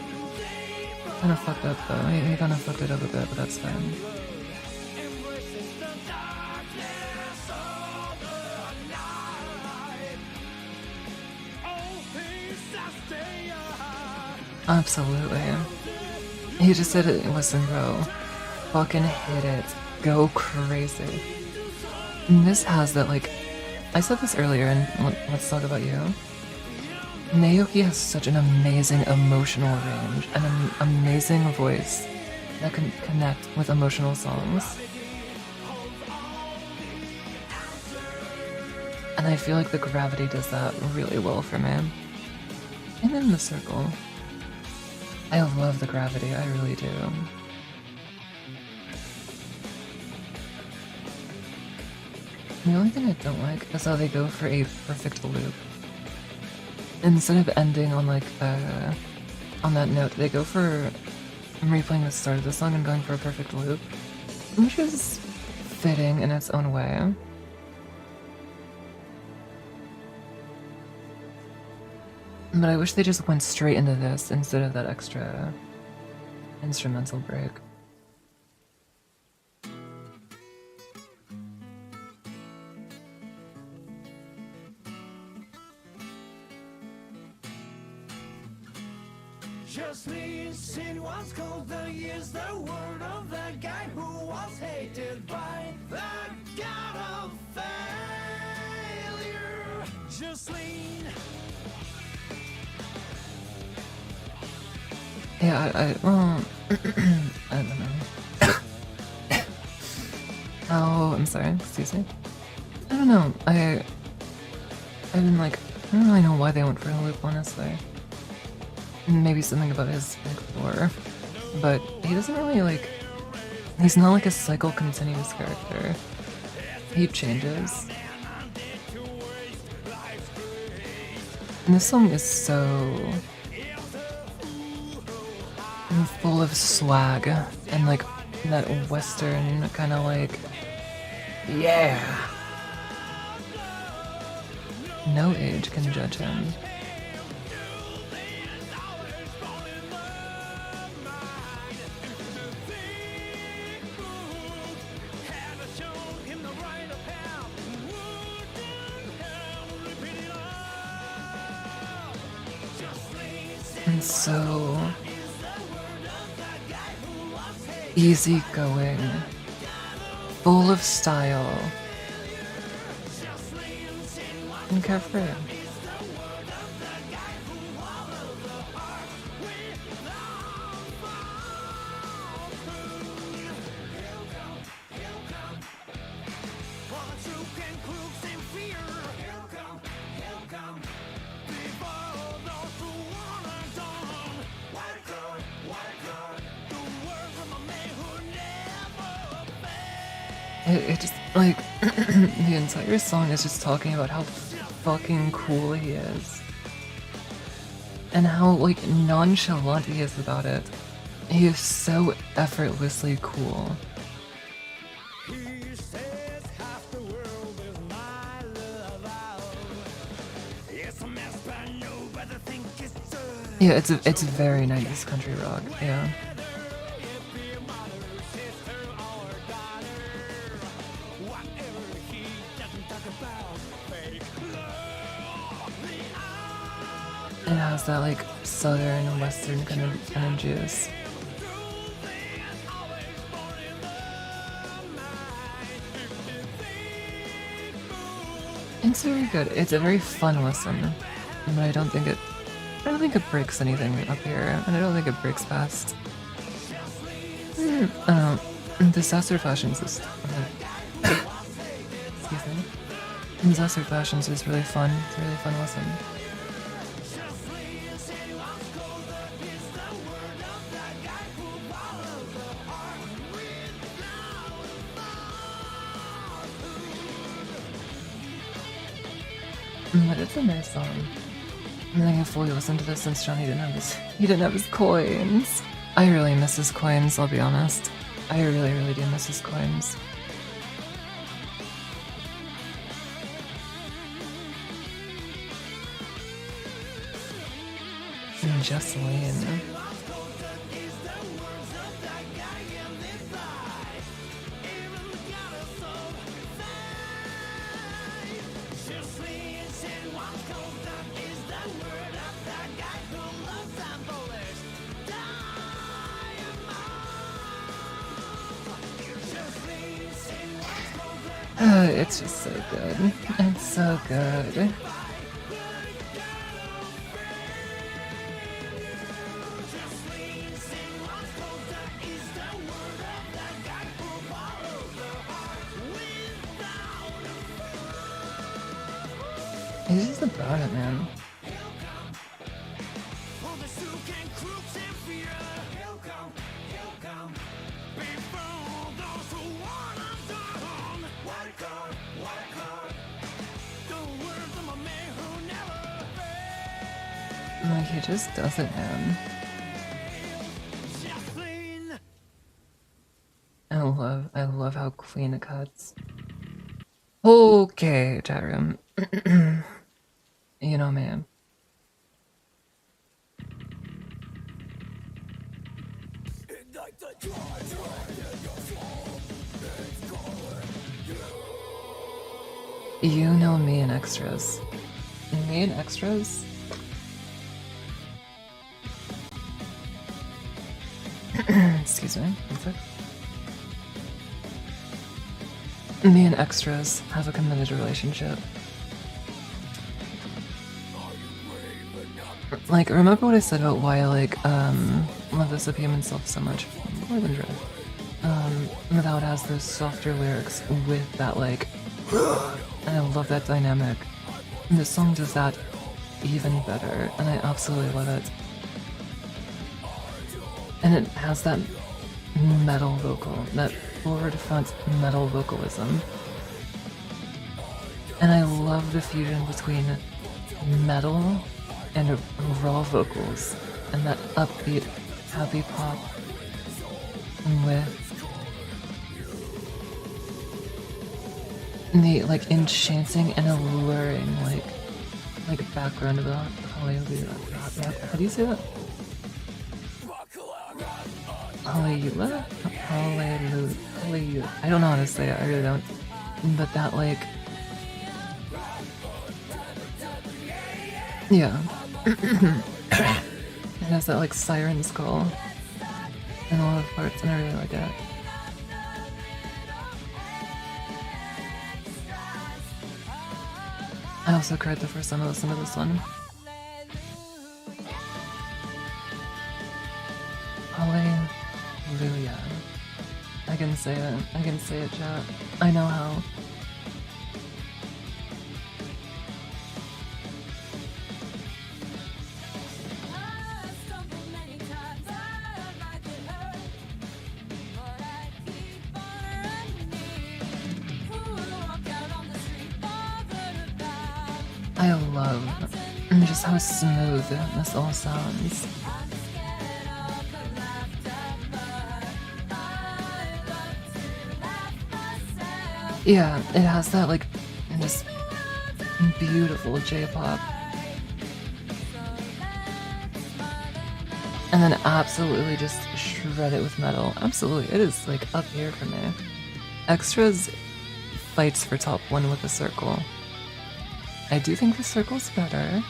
Kinda fucked up though. He kinda fucked it up a bit, but that's fine. Absolutely. He just said it, listen bro, fucking hit it, go crazy. And this has that, like, I said this earlier and let's talk about you. Naoki has such an amazing emotional range and an amazing voice that can connect with emotional songs. And I feel like the Gravity does that really well for me. And then the Circle. I love the Gravity, I really do. The only thing I don't like is how they go for a perfect loop. Instead of ending on like on that note, they go for replaying the start of the song and going for a perfect loop, which is fitting in its own way. But I wish they just went straight into this instead of that extra instrumental break. Just listen what's called the years, the word of the guy who was hated by the god of failure. Just lean. Yeah, well, I don't know. Oh, I'm sorry, excuse me. I don't know, I've been like, I don't really know why they went for a loop, honestly. Maybe something about his like, lore, but he doesn't really like, he's not like a cycle continuous character. He changes. And this song is so full of swag and like that western kind of like, yeah. No age can judge him. And so easygoing, full of style, and carefree. It just, like, the entire song is just talking about how fucking cool he is. And how, like, nonchalant he is about it. He is so effortlessly cool. Yeah, it's very 90s country rock, yeah. It has that like southern and western kind of juice. It's very good. It's a very fun listen, but I don't think it breaks anything up here, and I don't think it breaks past Disaster Fashions is excuse me. Disaster Fashions is really fun. It's a really fun listen. But it's a nice song. I think I fully listened to this since Johnny didn't have his coins. I really miss his coins, I'll be honest. I really, really do miss his coins. And Jesseline. It's just so good. It's so good. It's just about it, man. Like, he just does it, man. I love how clean it cuts. Okay, chat room. You know, man. You know me and extras. Me and extras? Excuse me, one sec. Me and extras have a committed relationship. Like, remember what I said about why I love this of human self so much? More than Drive. How it has those softer lyrics with that, like, and I love that dynamic. And this song does that even better, and I absolutely love it. And it has that metal vocal, that forward front metal vocalism. And I love the fusion between metal and raw vocals, and that upbeat, happy pop with the like enchanting and alluring like background of the hallelujah. How do you say that? Hallelujah? Hallelujah. I don't know how to say it, I really don't. But that like yeah. It has that like siren's call in a lot of parts, and I really like it. I also cried the first time I listened to this one. Hallelujah. I can say it, chat. I know how. I love just how smooth this all sounds. Yeah, it has that like just beautiful J-pop. And then absolutely just shred it with metal. Absolutely, it is like up here for me. Extras fights for top 1 with the circle. I do think the circle's better.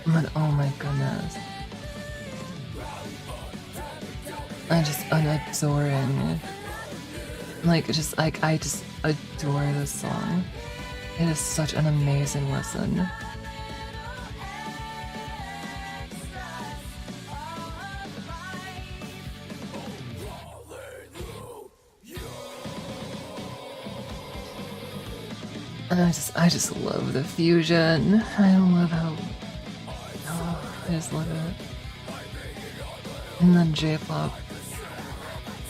But oh my goodness. I'm adoring. Like, just like I just adore this song. It is such an amazing listen. And I just love the fusion. I love how, oh, I just love it. And then J-pop,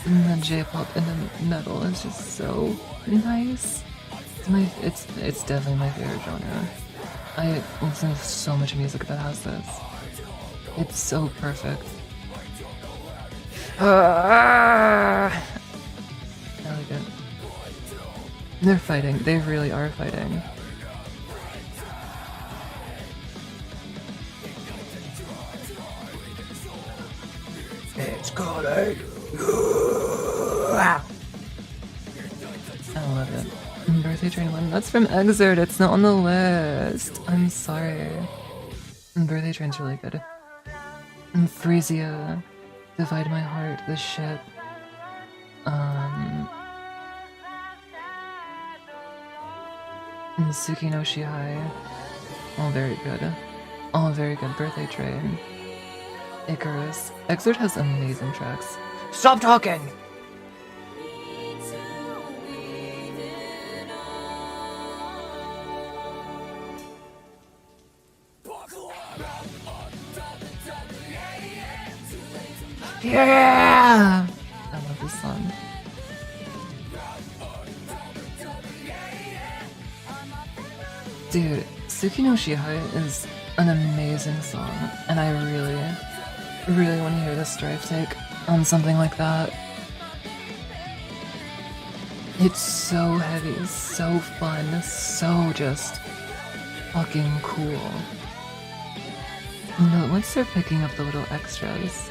and the metal is just so nice. It's definitely my favorite genre. I listen to so much music that has this. It's so perfect. I like it. They're fighting. They really are fighting. It's calling. I love it. Birthday Train 1. That's from Exert. It's not on the list. I'm sorry. Birthday Train's really good. And Frisia. Divide My Heart. The Ship. And Suki no Shihai. All very good. All very good. Birthday Train. Icarus. Exert has amazing tracks. Stop talking! Yeah! I love this song. Dude, Suki no Shihai is an amazing song, and I really want to hear the Strife take on something like that. It's so heavy, so fun, so just fucking cool. No, once they're picking up the little extras.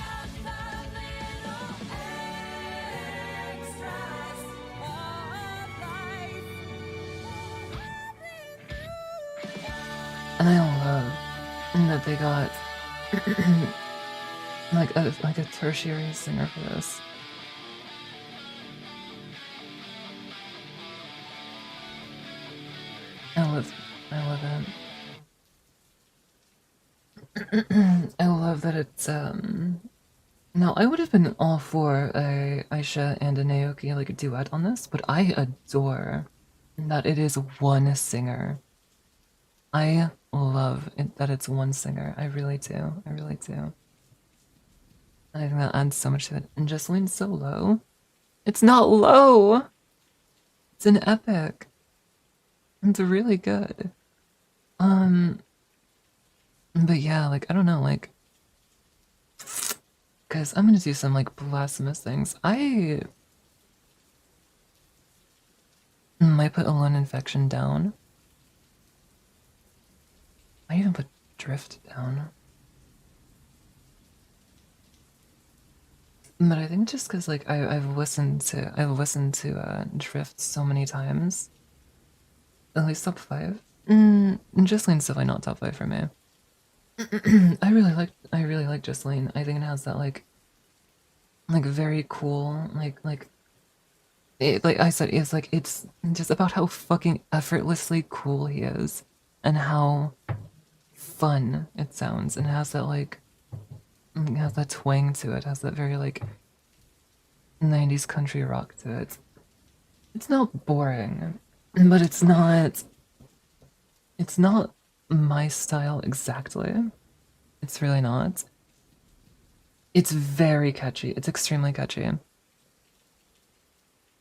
And I love that they got like a tertiary singer for this. I love it. I love that it's now I would have been all for a Aisha and a Naoki like a duet on this, but I adore that it is one singer. I love it that it's one singer. I really do. I really do. I think that adds so much to it. And Jesselin's so low. It's not low! It's an epic. It's really good. But yeah, like, I don't know, like, because I'm gonna do some, like, blasphemous things. I might put Alone Infection down. I even put Drift down. But I think just because, like, I've listened to Drift so many times. At least top 5. Justline's definitely not top 5 for me. I really like Justine. I think it has that like very cool like I said, it's just about how fucking effortlessly cool he is and how fun it sounds, and it has that like it has that twang to it, has that very like 90s country rock to it. It's not boring, but it's not my style exactly. It's really not. It's very catchy. It's extremely catchy.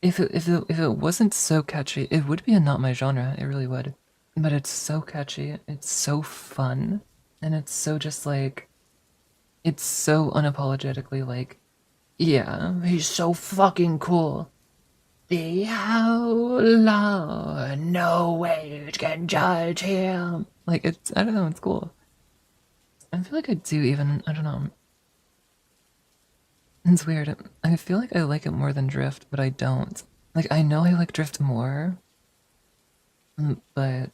If it wasn't so catchy, it would be a not my genre. It really would. But it's so catchy. It's so fun, and it's so just like, it's so unapologetically like, yeah, he's so fucking cool. Behold, no age can judge him. Like, it's, I don't know, it's cool. I feel like I do even, I don't know. It's weird. I feel like I like it more than Drift, but I don't. Like, I know I like Drift more, but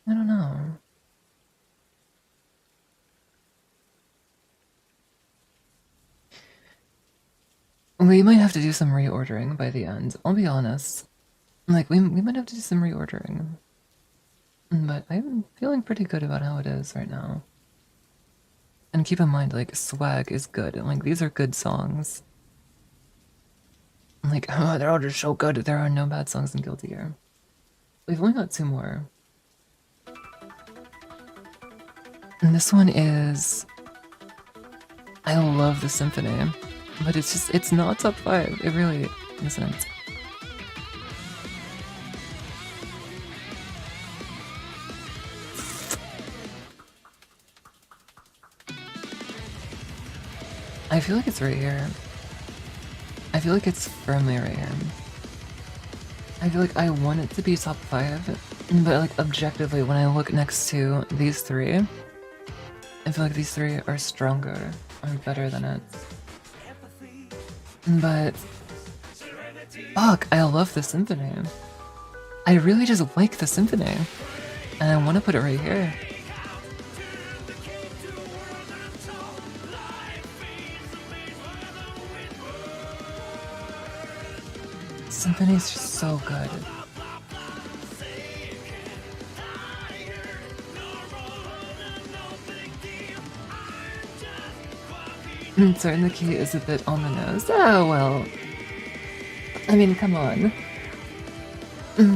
I don't know. We might have to do some reordering by the end. I'll be honest. Like, we might have to do some reordering. But I'm feeling pretty good about how it is right now. And keep in mind, like, swag is good. Like, these are good songs. Like, oh, they're all just so good. There are no bad songs in Guilty Gear. We've only got 2 more. And this one is... I love the symphony. But it's just, it's not top 5. It really isn't. I feel like it's right here. I feel like it's firmly right here. I feel like I want it to be top 5, but like objectively, when I look next to these 3, I feel like these 3 are stronger or better than it. But fuck, I love the symphony. I really just like the symphony, and I want to put it right here. Symphony is just so good. Certain the key is a bit on the nose. Oh, well. I mean, come on.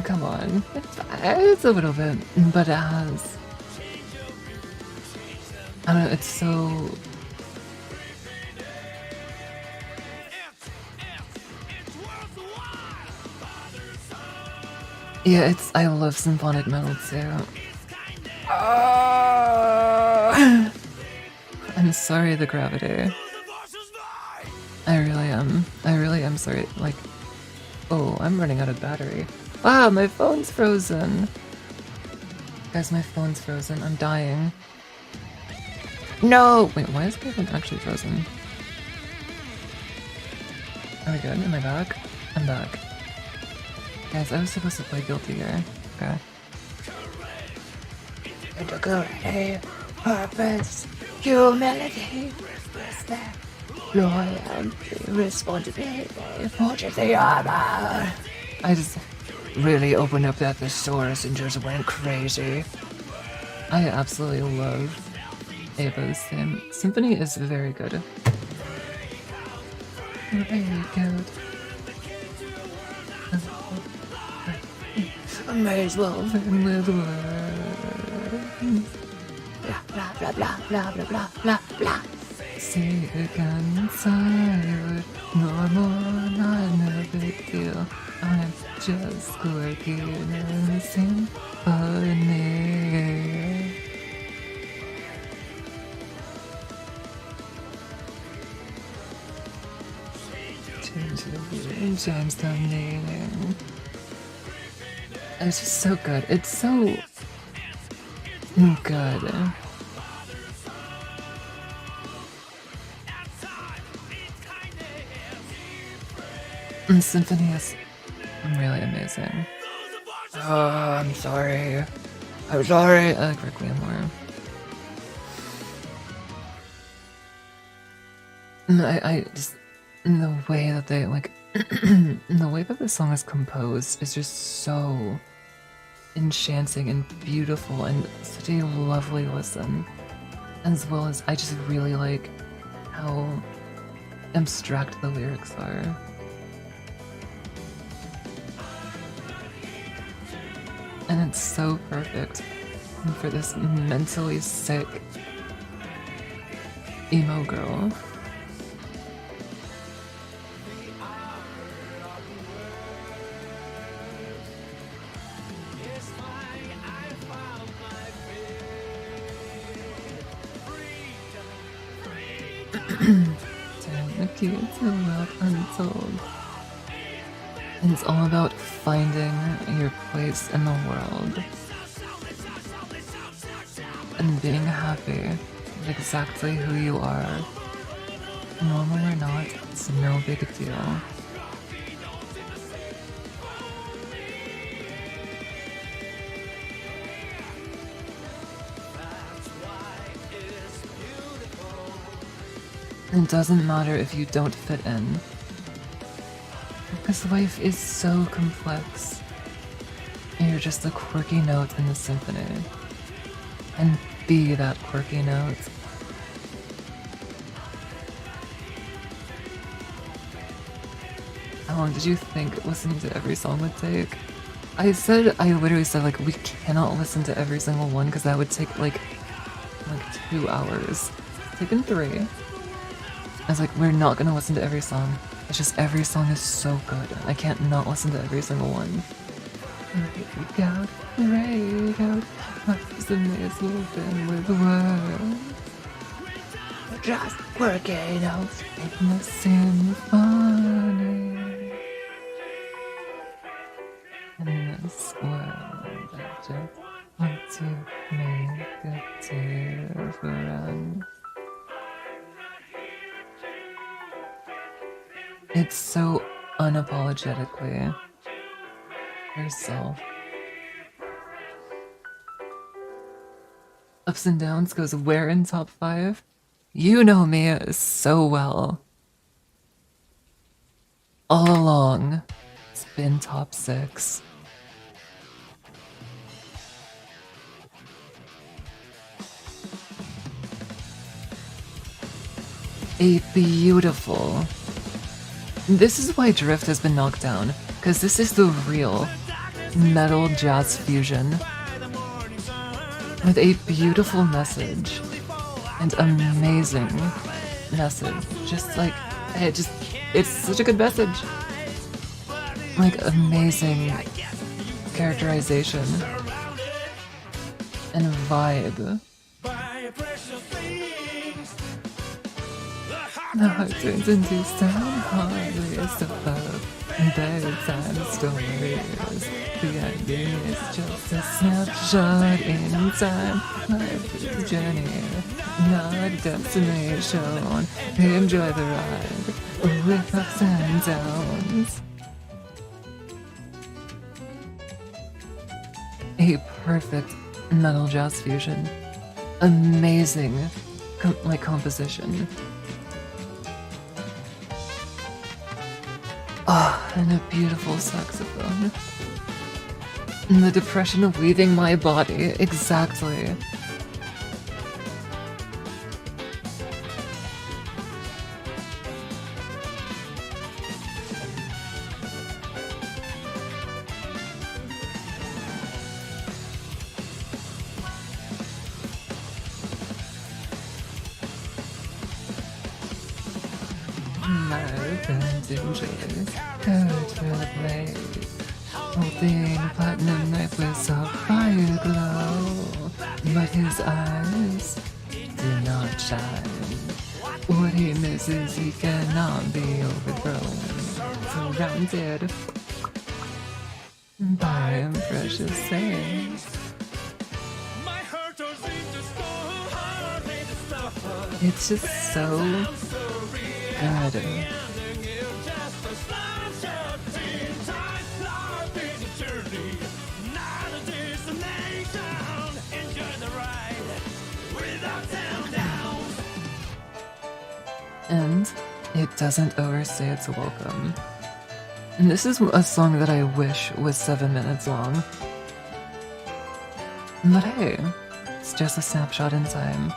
Come on. It's a little bit, but it has... I don't know, it's so... Yeah, it's... I love symphonic metal too. I'm sorry, the gravity. I really am sorry. Like, oh, I'm running out of battery. Wow, my phone's frozen. Guys, my phone's frozen. I'm dying. No! Wait, why is my phone actually frozen? Are we good? Am I back? I'm back. Guys, I was supposed to play Guilty Gear. Okay. Integrity, purpose, humility, respect, loyalty, responsibility, fortune the armor. I just really opened up that thesaurus and just went crazy. I absolutely love Ava's theme. Symphony is very good. Very good. I may as well Filled with words. blah blah blah blah blah blah blah blah. Sick and tired, normal, not a big deal. I'm just quirky and symphony. Change the beat, change the meaning. It's just so good. It's so good. And Symphony is really amazing. Oh, I'm sorry. I'm sorry. I like Requiem more. I just, the way that they, like, the way that the song is composed is just so enchanting and beautiful and such a lovely listen. As well as I just really like how abstract the lyrics are. And it's so perfect for this mentally sick emo girl. Take you to a world untold. And it's all about finding your place in the world. And being happy with exactly who you are. Normal or not, it's no big deal. It doesn't matter if you don't fit in. Because life is so complex. You're just a quirky note in the symphony. And be that quirky note. How long did you think listening to every song would take? I literally said, like, we cannot listen to every single one because that would take, like 2 hours. It's taken 3. I was like, we're not gonna listen to every song. It's just every song is so good. I can't not listen to every single one. Break out, what's in this open with words? Just working out. In the symphony. In this world, I just want to make a difference. It's so unapologetically yourself. Ups and Downs goes where in top 5? You know me so well. All along, it's been top 6. A beautiful. This is why Drift has been knocked down, because this is the real metal jazz fusion with a beautiful message and amazing message. Just like, it's such a good message. Like, amazing characterization and vibe. The heart turns into stone, hardest of love, bedtime stories. The ending is just a snapshot in time. Life is a journey, not a destination. Enjoy the ride with ups and downs. A perfect metal jazz fusion. Amazing composition. Ah, and a beautiful saxophone. And the depression of leaving my body, exactly. My friends enjoy courage for the blade, holding a platinum necklace of fire glow, but his eyes do not shine. What he misses, he cannot be overthrown, surrounded by precious things. It's just so good. And it doesn't overstay its welcome. And this is a song that I wish was 7 minutes long. But hey, it's just a snapshot in time.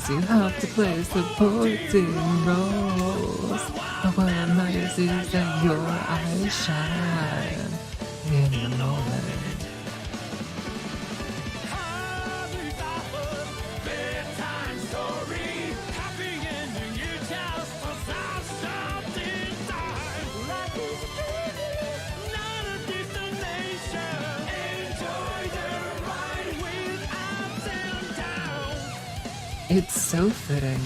You have to play supporting roles. But what matters is that your eyes shine in the moment. It's so fitting.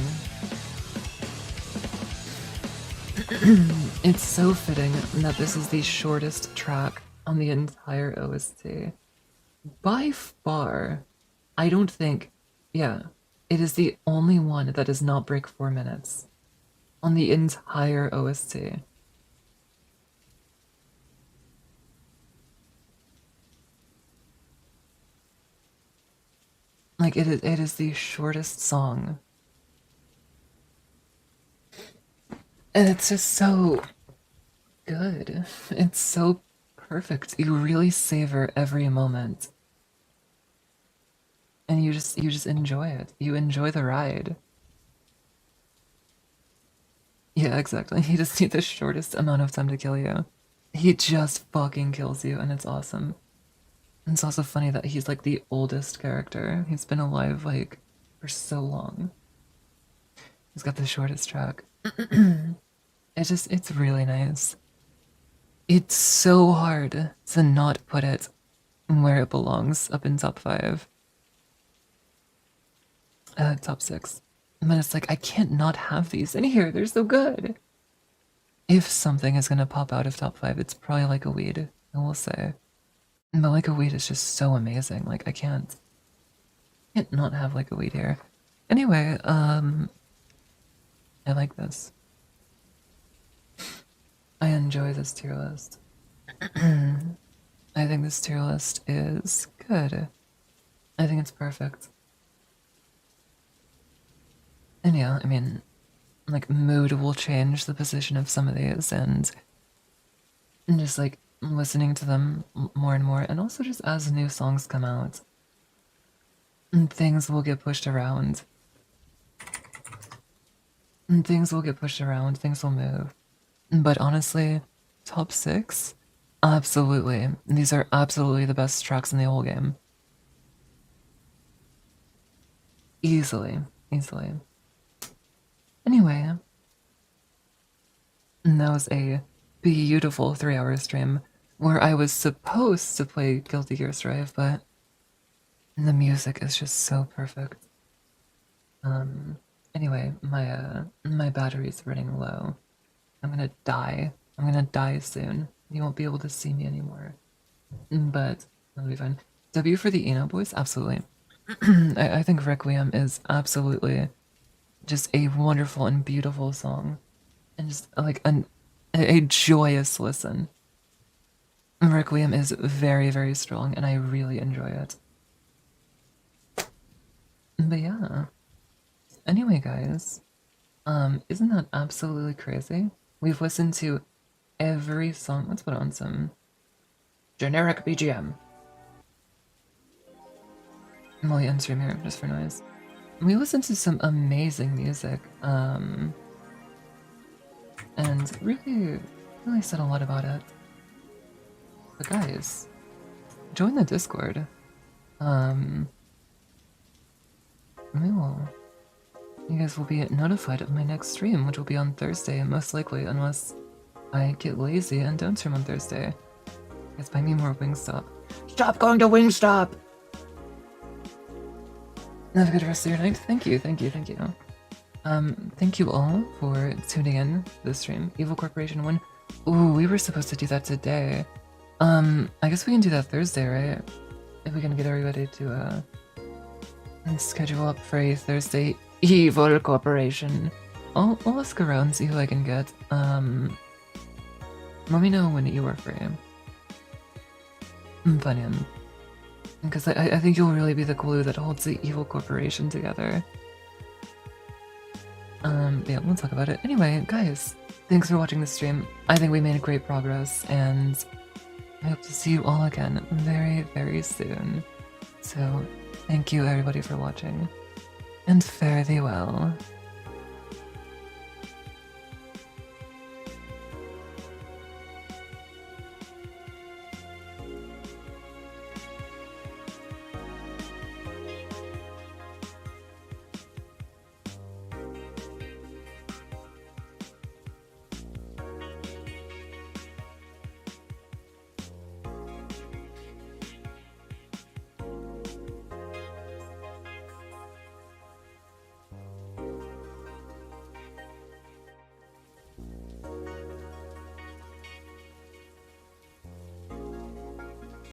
It's so fitting that this is the shortest track on the entire OST. By far, I don't think, yeah, it is the only one that does not break 4 minutes on the entire OST. Like, it is the shortest song And it's just so good. It's so perfect. You really savor every moment. And you just enjoy it. You enjoy the ride. Yeah, exactly. He just needs the shortest amount of time to kill you. He just fucking kills you, and it's awesome. And it's also funny that he's like the oldest character. He's been alive like for so long. He's got the shortest track. It's really nice. It's so hard to not put it where it belongs up in top 5. Top 6. But it's like, I can't not have these in here. They're so good. If something is gonna pop out of top 5, it's probably like a weed, I will say. But like a weed is just so amazing. Like, I can't not have like a weed here. Anyway, I like this. I enjoy this tier list. I think this tier list is good. I think it's perfect. And yeah, I mean, like, mood will change the position of some of these, and just like listening to them more and more, and also just as new songs come out, things will get pushed around. Things will get pushed around, things will move. But honestly, top 6? Absolutely. These are absolutely the best tracks in the whole game. Easily. Anyway, that was a beautiful 3-hour stream where I was supposed to play Guilty Gear Strive, but the music is just so perfect. Anyway, my battery's running low. I'm gonna die. I'm gonna die soon. You won't be able to see me anymore. But that'll be fine. W for the Eno boys? Absolutely. I think Requiem is absolutely just a wonderful and beautiful song. And just like a joyous listen. Requiem is very, very strong, and I really enjoy it. But yeah. Anyway, guys, isn't that absolutely crazy? We've listened to every song. Let's put on some generic BGM. While you stream here, just for noise. We listened to some amazing music, and really said a lot about it. But guys, join the Discord. You guys will be notified of my next stream, which will be on Thursday, most likely, unless I get lazy and don't stream on Thursday. Guys, buy me more Wingstop. Stop going to Wingstop! Have a good rest of your night. Thank you. Thank you all for tuning in to the stream. Evil Corporation 1. Ooh, we were supposed to do that today. I guess we can do that Thursday, right? If we can get everybody to, schedule up for a Thursday Evil Corporation. I'll ask around, see who I can get. Let me know when you are free. Funny. Because I think you'll really be the glue that holds the Evil Corporation together. Yeah, we'll talk about it. Anyway, guys, thanks for watching the stream. I think we made great progress, and I hope to see you all again very, very soon. So, thank you everybody for watching, and fare thee well.